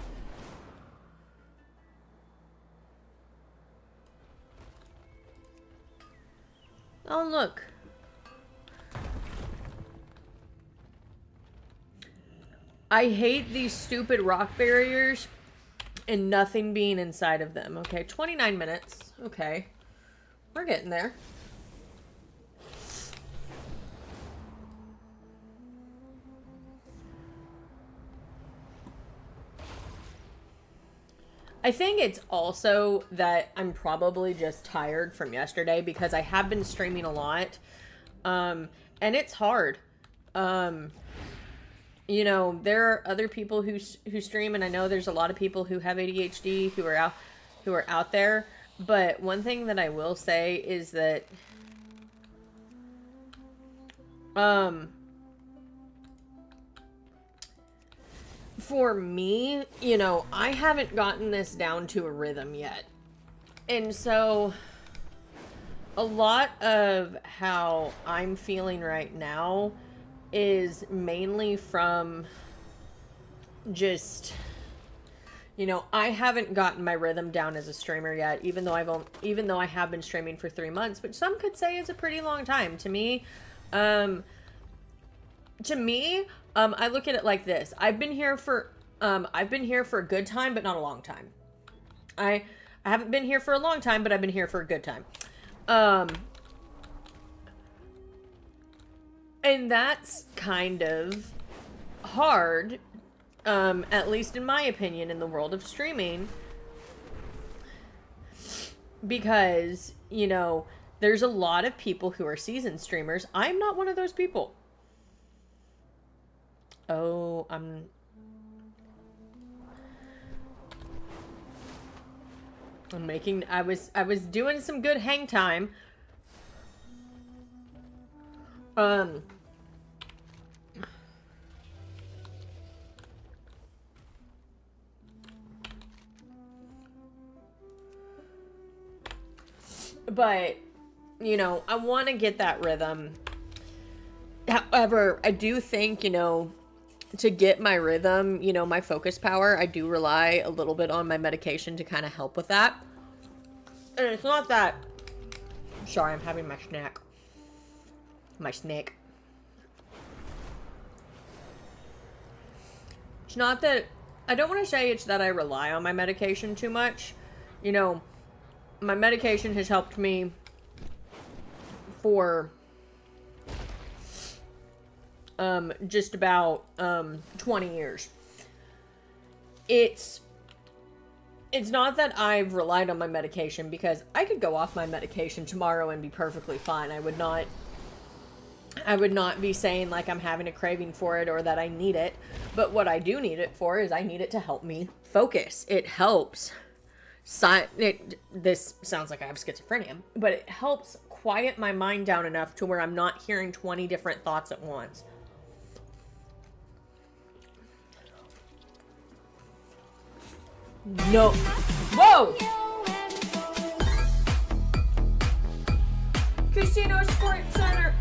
Oh, look. I hate these stupid rock barriers and nothing being inside of them. Okay, 29 minutes. Okay. We're getting there. I think it's also that I'm probably just tired from yesterday because I have been streaming a lot. And it's hard. You know, there are other people who stream, and I know there's a lot of people who have ADHD who are out there. But one thing that I will say is that for me, you know, I haven't gotten this down to a rhythm yet. And so a lot of how I'm feeling right now is mainly from just, you know, I haven't gotten my rhythm down as a streamer yet, even though I have been streaming for 3 months, which some could say is a pretty long time to me. I look at it like this. I've been here for a good time, but not a long time. I haven't been here for a long time, but I've been here for a good time. And that's kind of hard, at least in my opinion, in the world of streaming. Because, you know, there's a lot of people who are seasoned streamers. I'm not one of those people. Oh, I was doing some good hang time. But, you know, I want to get that rhythm. However, I do think, you know, to get my rhythm, you know, my focus power, I do rely a little bit on my medication to kind of help with that. And it's not that... Sorry, I'm having my snack. My snack. It's not that... I don't want to say it's that I rely on my medication too much. You know, my medication has helped me for just about 20 years. It's not that I've relied on my medication, because I could go off my medication tomorrow and be perfectly fine. I would not be saying like I'm having a craving for it or that I need it. But what I do need it for is I need it to help me focus. It helps. This sounds like I have schizophrenia, but it helps quiet my mind down enough to where I'm not hearing 20 different thoughts at once. No. Whoa! Casino Sports Center.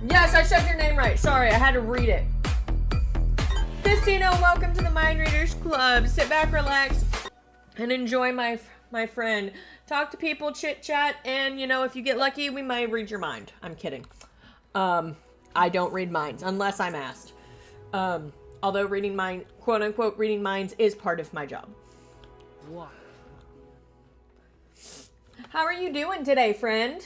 Yes, I said your name right. Sorry, I had to read it. Casino, welcome to the Mind Readers Club. Sit back, relax, and enjoy my friend. Talk to people, chit chat, and you know, if you get lucky, we might read your mind. I'm kidding. I don't read minds unless I'm asked. Although reading mind, quote unquote, reading minds is part of my job. Wow. How are you doing today, friend?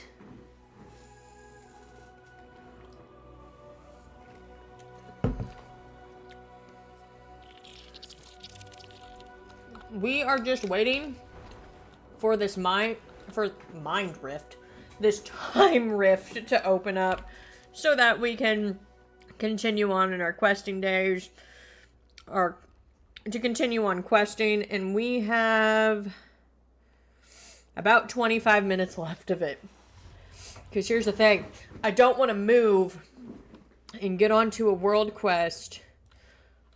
We are just waiting for this mind rift, this time rift to open up so that we can continue on in our questing days, or to continue on questing, and we have about 25 minutes left of it. Because here's the thing, I don't want to move and get onto a world quest.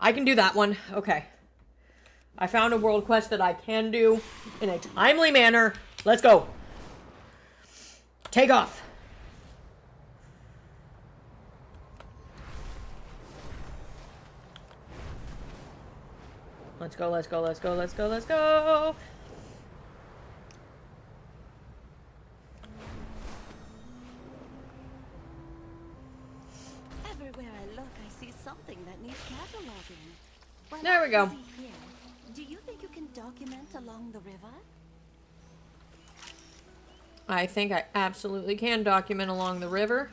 I can do that one. Okay. I found a world quest that I can do in a timely manner. Let's go. Take off. Let's go, let's go, let's go, let's go, let's go. Everywhere I look, I see something that needs cataloging. Well, there we go. Do you think you can document along the river? I think I absolutely can document along the river.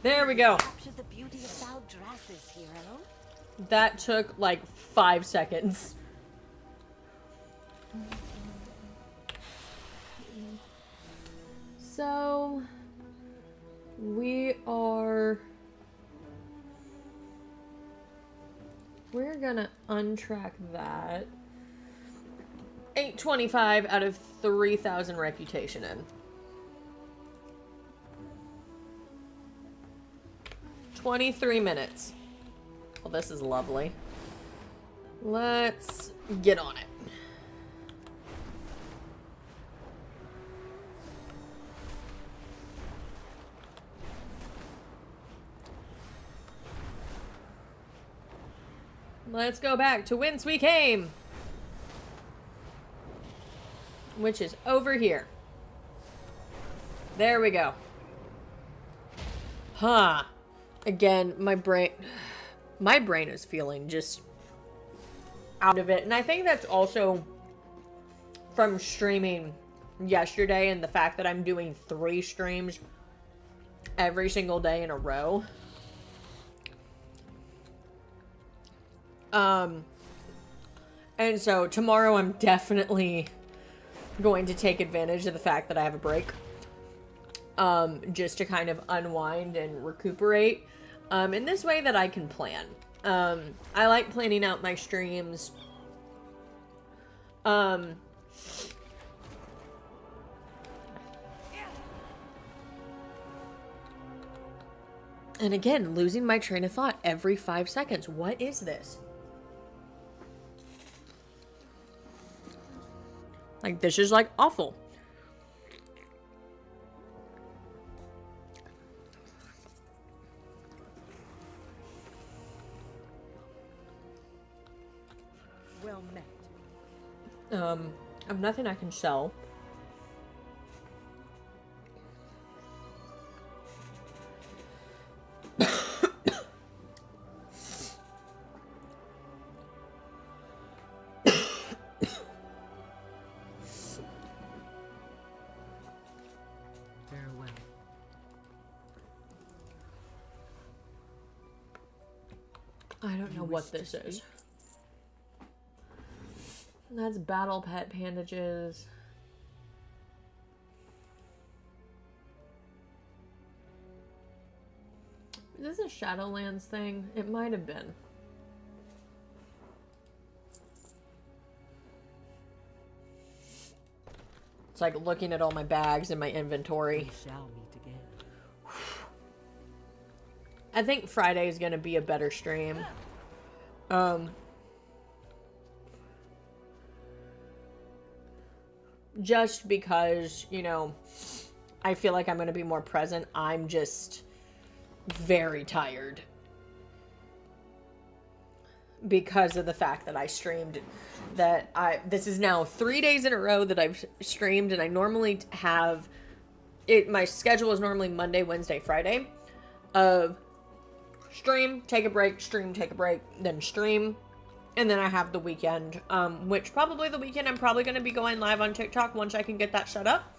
There we go. The beauty of Valdras's hero. That took like 5 seconds. So we're gonna untrack that. 825 out of 3,000 reputation in. 23 minutes. Well, this is lovely. Let's get on it. Let's go back to whence we came, which is over here. There we go. Huh. Again, my brain is feeling just out of it. And I think that's also from streaming yesterday and the fact that I'm doing 3 streams every single day in a row. And so tomorrow I'm definitely going to take advantage of the fact that I have a break. Just to kind of unwind and recuperate. In this way that I can plan. I like planning out my streams. And again, losing my train of thought every 5 seconds. What is this? Like, this is, like, awful. Well met. I've nothing I can sell. Farewell. I don't know what this is. That's battle pet bandages. Is this a Shadowlands thing? It might have been. It's like looking at all my bags in my inventory. We shall meet again. I think Friday is going to be a better stream. Just because, you know, I feel like I'm going to be more present. I'm just very tired. Because of the fact that I streamed, this is now 3 days in a row that I've streamed, and I normally have, my schedule is normally Monday, Wednesday, Friday, of stream, take a break, stream, take a break, then stream, and then I have the weekend, which probably the weekend I'm probably going to be going live on TikTok once I can get that set up.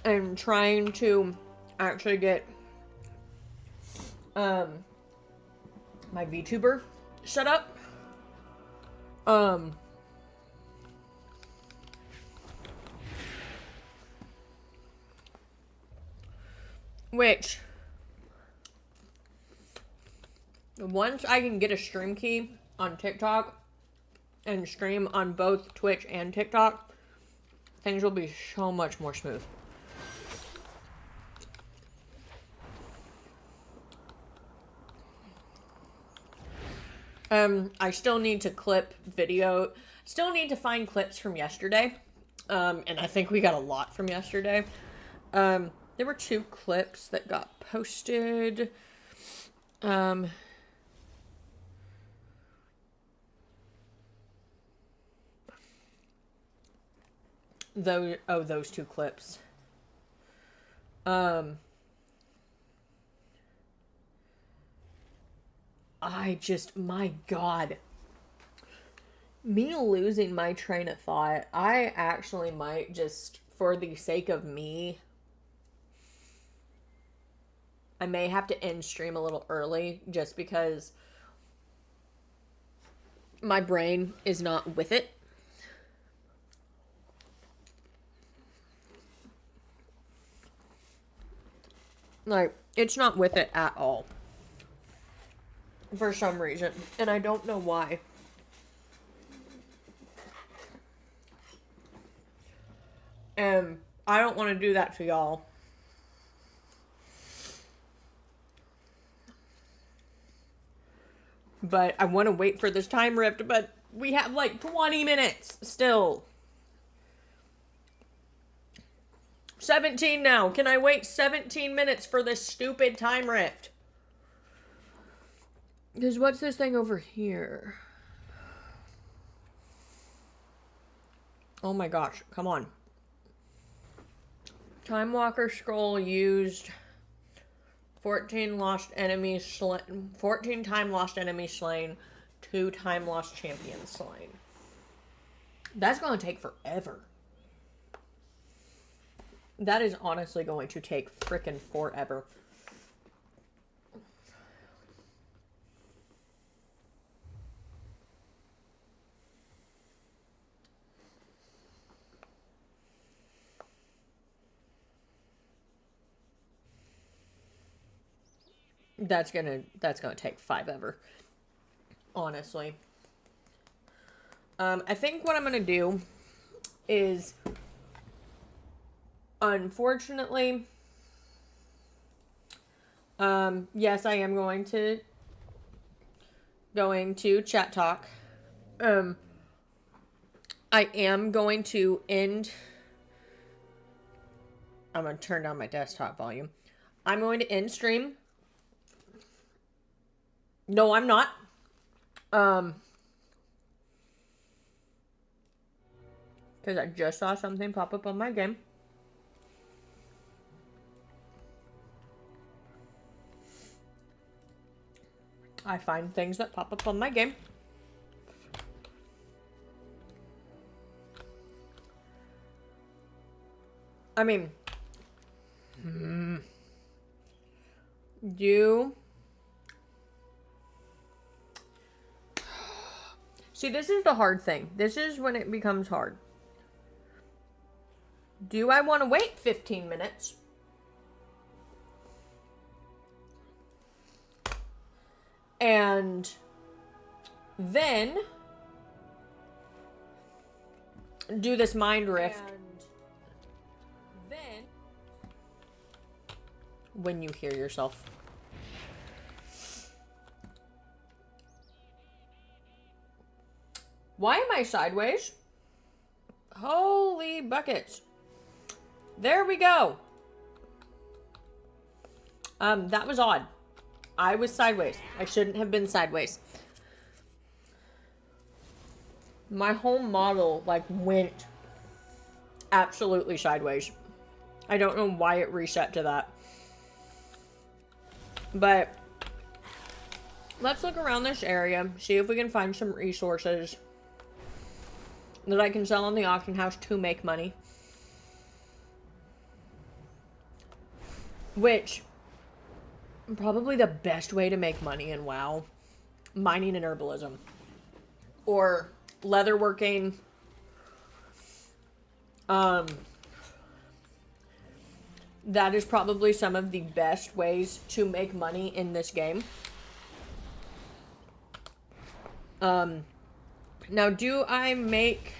I'm trying to actually get my VTuber set up. Which, once I can get a stream key on TikTok and stream on both Twitch and TikTok, things will be so much more smooth. I still need to clip video, still need to find clips from yesterday, and I think we got a lot from yesterday. There were 2 clips that got posted. Those 2 clips. My God. Me losing my train of thought, I actually might just, for the sake of me, I may have to end stream a little early just because my brain is not with it. Like, it's not with it at all. For some reason. And I don't know why. And I don't want to do that to y'all. But I want to wait for this time rift, but we have like 20 minutes still. 17 now. Can I wait 17 minutes for this stupid time rift? Because what's this thing over here? Oh my gosh, come on. Time Walker scroll used 14 lost enemies slain. 14 time lost enemies slain. 2 time lost champions slain. That's going to take forever. That is honestly going to take frickin' forever. That's gonna take 5 ever. Honestly. I think what I'm gonna do is, unfortunately, yes, I am going to chat talk. I am going to end. I'm gonna turn down my desktop volume. I'm going to end stream. No, I'm not. Because I just saw something pop up on my game. I find things that pop up on my game. I mean, see, this is the hard thing. This is when it becomes hard. Do I want to wait 15 minutes? And then do this mind rift. And then when you hear yourself. Why am I sideways? Holy buckets. There we go. That was odd. I was sideways. I shouldn't have been sideways. My whole model, like, went absolutely sideways. I don't know why it reset to that. But let's look around this area, see if we can find some resources that I can sell on the auction house to make money. Which, probably the best way to make money in WoW, mining and herbalism. Or leatherworking. That is probably some of the best ways to make money in this game. Now, do I make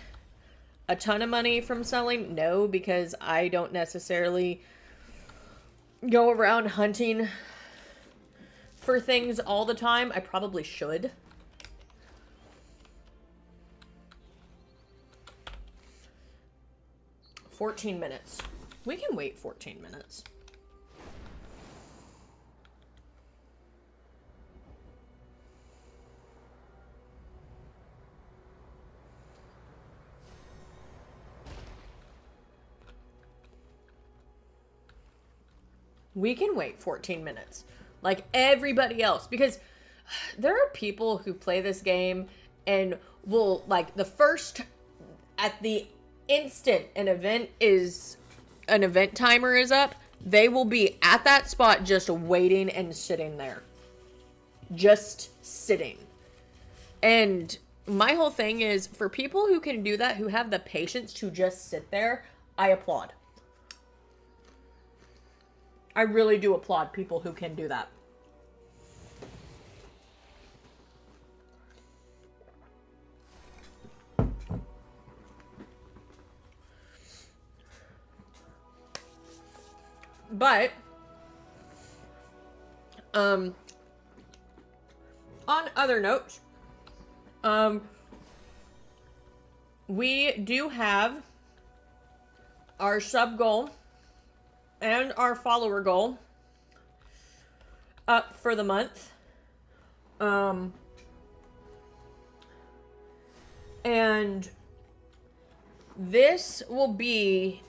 a ton of money from selling? No, because I don't necessarily go around hunting for things all the time. I probably should. $14 minutes. We can wait 14 minutes. We can wait 14 minutes. Like everybody else. Because there are people who play this game and will, like, the first, at the instant an event timer is up, they will be at that spot just waiting and sitting there. Just sitting. And my whole thing is, for people who can do that, who have the patience to just sit there, I applaud. I really do applaud people who can do that. But, on other notes, we do have our sub goal and our follower goal up for the month. And this will be,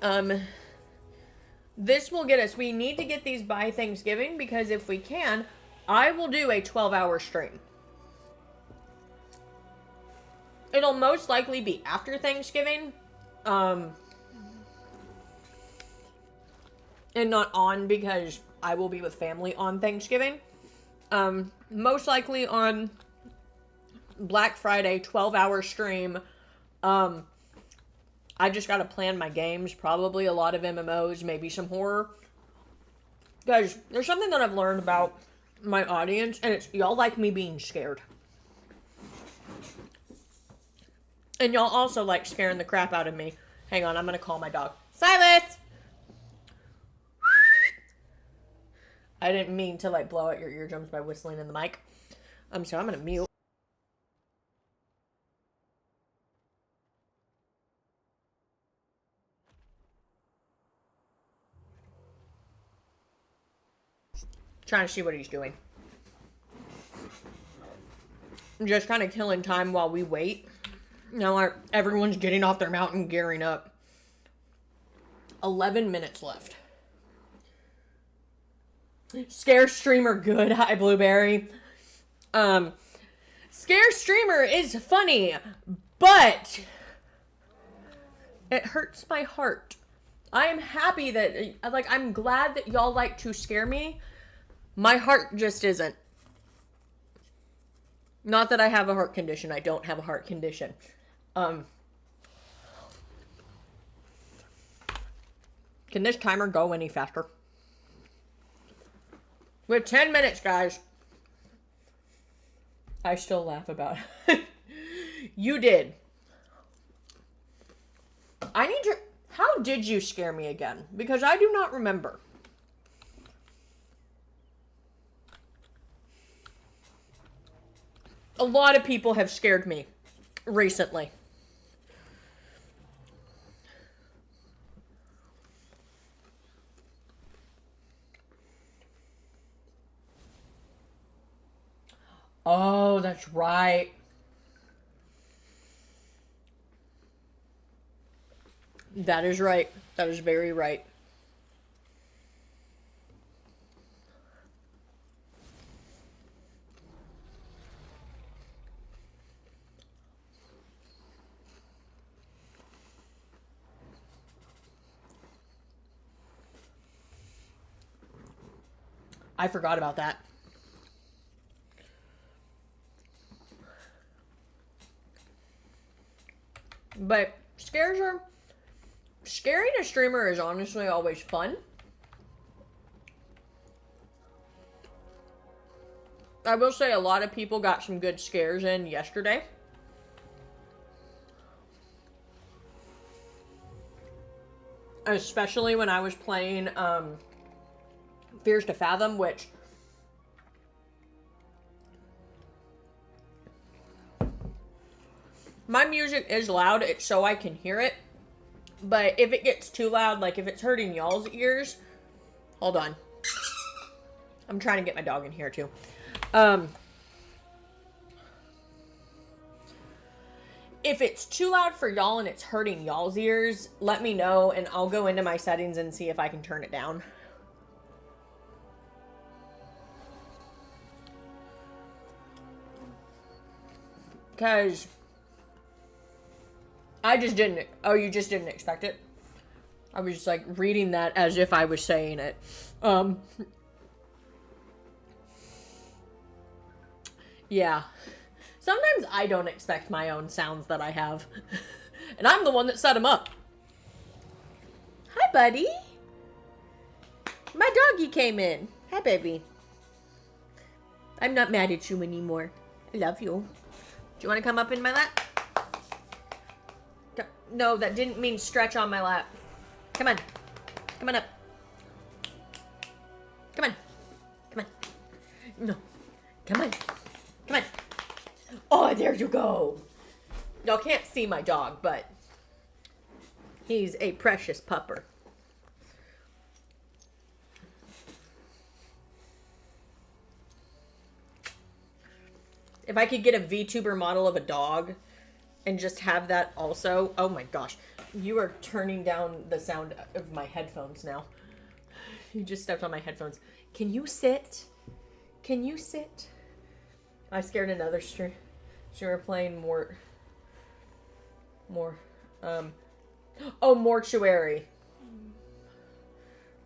This will get us, we need to get these by Thanksgiving, because if we can, I will do a 12-hour stream. It'll most likely be after Thanksgiving. And not on, because I will be with family on Thanksgiving. Most likely on Black Friday, 12-hour stream. I just gotta plan my games. Probably a lot of MMOs, maybe some horror. Guys, there's something that I've learned about my audience, and it's y'all like me being scared. And y'all also like scaring the crap out of me. Hang on, I'm gonna call my dog. Silas! I didn't mean to, like, blow out your eardrums by whistling in the mic. So I'm gonna mute. Trying to see what he's doing. Just kind of killing time while we wait. Now everyone's getting off their mountain, gearing up. 11 minutes left. Scare streamer good. Hi, Blueberry. Scare streamer is funny, but it hurts my heart. I am happy that, like, I'm glad that y'all like to scare me. My heart just isn't. Not that I have a heart condition. I don't have a heart condition. Can this timer go any faster? We have 10 minutes, guys. I still laugh about it. You did. I need to... How did you scare me again? Because I do not remember. A lot of people have scared me recently. Oh, that's right. That is right. That is very right. I forgot about that. But scaring a streamer is honestly always fun. I will say a lot of people got some good scares in yesterday. Especially when I was playing Fears to Fathom, which my music is loud, it's so I can hear it. But if it gets too loud, like if it's hurting y'all's ears, hold on. I'm trying to get my dog in here too. If it's too loud for y'all and it's hurting y'all's ears, let me know and I'll go into my settings and see if I can turn it down. Because I just didn't... Oh, you just didn't expect it? I was just, like, reading that as if I was saying it. Yeah. Sometimes I don't expect my own sounds that I have. And I'm the one that set them up. Hi, buddy. My doggy came in. Hi, baby. I'm not mad at you anymore. I love you. Do you want to come up in my lap? No, that didn't mean stretch on my lap. Come on. Come on up. Come on. Come on. No. Come on. Come on. Oh, there you go. Y'all can't see my dog, but he's a precious pupper. If I could get a VTuber model of a dog and just have that also. Oh my gosh. You are turning down the sound of my headphones now. You just stepped on my headphones. Can you sit? Can you sit? I scared another streamer playing Mortuary.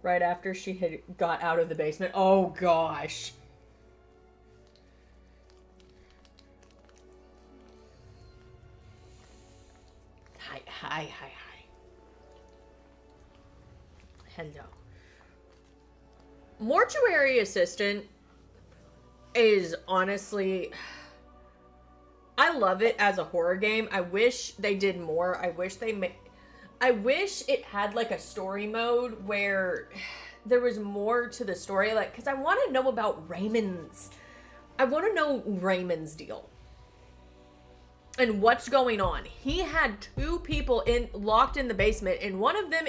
Right after she had got out of the basement. Oh gosh. Hi. Hello. Mortuary Assistant is honestly... I love it as a horror game. I wish they did more. I wish it had like a story mode where there was more to the story. Like, because I want to know about Raymond's... I want to know Raymond's deal. And what's going on. He had 2 people locked in the basement, and one of them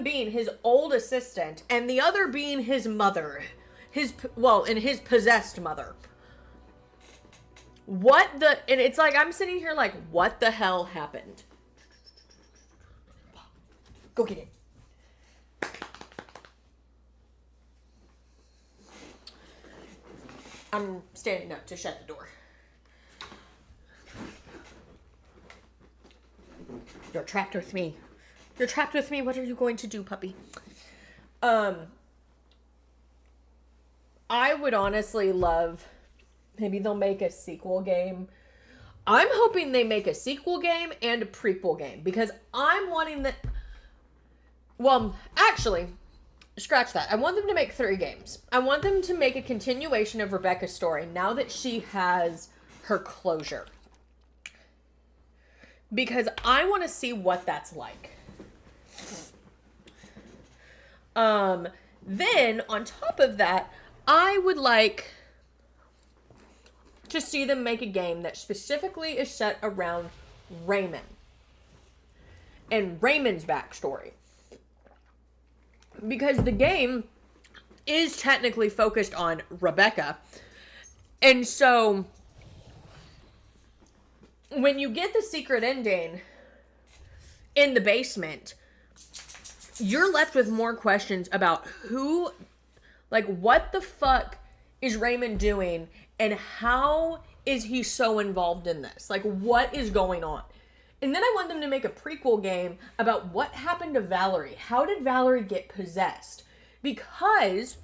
being his old assistant, and the other being his mother. His possessed mother. And it's like, I'm sitting here like, what the hell happened? Go get it. I'm standing up to shut the door. You're trapped with me. You're trapped with me. What are you going to do, puppy? I would honestly love... Maybe they'll make a sequel game. I'm hoping they make a sequel game and a prequel game. Because I'm wanting the... Well, actually, scratch that. I want them to make 3 games. I want them to make a continuation of Rebecca's story now that she has her closure. Because I want to see what that's like. Then, on top of that, I would like to see them make a game that specifically is set around Raymond. And Raymond's backstory. Because the game is technically focused on Rebecca. And so... when you get the secret ending in the basement, you're left with more questions about who, like, what the fuck is Raymond doing and how is he so involved in this? Like, what is going on? And then I want them to make a prequel game about what happened to Valerie. How did Valerie get possessed? Because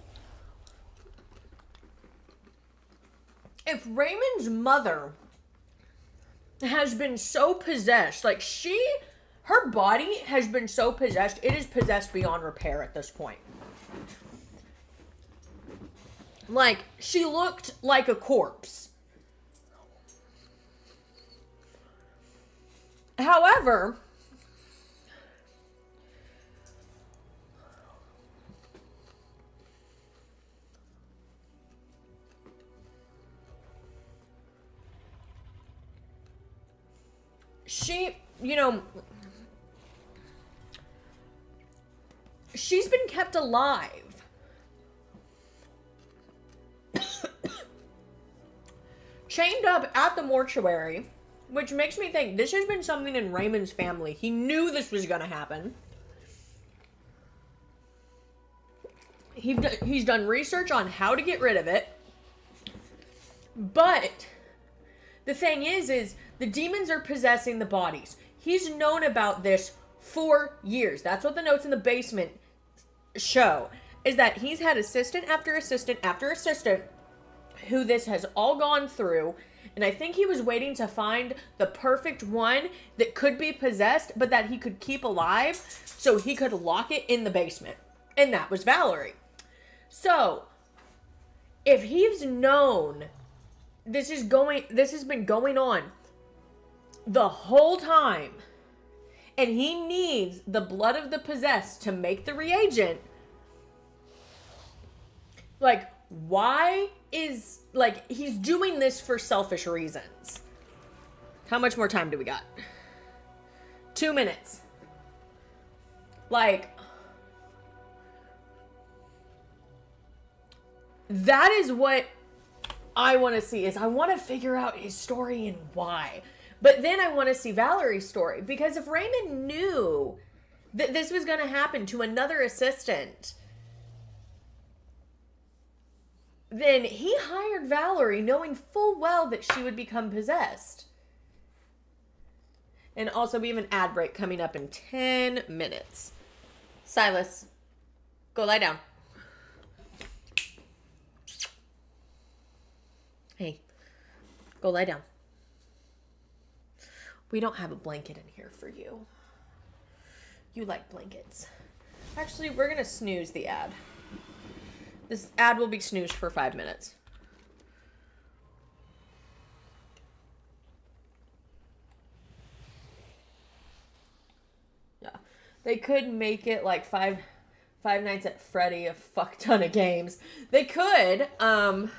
if Raymond's mother has been so possessed, like her body has been so possessed, it is possessed beyond repair at this point. Like, she looked like a corpse. However, she, she's been kept alive. Chained up at the mortuary, which makes me think this has been something in Raymond's family. He knew this was going to happen. He's done research on how to get rid of it. But the thing is the demons are possessing the bodies. He's known about this for years. That's what the notes in the basement show, is that he's had assistant after assistant after assistant who this has all gone through, and I think he was waiting to find the perfect one that could be possessed, but that he could keep alive, so he could lock it in the basement. And that was Valerie. So, if he's known this has been going on the whole time, and he needs the blood of the possessed to make the reagent, like, why is, like, he's doing this for selfish reasons. How much more time do we got? 2 minutes. Like, that is what I want to see, is I want to figure out his story and why. But then I want to see Valerie's story, because if Raymond knew that this was going to happen to another assistant, then he hired Valerie knowing full well that she would become possessed. And also, we have an ad break coming up in 10 minutes. Silas, go lie down. Hey, go lie down. We don't have a blanket in here for you. You like blankets. Actually, we're going to snooze the ad. This ad will be snoozed for 5 minutes. Yeah. They could make it like Five Nights at Freddy, a fuck ton of games. They could, but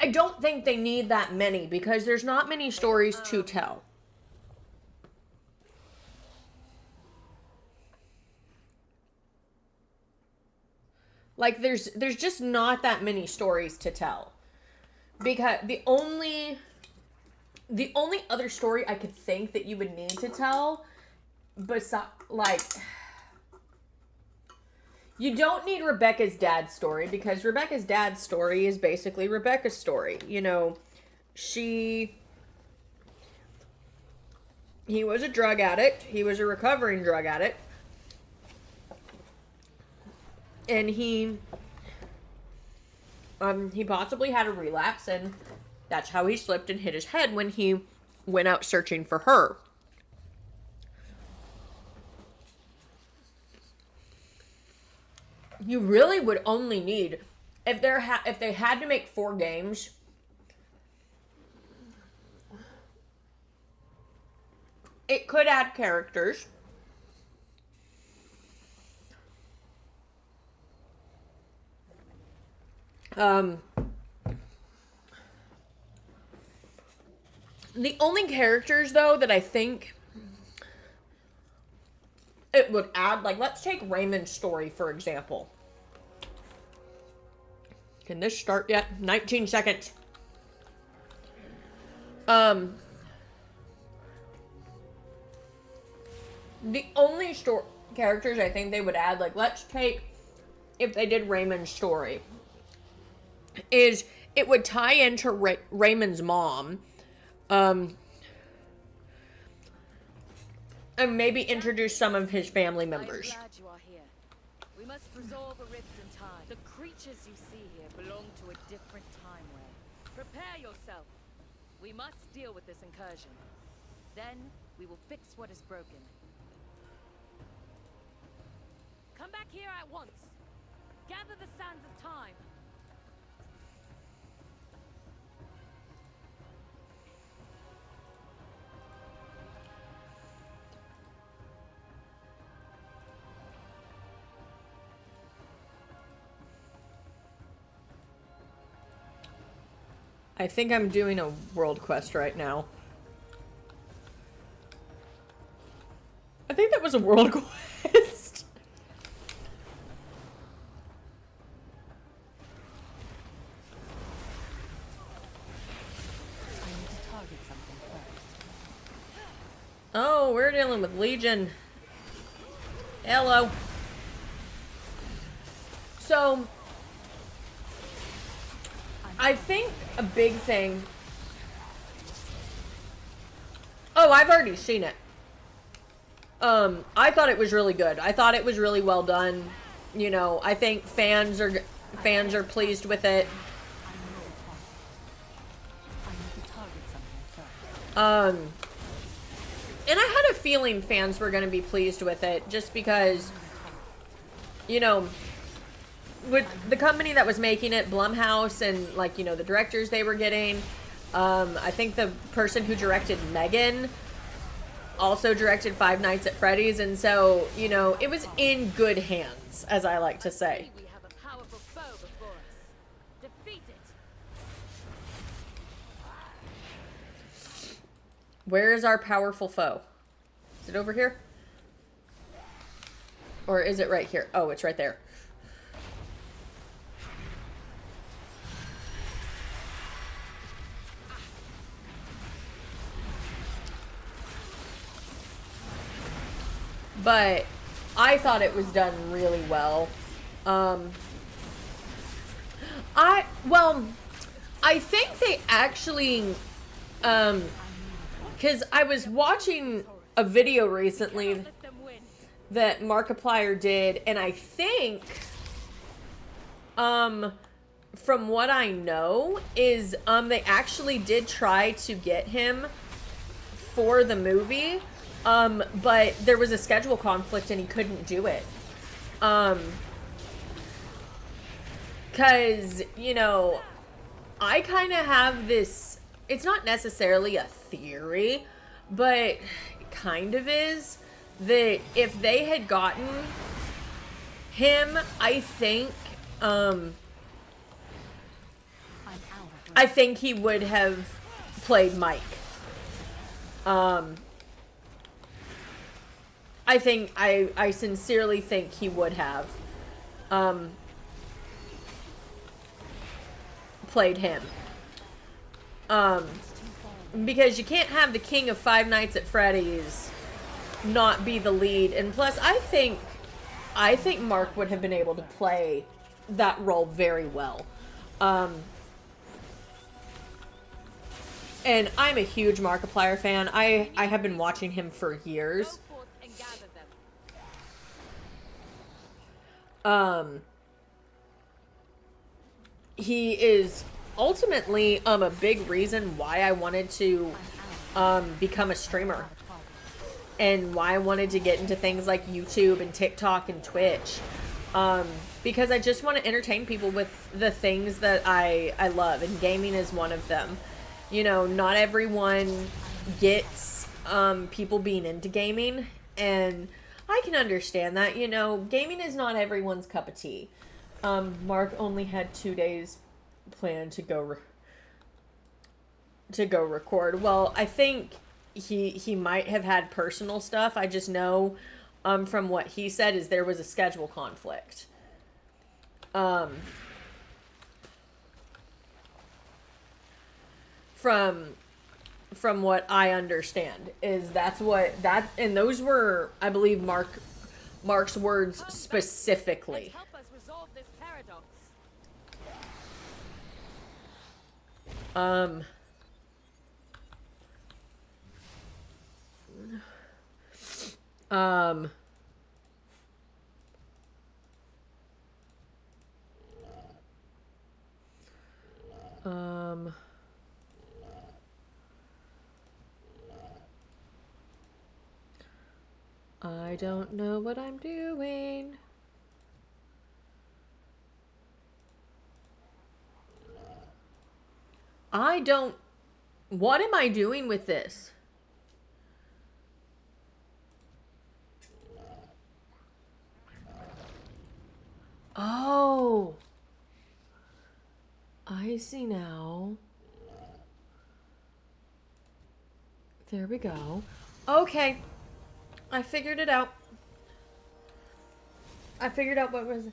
I don't think they need that many because there's not many stories to tell. Like, there's just not that many stories to tell. Because the only other story I could think that you would need to tell, besides, like, you don't need Rebecca's dad's story, because Rebecca's dad's story is basically Rebecca's story. You know, he was a drug addict. He was a recovering drug addict. And he possibly had a relapse, and that's how he slipped and hit his head when he went out searching for her. You really would only need, if they had to make 4 games, it could add characters. The only characters, though, that I think it would add, like, let's take Raymond's story, for example. Can this start yet? 19 seconds. The only characters I think they would add, like, let's take, if they did Raymond's story, is it would tie into Raymond's mom, and maybe introduce some of his family members. I'm glad you are here. We must resolve a rift in time. The creatures you see here belong to a different time wave. Prepare yourself. We must deal with this incursion. Then we will fix what is broken. Come back here at once. Gather the sands of time. I think I'm doing a world quest right now. I think that was a world quest. I need to target something first. Oh, we're dealing with Legion. Hello. So, I think a big thing... Oh, I've already seen it. I thought it was really good. I thought it was really well done. You know, I think fans are pleased with it. And I had a feeling fans were going to be pleased with it, just because, you know, with the company that was making it, Blumhouse, and, like, you know, the directors they were getting, I think the person who directed Megan also directed Five Nights at Freddy's, and so, you know, it was in good hands, as I like to say. We have a powerful foe before us. Defeat it. Where is our powerful foe? Is it over here? Or is it right here? Oh, it's right there. But I thought it was done really well. Well, I think they actually, because I was watching a video recently that Markiplier did, and I think, from what I know, is, they actually did try to get him for the movie, but there was a schedule conflict and he couldn't do it. Because, you know, I kind of have this, it's not necessarily a theory, but it kind of is, that if they had gotten him, I think he would have played Mike. I sincerely think he would have played him. Because you can't have the King of Five Nights at Freddy's not be the lead, and plus I think Mark would have been able to play that role very well. And I'm a huge Markiplier fan. I have been watching him for years. He is ultimately a big reason why I wanted to become a streamer. And why I wanted to get into things like YouTube and TikTok and Twitch. Because I just want to entertain people with the things that I love. And gaming is one of them. You know, not everyone gets people being into gaming. And I can understand that. You know, gaming is not everyone's cup of tea. Mark only had 2 days planned to go record. Well, I think he might have had personal stuff. I just know from what he said is there was a schedule conflict. From what I understand is and those were, I believe, Mark's words specifically. Help us resolve this paradox. I don't know what I'm doing. What am I doing with this? Oh. I see now. There we go. Okay. I figured it out. I figured out what was...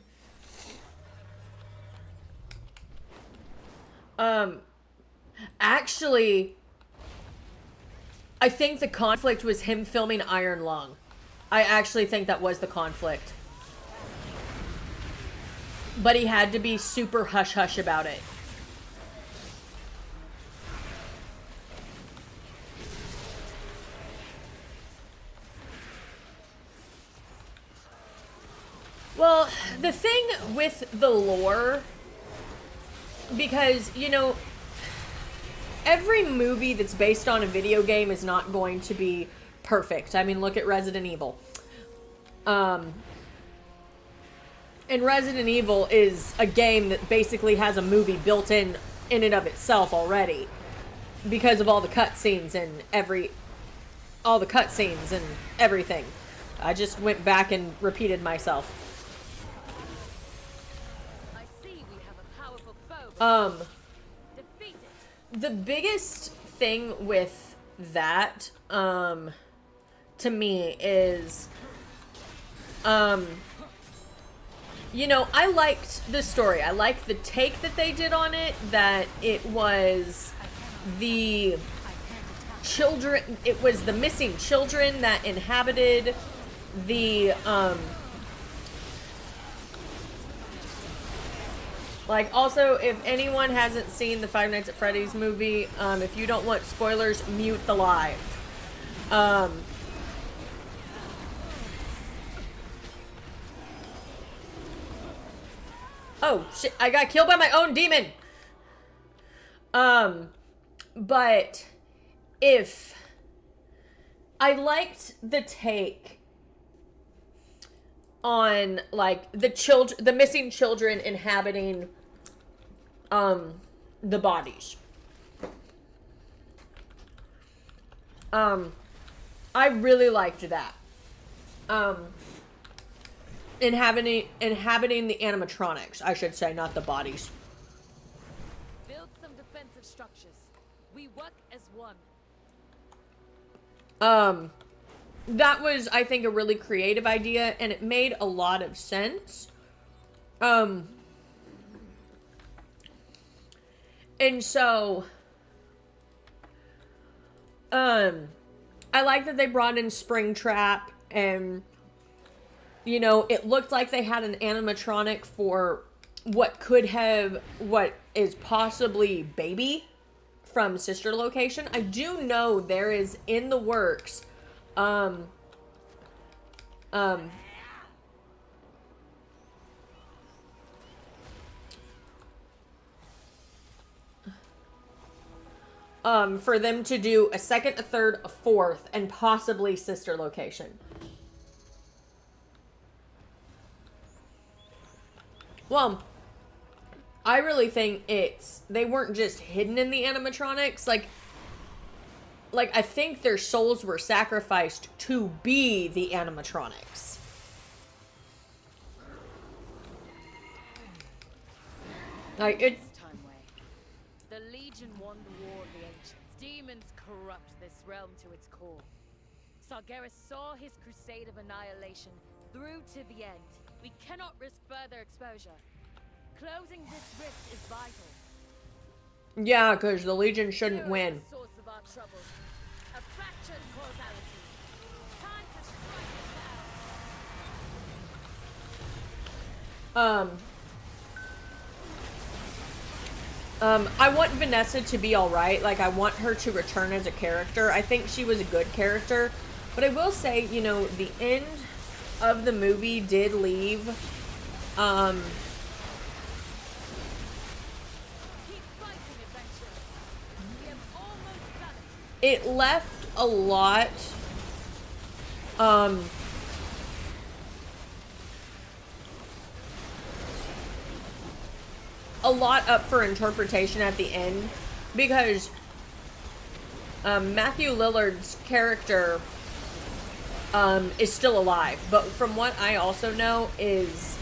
Actually, I think the conflict was him filming Iron Lung. I actually think that was the conflict. But he had to be super hush-hush about it. Well, the thing with the lore, because, you know, every movie that's based on a video game is not going to be perfect. I mean, look at Resident Evil. And Resident Evil is a game that basically has a movie built in and of itself already. Because of all the cutscenes and all the cutscenes and everything. I just went back and repeated myself. The biggest thing with that, to me is, you know, I liked the story. I liked the take that they did on it, that it was the children, it was the missing children that inhabited the, Like, also, if anyone hasn't seen the Five Nights at Freddy's movie, if you don't want spoilers, mute the live. Oh, shit, I got killed by my own demon! But if I liked the take on, like, the missing children inhabiting the bodies. I really liked that. Inhabiting the animatronics, I should say, not the bodies. Build some defensive structures. We work as one. That was, I think, a really creative idea, and it made a lot of sense. And so, I like that they brought in Springtrap, and, you know, it looked like they had an animatronic for what is possibly Baby from Sister Location. I do know there is in the works, for them to do a second, a third, a fourth, and possibly Sister Location. Well, I really think they weren't just hidden in the animatronics. Like I think their souls were sacrificed to be the animatronics. Like, it's... The Legion won the war of the ancients. Demons corrupt this realm to its core. Sargeras saw his crusade of annihilation through to the end. We cannot risk further exposure. Closing this rift is vital. Yeah, because the Legion shouldn't Here win. is the source of our troubles. A fractured causality. Time to strike it down. I want Vanessa to be alright. Like, I want her to return as a character. I think she was a good character. But I will say, you know, the end of the movie did leave, it left a lot, up for interpretation at the end, because Matthew Lillard's character is still alive, but from what I also know is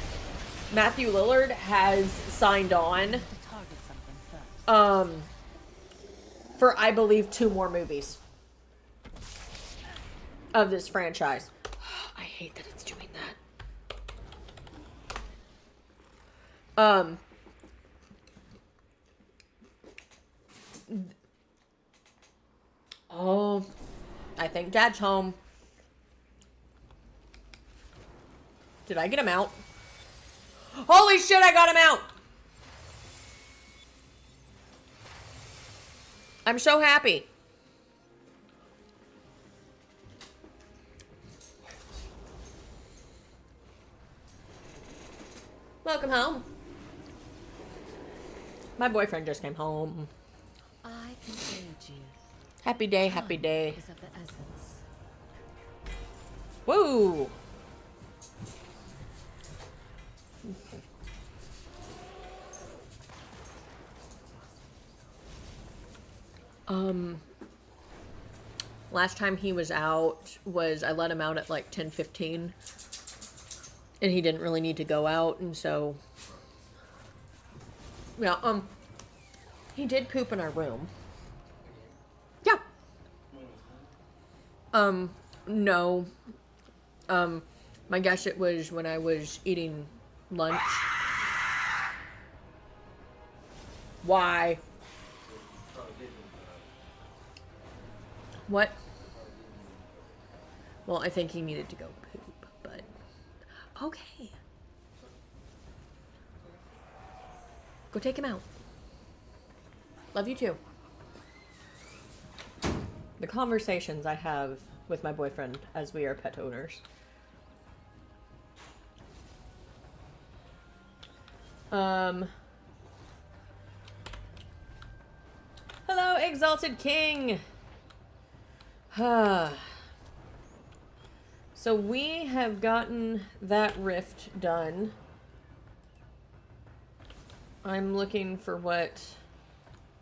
Matthew Lillard has signed on for, I believe, 2 more movies of this franchise. I hate that it's doing that. Oh, I think Dad's home. Did I get him out? Holy shit, I got him out! I'm so happy. Welcome home. My boyfriend just came home. I can aid you. Happy day, happy day. Is of the essence. Woo! Last time he was out was, I let him out at like 10:15, and he didn't really need to go out, and so, yeah, he did poop in our room. Yeah. No. My guess it was when I was eating lunch. Why? What? Well, I think he needed to go poop, but okay. Go take him out. Love you too. The conversations I have with my boyfriend as we are pet owners. Hello, Exalted King. So we have gotten that rift done. I'm looking for what...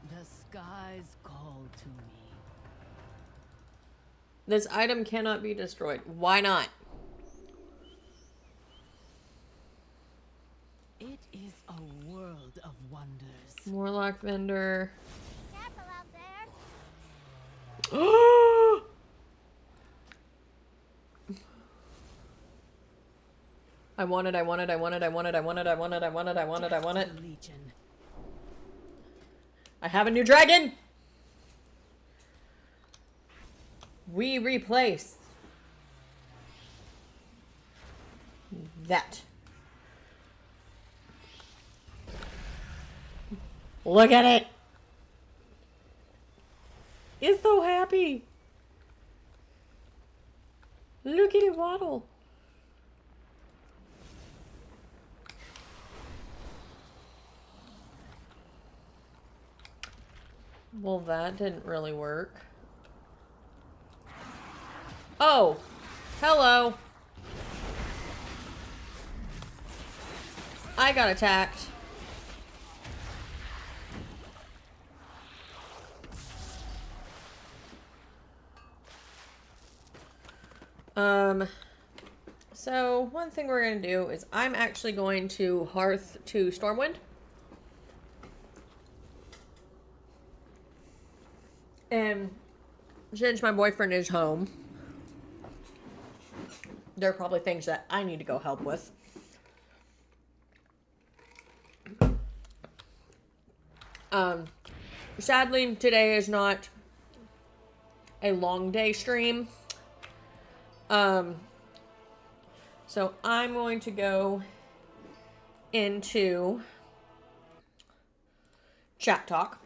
The skies call to me. This item cannot be destroyed. Why not? It is a world of wonders. Warlock vendor. Careful out there. I want it. I have a new dragon! We replace that. Look at it! It's so happy! Look at it waddle! Well, that didn't really work. Oh! Hello! I got attacked. So one thing we're going to do is I'm actually going to Hearth to Stormwind. And since my boyfriend is home, there are probably things that I need to go help with. Sadly, today is not a long day stream. So I'm going to go into chat talk,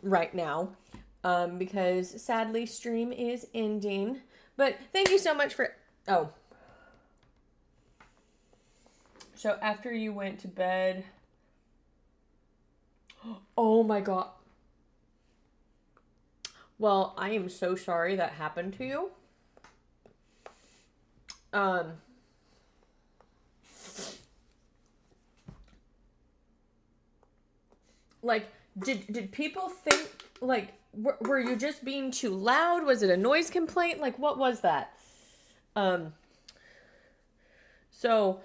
right now, because sadly stream is ending, but thank you so much for, oh. So after you went to bed, oh my god. Well, I am so sorry that happened to you. Like, did people think, like, were you just being too loud? Was it a noise complaint? Like, what was that? So,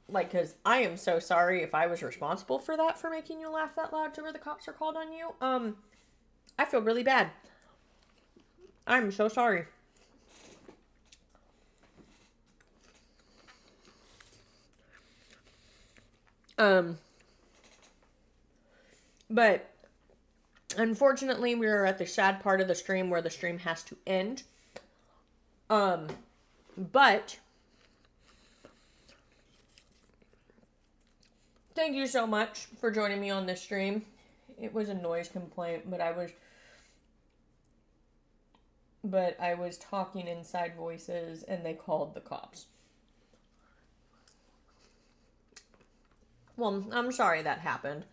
like, because I am so sorry if I was responsible for that, for making you laugh that loud to where the cops are called on you. I feel really bad. I'm so sorry. But unfortunately, we are at the sad part of the stream where the stream has to end. But thank you so much for joining me on this stream. It was a noise complaint, but I was talking inside voices and they called the cops. Well, I'm sorry that happened.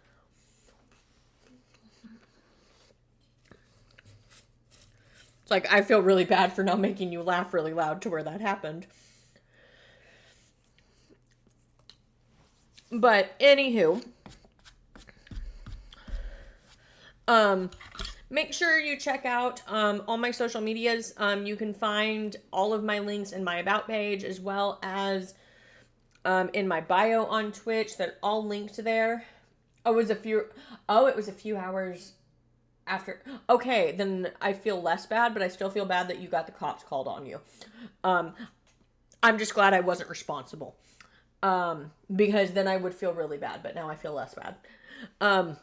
It's like, I feel really bad for not making you laugh really loud to where that happened. But, anywho. Make sure you check out all my social medias. You can find all of my links in my About page, as well as in my bio on Twitch. They're all linked there. It was a few hours after. Okay, then I feel less bad, but I still feel bad that you got the cops called on you. I'm just glad I wasn't responsible. Because then I would feel really bad, but now I feel less bad.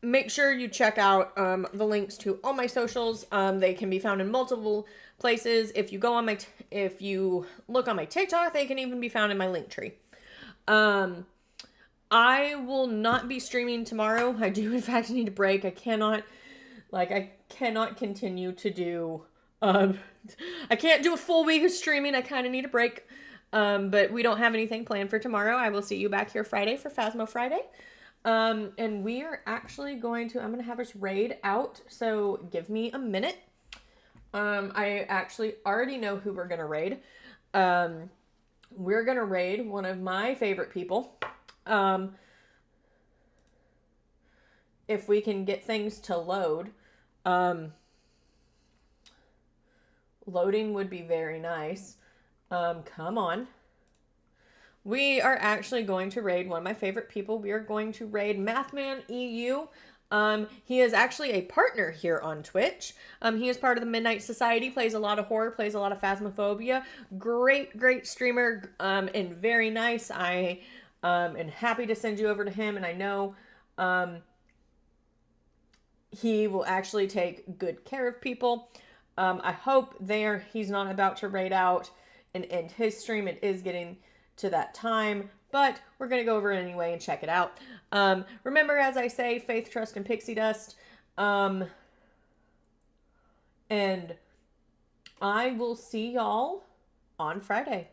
Make sure you check out the links to all my socials. They can be found in multiple places. If you go on if you look on my TikTok, they can even be found in my link tree. I will not be streaming tomorrow. I do in fact need a break. I cannot continue to do, I can't do a full week of streaming. I kind of need a break. But we don't have anything planned for tomorrow. I will see you back here Friday for Phasmo Friday. And we are actually I'm going to have us raid out. So give me a minute. I actually already know who we're going to raid. We're going to raid one of my favorite people. If we can get things to load, loading would be very nice. Come on. We are actually going to raid one of my favorite people. We are going to raid Mathman EU. He is actually a partner here on Twitch. He is part of the Midnight Society, plays a lot of horror, plays a lot of Phasmophobia. Great streamer, and very nice. I am happy to send you over to him, and I know he will actually take good care of people. I hope he's not about to raid out and end his stream. It is getting to that time, but we're going to go over it anyway and check it out. Remember, as I say, faith, trust, and pixie dust. And I will see y'all on Friday.